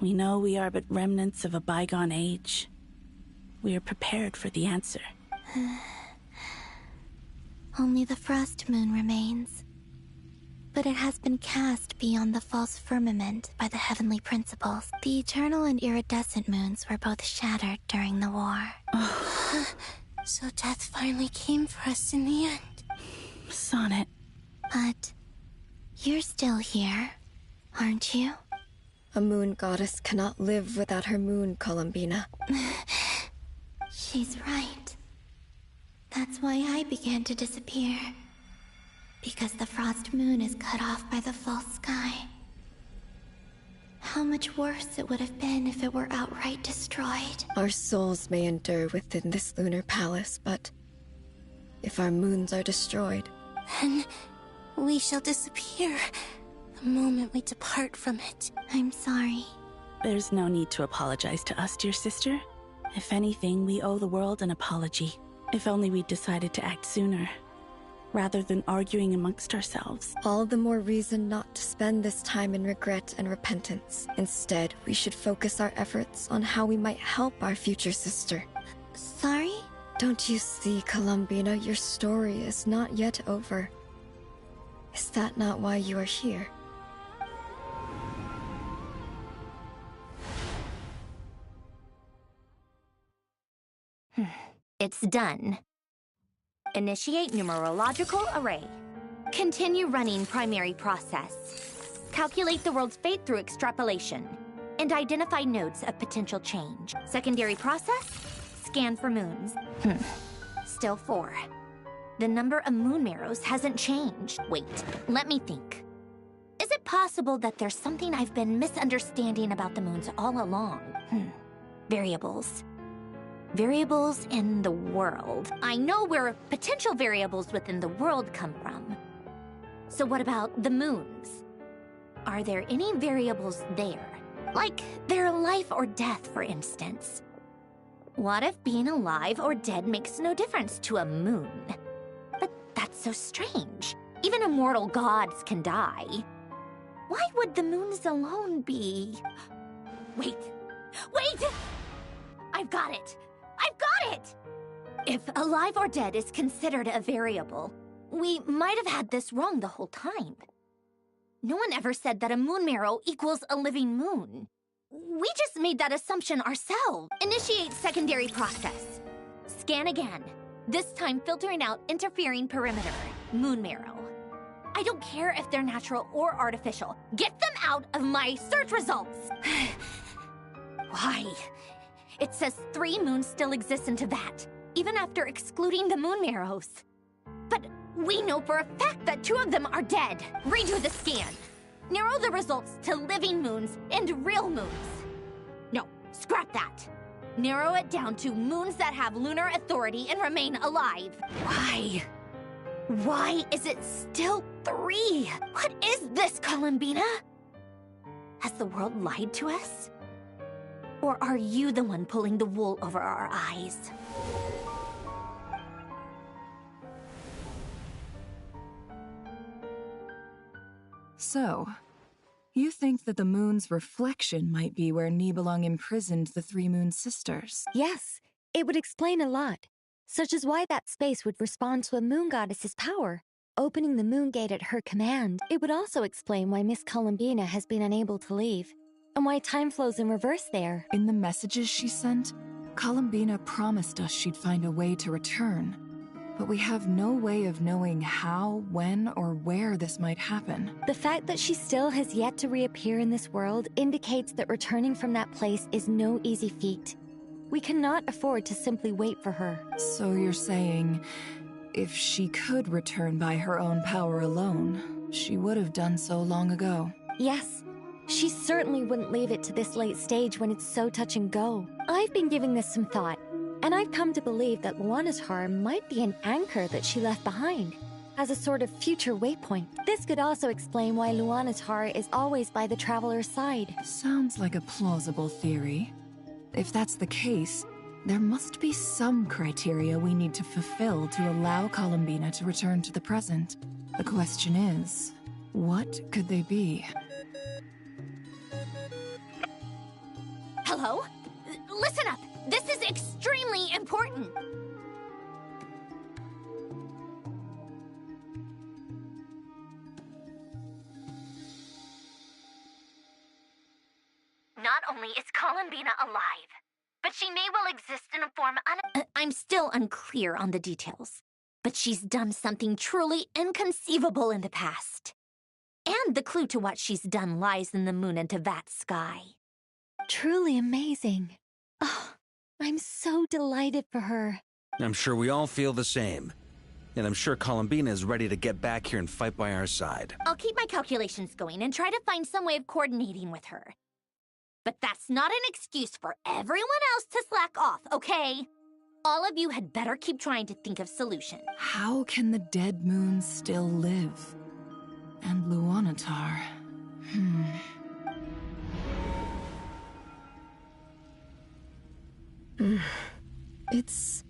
We know we are but remnants of a bygone age. We are prepared for the answer. Only the Frost Moon remains. But it has been cast beyond the false firmament by the Heavenly Principles. The eternal and iridescent moons were both shattered during the war. So death finally came for us in the end. Sonnet. But you're still here, aren't you? A moon goddess cannot live without her moon, Columbina. She's right. That's why I began to disappear. Because the Frost Moon is cut off by the false sky. How much worse it would have been if it were outright destroyed. Our souls may endure within this lunar palace, but if our moons are destroyed, then we shall disappear the moment we depart from it. I'm sorry. There's no need to apologize to us, dear sister. If anything, we owe the world an apology. If only we'd decided to act sooner, rather than arguing amongst ourselves. All the more reason not to spend this time in regret and repentance. Instead, we should focus our efforts on how we might help our future sister. Sorry? Don't you see, Columbina, your story is not yet over. Is that not why you are here? It's done. Initiate numerological array. Continue running primary process. Calculate the world's fate through extrapolation. And identify nodes of potential change. Secondary process? Scan for moons. Still 4. The number of moon marrows hasn't changed. Wait, let me think. Is it possible that there's something I've been misunderstanding about the moons all along? Variables. Variables in the world. I know where potential variables within the world come from. So what about the moons? Are there any variables there? Like their life or death, for instance. What if being alive or dead makes no difference to a moon? But that's so strange. Even immortal gods can die. Why would the moons alone be... Wait! I've got it! If alive or dead is considered a variable, we might have had this wrong the whole time. No one ever said that a moon marrow equals a living moon. We just made that assumption ourselves. Initiate secondary process. Scan again. This time filtering out interfering perimeter. Moon marrow. I don't care if they're natural or artificial. Get them out of my search results! Why? It says 3 moons still exist in Teyvat, even after excluding the moon marrows. But we know for a fact that 2 of them are dead. Redo the scan. Narrow the results to living moons and real moons. No, scrap that. Narrow it down to moons that have lunar authority and remain alive. Why? Why is it still 3? What is this, Columbina? Has the world lied to us? Or are you the one pulling the wool over our eyes? So, you think that the moon's reflection might be where Nibelung imprisoned the 3 Moon Sisters? Yes, it would explain a lot, such as why that space would respond to a moon goddess's power, opening the moon gate at her command. It would also explain why Miss Columbina has been unable to leave, and why time flows in reverse there. In the messages she sent, Columbina promised us she'd find a way to return. But we have no way of knowing how, when, or where this might happen. The fact that she still has yet to reappear in this world indicates that returning from that place is no easy feat. We cannot afford to simply wait for her. So you're saying, if she could return by her own power alone, she would have done so long ago? Yes. She certainly wouldn't leave it to this late stage when it's so touch and go. I've been giving this some thought, and I've come to believe that Luanatar might be an anchor that she left behind, as a sort of future waypoint. This could also explain why Luanatar is always by the Traveler's side. Sounds like a plausible theory. If that's the case, there must be some criteria we need to fulfill to allow Columbina to return to the present. The question is, what could they be? Hello? Listen up! This is extremely important! Not only is Columbina alive, but she may well exist in a form I'm still unclear on the details, but she's done something truly inconceivable in the past. And the clue to what she's done lies in the moon and Teyvat sky. Truly amazing. Oh, I'm so delighted for her. I'm sure we all feel the same. And I'm sure Columbina is ready to get back here and fight by our side. I'll keep my calculations going and try to find some way of coordinating with her. But that's not an excuse for everyone else to slack off, okay? All of you had better keep trying to think of solutions. How can the dead moon still live? And Luanatar... It's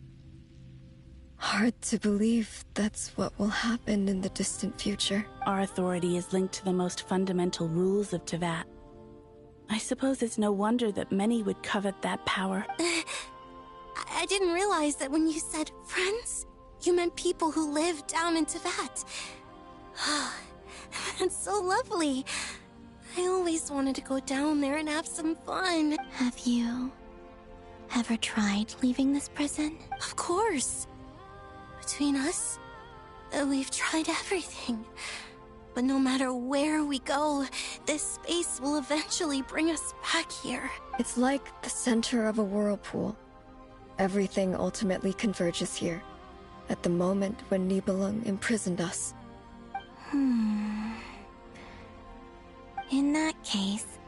hard to believe that's what will happen in the distant future. Our authority is linked to the most fundamental rules of Teyvat. I suppose it's no wonder that many would covet that power. I didn't realize that when you said friends, you meant people who live down in Teyvat. That's so lovely. I always wanted to go down there and have some fun. Have you ever tried leaving this prison? Of course. Between us, we've tried everything. But no matter where we go, this space will eventually bring us back here. It's like the center of a whirlpool. Everything ultimately converges here, at the moment when Nibelung imprisoned us. In that case,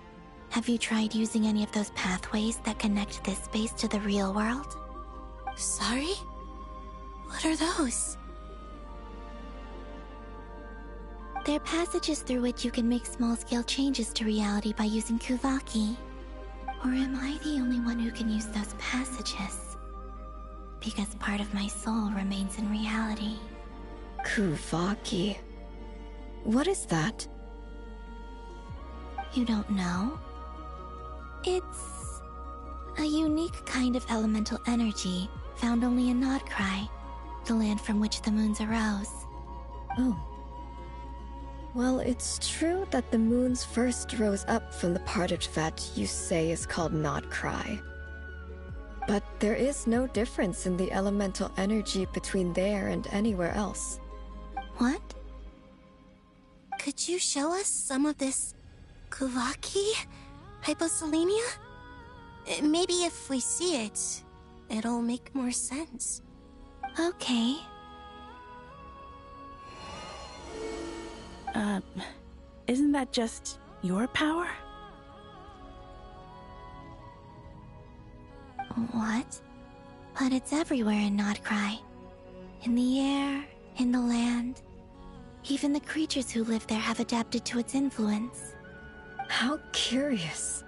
have you tried using any of those pathways that connect this space to the real world? Sorry? What are those? They're passages through which you can make small-scale changes to reality by using Kuvaki. Or am I the only one who can use those passages? Because part of my soul remains in reality. Kuvaki. What is that? You don't know? It's a unique kind of elemental energy found only in Nodcry, the land from which the moons arose. Oh. Well, it's true that the moons first rose up from the part of Tibet you say is called Nodcry. But there is no difference in the elemental energy between there and anywhere else. What? Could you show us some of this Kuvaki hyposelenia? Maybe if we see it, it'll make more sense. Okay. Isn't that just your power? What? But it's everywhere in Nodcry. In the air, in the land. Even the creatures who live there have adapted to its influence. How curious.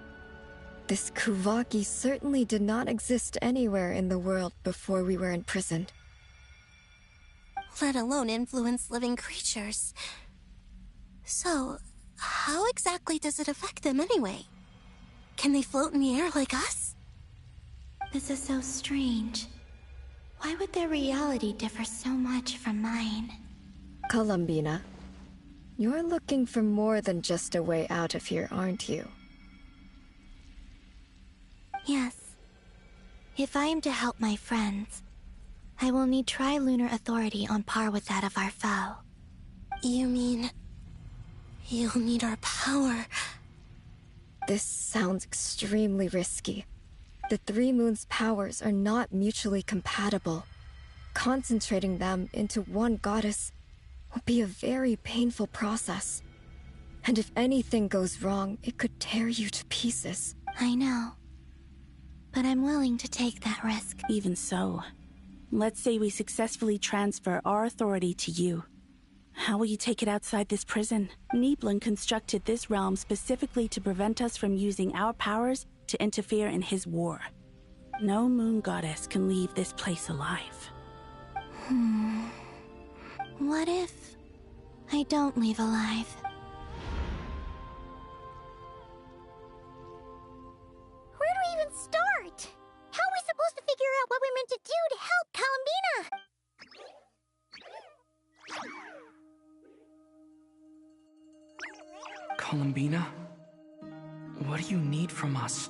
This Kuvaki certainly did not exist anywhere in the world before we were imprisoned. Let alone influence living creatures. So, how exactly does it affect them anyway? Can they float in the air like us? This is so strange. Why would their reality differ so much from mine? Columbina, you're looking for more than just a way out of here, aren't you? Yes. If I am to help my friends, I will need tri-lunar authority on par with that of our foe. You mean... you'll need our power? This sounds extremely risky. The Three Moons' powers are not mutually compatible. Concentrating them into one goddess will be a very painful process. And if anything goes wrong, it could tear you to pieces. I know. But I'm willing to take that risk. Even so, let's say we successfully transfer our authority to you. How will you take it outside this prison? Nibelung constructed this realm specifically to prevent us from using our powers to interfere in his war. No moon goddess can leave this place alive. What if I don't leave alive? Where do we even start? How are we supposed to figure out what we're meant to do to help Columbina? Columbina? What do you need from us?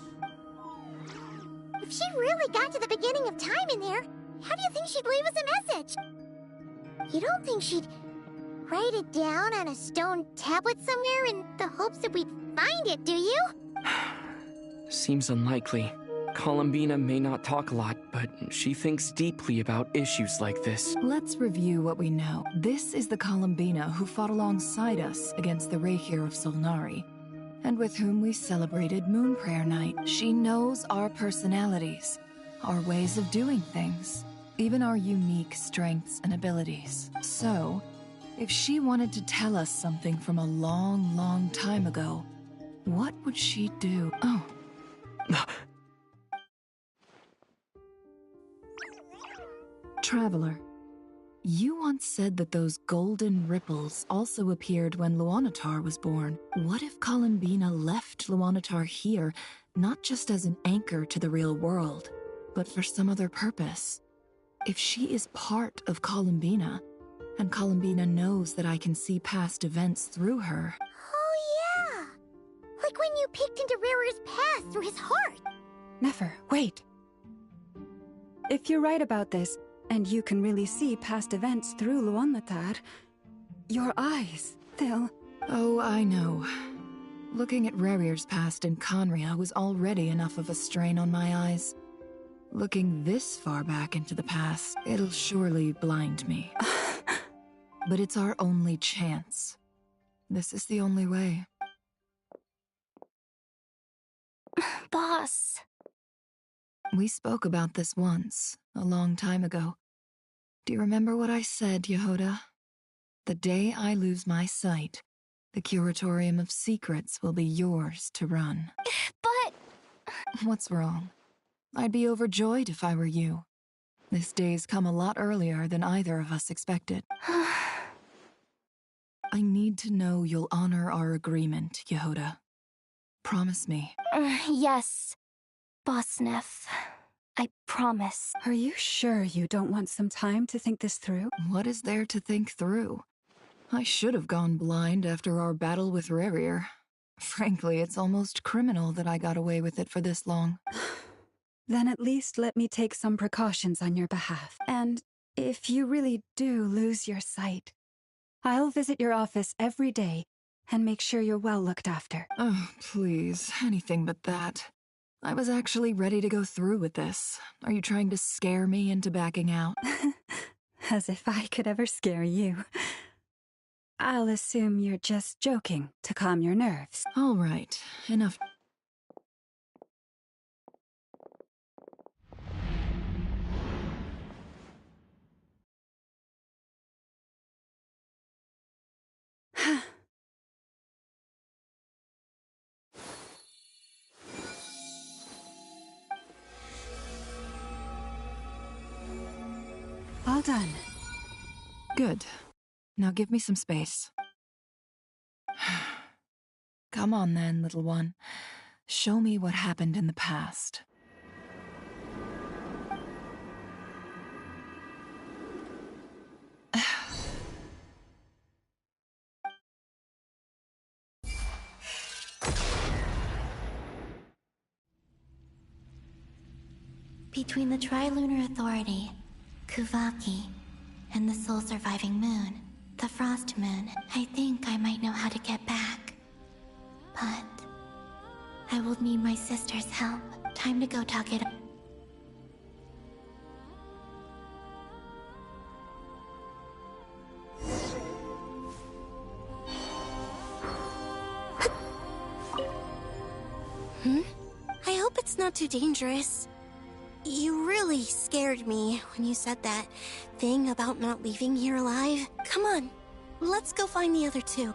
If she really got to the beginning of time in there, how do you think she'd leave us a message? You don't think she'd write it down on a stone tablet somewhere in the hopes that we'd find it, do you? Seems unlikely. Columbina may not talk a lot, but she thinks deeply about issues like this. Let's review what we know. This is the Columbina who fought alongside us against the Reikir of Solnari, and with whom we celebrated Moon Prayer Night. She knows our personalities, our ways of doing things, even our unique strengths and abilities. So, if she wanted to tell us something from a long, long time ago, what would she do? Oh. Traveler, you once said that those golden ripples also appeared when Luanatar was born. What if Columbina left Luanatar here, not just as an anchor to the real world, but for some other purpose? If she is part of Columbina, and Columbina knows that I can see past events through her... Oh yeah! Like when you peeked into Rarer's past through his heart! Nefer, wait! If you're right about this, and you can really see past events through Luanatar, your eyes, they'll... Oh, I know. Looking at Rerir's past in Conria was already enough of a strain on my eyes. Looking this far back into the past, it'll surely blind me. But it's our only chance. This is the only way. Boss. We spoke about this once, a long time ago. Do you remember what I said, Yehoda? The day I lose my sight, the Curatorium of Secrets will be yours to run. But... What's wrong? I'd be overjoyed if I were you. This day's come a lot earlier than either of us expected. I need to know you'll honor our agreement, Yehoda. Promise me. Yes, Boss Neff. I promise. Are you sure you don't want some time to think this through? What is there to think through? I should have gone blind after our battle with Rerir. Frankly, it's almost criminal that I got away with it for this long. Then at least let me take some precautions on your behalf. And if you really do lose your sight, I'll visit your office every day and make sure you're well looked after. Oh, please, anything but that. I was actually ready to go through with this. Are you trying to scare me into backing out? As if I could ever scare you. I'll assume you're just joking to calm your nerves. All right, enough. All done. Good. Now give me some space. Come on then, little one. Show me what happened in the past. Between the Trilunar Authority, Kuvaki, and the sole surviving moon, the Frost Moon, I think I might know how to get back. But I will need my sister's help. Time to go talk it up. I hope it's not too dangerous. You really scared me when you said that thing about not leaving here alive. Come on, let's go find the other two.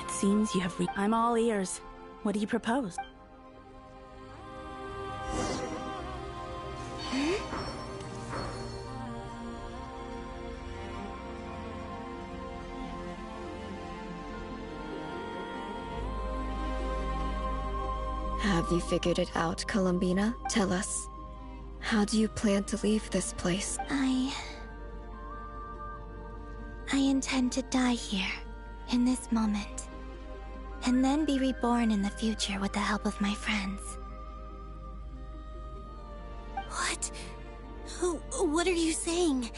It seems you have I'm all ears. What do you propose? Have you figured it out, Columbina? Tell us. How do you plan to leave this place? I intend to die here, in this moment, and then be reborn in the future with the help of my friends. What? What are you saying?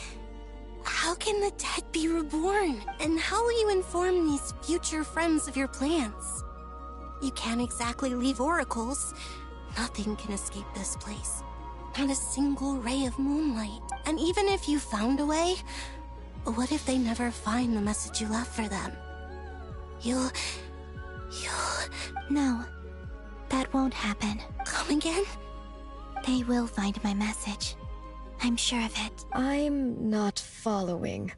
How can the dead be reborn? And how will you inform these future friends of your plans? You can't exactly leave oracles. Nothing can escape this place. Not a single ray of moonlight. And even if you found a way, what if they never find the message you left for them? You'll... No, that won't happen. Come again? They will find my message. I'm sure of it. I'm not following.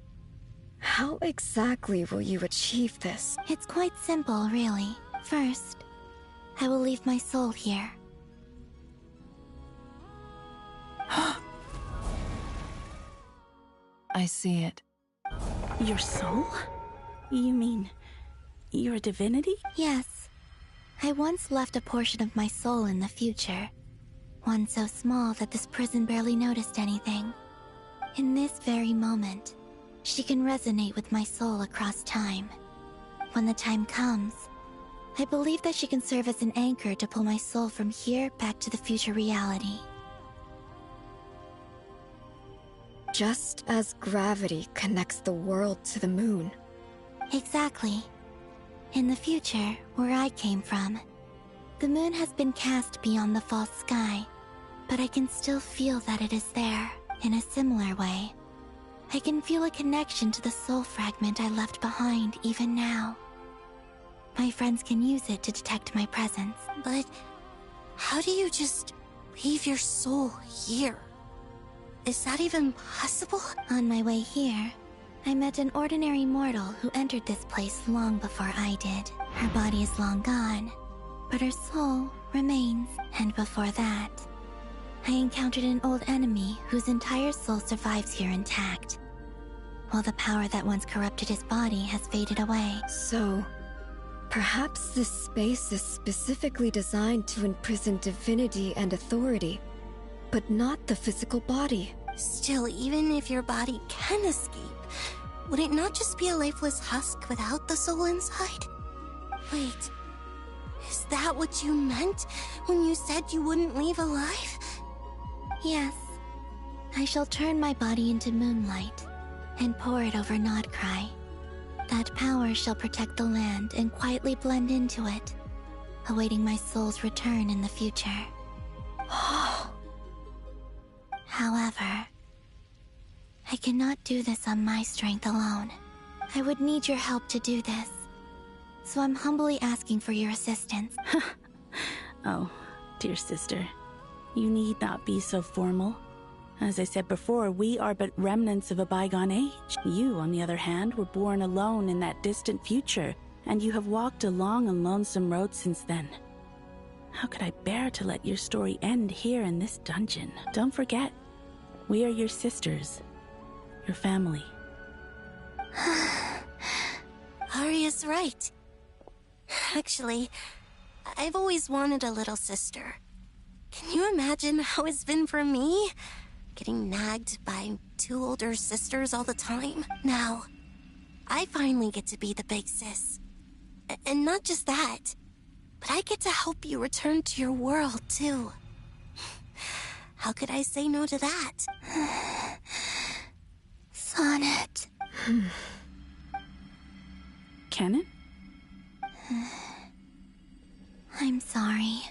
How exactly will you achieve this? It's quite simple, really. First, I will leave my soul here. I see it. Your soul? You mean you're a divinity? Yes. I once left a portion of my soul in the future. One so small that this prison barely noticed anything. In this very moment, she can resonate with my soul across time. When the time comes, I believe that she can serve as an anchor to pull my soul from here back to the future reality. Just as gravity connects the world to the moon. Exactly. In the future, where I came from, the moon has been cast beyond the false sky, but I can still feel that it is there, in a similar way. I can feel a connection to the soul fragment I left behind even now. My friends can use it to detect my presence. But how do you just leave your soul here? Is that even possible? On my way here, I met an ordinary mortal who entered this place long before I did. Her body is long gone, but her soul remains. And before that, I encountered an old enemy whose entire soul survives here intact, while the power that once corrupted his body has faded away. So, perhaps this space is specifically designed to imprison divinity and authority, but not the physical body. Still, even if your body can escape, would it not just be a lifeless husk without the soul inside? Wait, is that what you meant when you said you wouldn't leave alive? Yes. I shall turn my body into moonlight and pour it over Nodcry. That power shall protect the land and quietly blend into it, awaiting my soul's return in the future. However, I cannot do this on my strength alone. I would need your help to do this, so I'm humbly asking for your assistance. Oh, dear sister, you need not be so formal. As I said before, we are but remnants of a bygone age. You, on the other hand, were born alone in that distant future, and you have walked a long and lonesome road since then. How could I bear to let your story end here in this dungeon? Don't forget, we are your sisters, your family. Arya's right. Actually, I've always wanted a little sister. Can you imagine how it's been for me? Getting nagged by two older sisters all the time. Now, I finally get to be the big sis. And not just that, but I get to help you return to your world, too. How could I say no to that? Sonnet. Kennen? I'm sorry.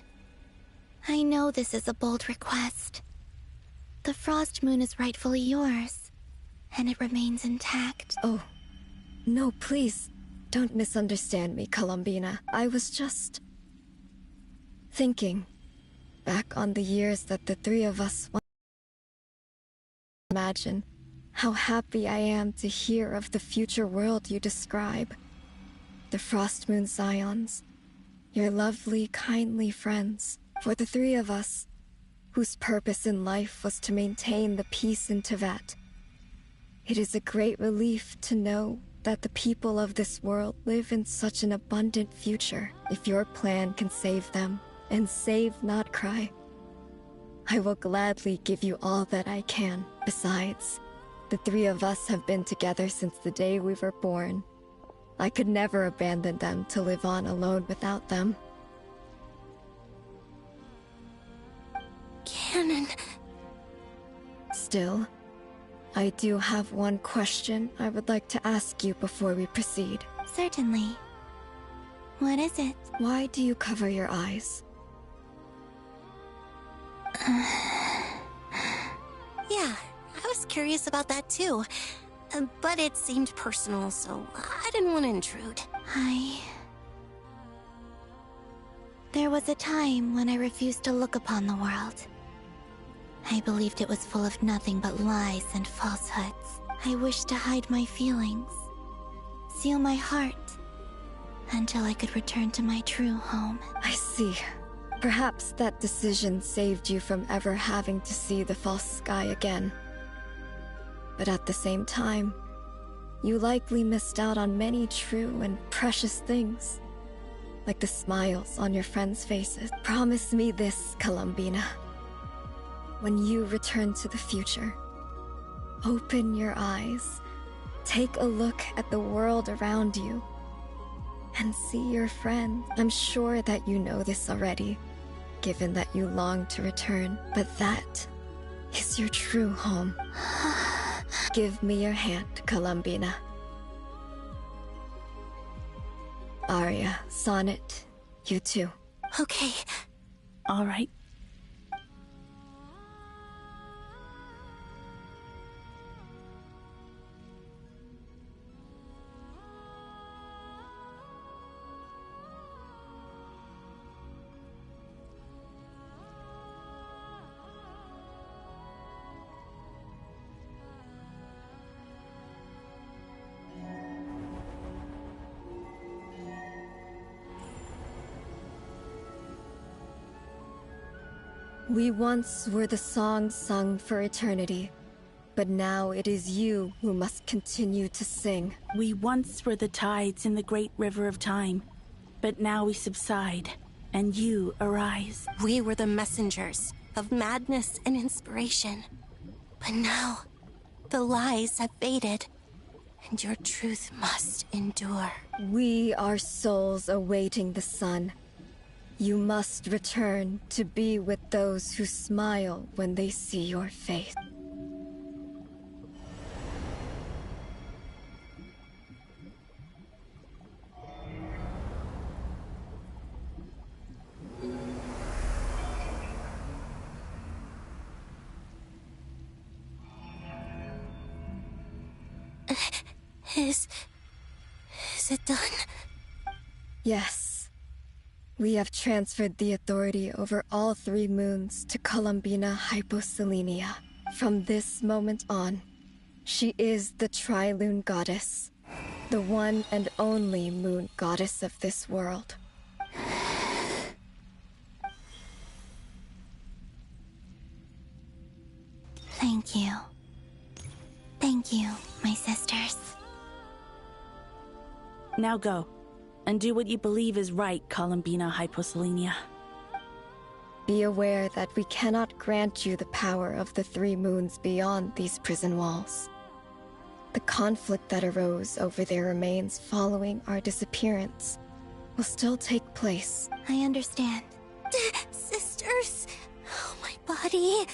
I know this is a bold request. The Frost Moon is rightfully yours, and it remains intact. Oh, no, please, don't misunderstand me, Columbina. I was just thinking back on the years that the three of us imagine how happy I am to hear of the future world you describe. The Frost Moon Scions, your lovely, kindly friends. For the three of us, whose purpose in life was to maintain the peace in Teyvat, it is a great relief to know that the people of this world live in such an abundant future. If your plan can save them, and save Nodcry, I will gladly give you all that I can. Besides, the three of us have been together since the day we were born. I could never abandon them to live on alone without them. Kennen. Still, I do have one question I would like to ask you before we proceed. Certainly. What is it? Why do you cover your eyes? Yeah, I was curious about that too. But it seemed personal, so I didn't want to intrude. There was a time when I refused to look upon the world. I believed it was full of nothing but lies and falsehoods. I wished to hide my feelings, seal my heart, until I could return to my true home. I see. Perhaps that decision saved you from ever having to see the false sky again. But at the same time, you likely missed out on many true and precious things, like the smiles on your friends' faces. Promise me this, Columbina. When you return to the future, open your eyes, take a look at the world around you, and see your friend. I'm sure that you know this already, given that you long to return, but that is your true home. Give me your hand, Columbina. Arya, Sonnet, you too. Okay. All right. We once were the songs sung for eternity, but now it is you who must continue to sing. We once were the tides in the great river of time, but now we subside, and you arise. We were the messengers of madness and inspiration, but now the lies have faded, and your truth must endure. We are souls awaiting the sun. You must return to be with those who smile when they see your face. Is it done? Yes. We have transferred the authority over all 3 moons to Columbina Hyposelenia. From this moment on, she is the Tri-Lune Goddess, the one and only moon goddess of this world. Thank you. Thank you, my sisters. Now go, and do what you believe is right, Columbina Hyposelenia. Be aware that we cannot grant you the power of the 3 moons beyond these prison walls. The conflict that arose over their remains following our disappearance will still take place. I understand. Sisters, oh, my body.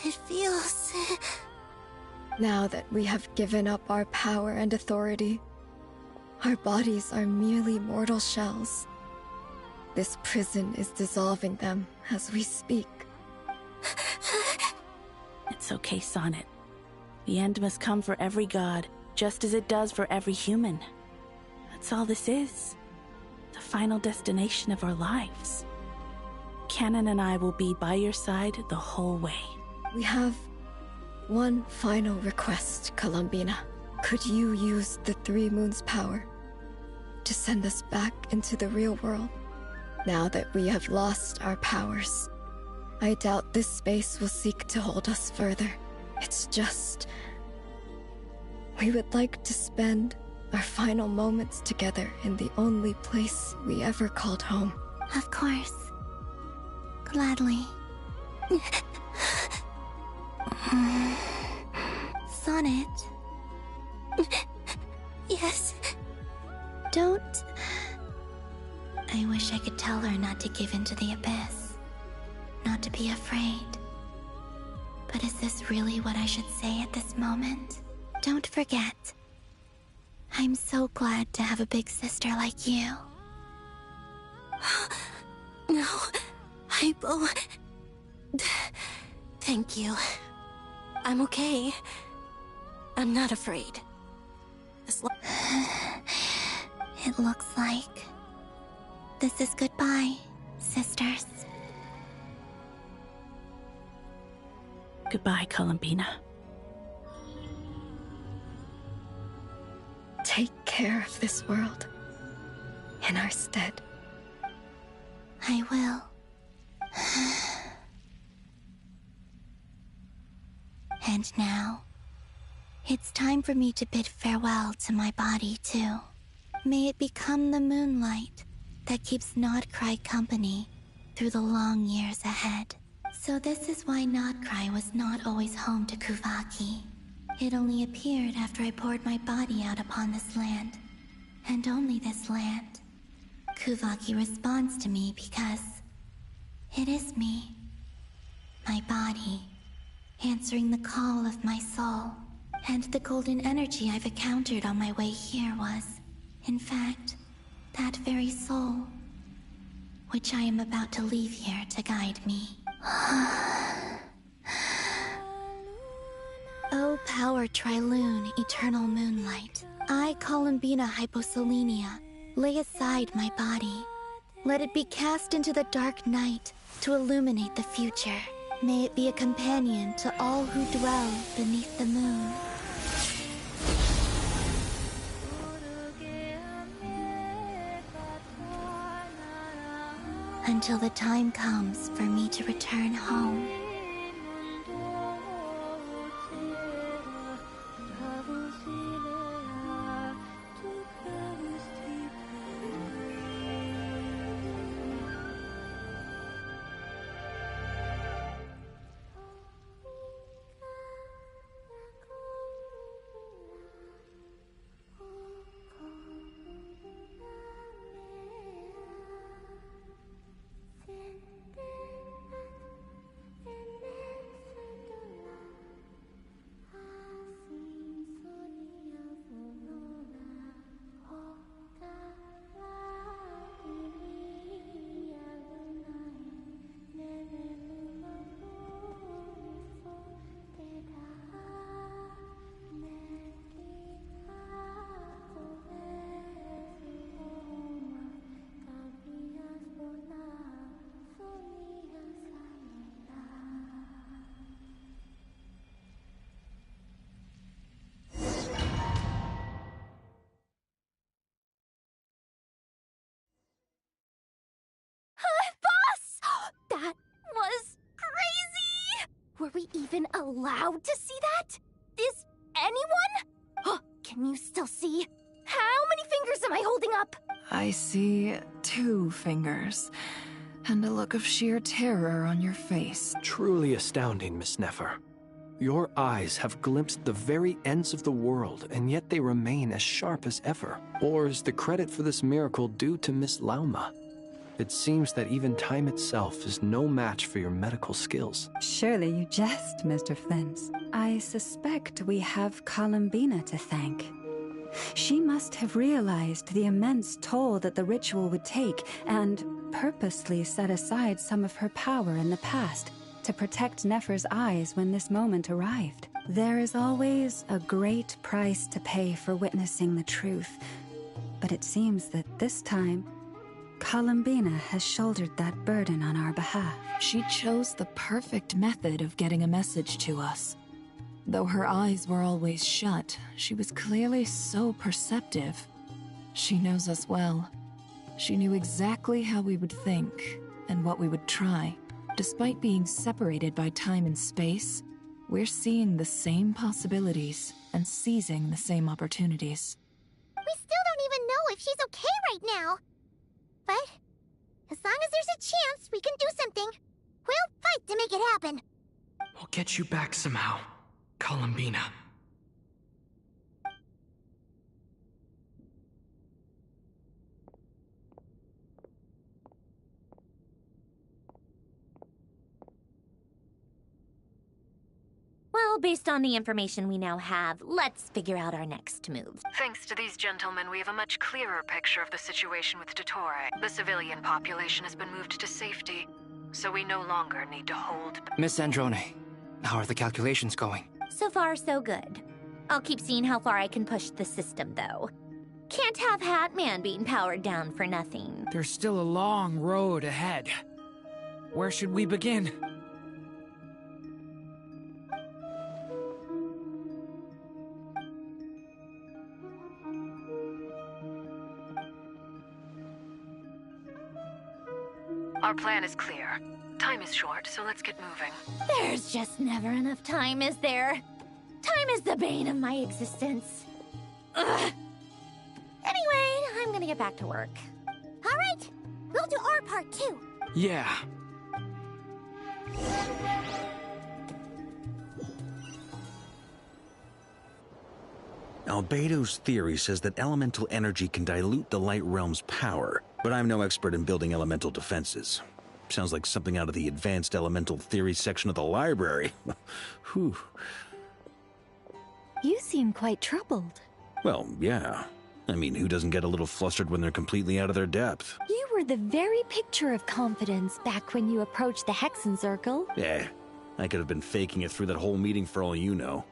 It feels... Now that we have given up our power and authority, our bodies are merely mortal shells. This prison is dissolving them as we speak. It's okay, Sonnet. The end must come for every god, just as it does for every human. That's all this is. The final destination of our lives. Canon and I will be by your side the whole way. We have one final request, Columbina. Could you use the 3 moons' power to send us back into the real world? Now that we have lost our powers, I doubt this space will seek to hold us further. It's just... we would like to spend our final moments together in the only place we ever called home. Of course. Gladly. Sonnet. Yes? Don't... I wish I could tell her not to give in to the abyss. Not to be afraid. But is this really what I should say at this moment? Don't forget. I'm so glad to have a big sister like you. No, Hypo... Thank you. I'm okay. I'm not afraid. It looks like this is goodbye, sisters. Goodbye, Columbina. Take care of this world in our stead. I will. And now, it's time for me to bid farewell to my body, too. May it become the moonlight that keeps Nodcry company through the long years ahead. So this is why Nodcry was not always home to Kuvaki. It only appeared after I poured my body out upon this land. And only this land. Kuvaki responds to me because it is me. My body, answering the call of my soul. And the golden energy I've encountered on my way here was, in fact, that very soul, which I am about to leave here to guide me. O power Tri-Lune, eternal moonlight, I, Columbina Hyposelenia, lay aside my body. Let it be cast into the dark night to illuminate the future. May it be a companion to all who dwell beneath the moon. until the time comes for me to return home. That was crazy! Were we even allowed to see that? Is anyone? Can you still see? How many fingers am I holding up? I see 2 fingers, and a look of sheer terror on your face. Truly astounding, Miss Nefer. Your eyes have glimpsed the very ends of the world, and yet they remain as sharp as ever. Or is the credit for this miracle due to Miss Lauma? It seems that even time itself is no match for your medical skills. Surely you jest, Mr. Flint. I suspect we have Columbina to thank. She must have realized the immense toll that the ritual would take and purposely set aside some of her power in the past to protect Nefer's eyes when this moment arrived. There is always a great price to pay for witnessing the truth, but it seems that this time, Columbina has shouldered that burden on our behalf. She chose the perfect method of getting a message to us. Though her eyes were always shut, she was clearly so perceptive. She knows us well. She knew exactly how we would think and what we would try. Despite being separated by time and space, we're seeing the same possibilities and seizing the same opportunities. We still don't even know if she's okay right now. But as long as there's a chance we can do something, we'll fight to make it happen. We'll get you back somehow, Columbina. Well, based on the information we now have, let's figure out our next move. Thanks to these gentlemen, we have a much clearer picture of the situation with Dottore. The civilian population has been moved to safety, so we no longer need to hold... Miss Androne, how are the calculations going? So far, so good. I'll keep seeing how far I can push the system, though. Can't have Hatman being powered down for nothing. There's still a long road ahead. Where should we begin? Our plan is clear. Time is short, so let's get moving. There's just never enough time, is there? Time is the bane of my existence. Ugh. Anyway, I'm gonna get back to work. All right, we'll do our part too. Yeah. Albedo's theory says that elemental energy can dilute the light realm's power, but I'm no expert in building elemental defenses. Sounds like something out of the advanced elemental theory section of the library. Whew. You seem quite troubled. Well, yeah. I mean, who doesn't get a little flustered when they're completely out of their depth? You were the very picture of confidence back when you approached the Hexen Circle. Yeah, I could have been faking it through that whole meeting for all you know.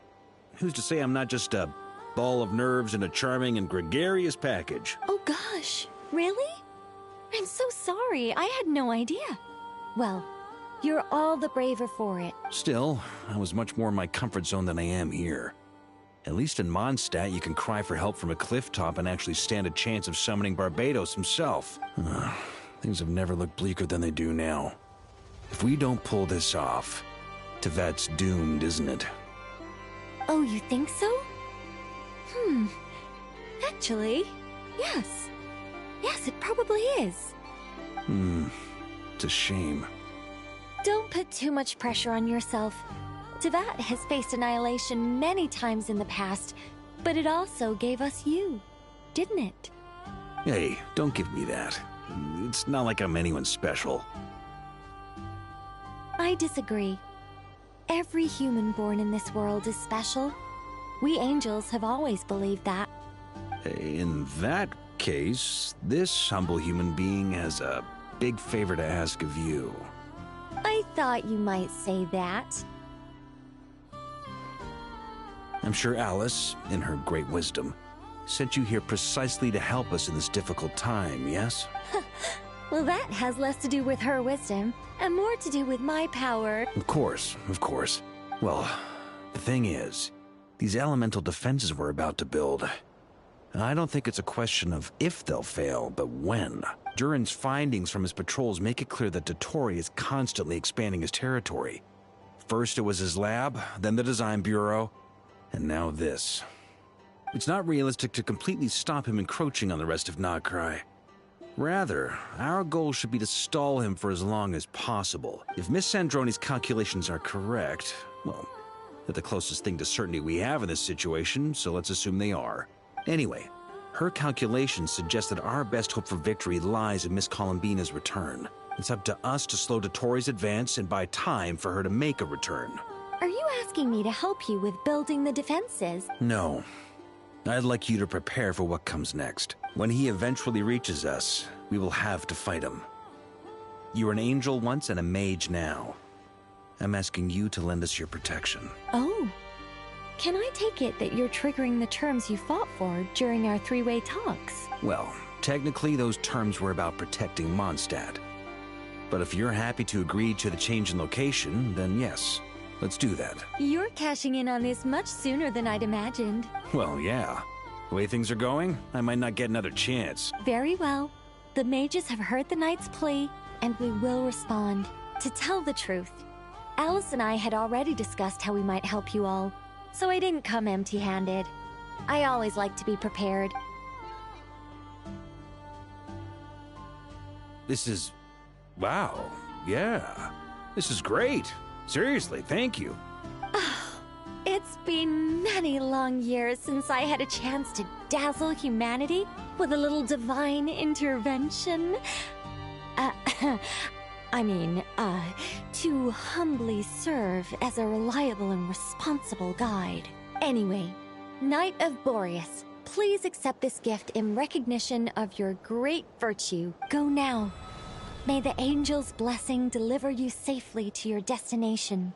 Who's to say I'm not just a ball of nerves in a charming and gregarious package? Oh gosh, really? I'm so sorry, I had no idea. Well, you're all the braver for it. Still, I was much more in my comfort zone than I am here. At least in Mondstadt, you can cry for help from a cliff top and actually stand a chance of summoning Barbados himself. things have never looked bleaker than they do now. If we don't pull this off, Tevat's doomed, isn't it? Oh, you think so? Actually, yes. Yes, it probably is. It's a shame. Don't put too much pressure on yourself. Tevat has faced annihilation many times in the past, but it also gave us you, didn't it? Hey, don't give me that. It's not like I'm anyone special. I disagree. Every human born in this world is special. We angels have always believed that. In that case, this humble human being has a big favor to ask of you. I thought you might say that. I'm sure Alice, in her great wisdom, sent you here precisely to help us in this difficult time, yes? Well, that has less to do with her wisdom, and more to do with my power. Of course, of course. Well, the thing is, these elemental defenses we're about to build, I don't think it's a question of if they'll fail, but when. Durin's findings from his patrols make it clear that Dottore is constantly expanding his territory. First it was his lab, then the design bureau, and now this. It's not realistic to completely stop him encroaching on the rest of Nagcry. Rather, our goal should be to stall him for as long as possible. If Miss Sandroni's calculations are correct, well, they're the closest thing to certainty we have in this situation, so let's assume they are. Anyway, her calculations suggest that our best hope for victory lies in Miss Columbina's return. It's up to us to slow Dottore's advance and buy time for her to make a return. Are you asking me to help you with building the defenses? No. I'd like you to prepare for what comes next. When he eventually reaches us, we will have to fight him. You were an angel once and a mage now. I'm asking you to lend us your protection. Oh. Can I take it that you're triggering the terms you fought for during our three-way talks? Well, technically those terms were about protecting Mondstadt. But if you're happy to agree to the change in location, then yes, let's do that. You're cashing in on this much sooner than I'd imagined. Well, yeah. The way things are going, I might not get another chance. Very well. The mages have heard the knight's plea, and we will respond. To tell the truth, Alice and I had already discussed how we might help you all, so I didn't come empty-handed. I always like to be prepared. This is... wow. Yeah. This is great. Seriously, thank you. It's been many long years since I had a chance to dazzle humanity with a little divine intervention. To humbly serve as a reliable and responsible guide. Anyway, Knight of Boreas, please accept this gift in recognition of your great virtue. Go now. May the angel's blessing deliver you safely to your destination.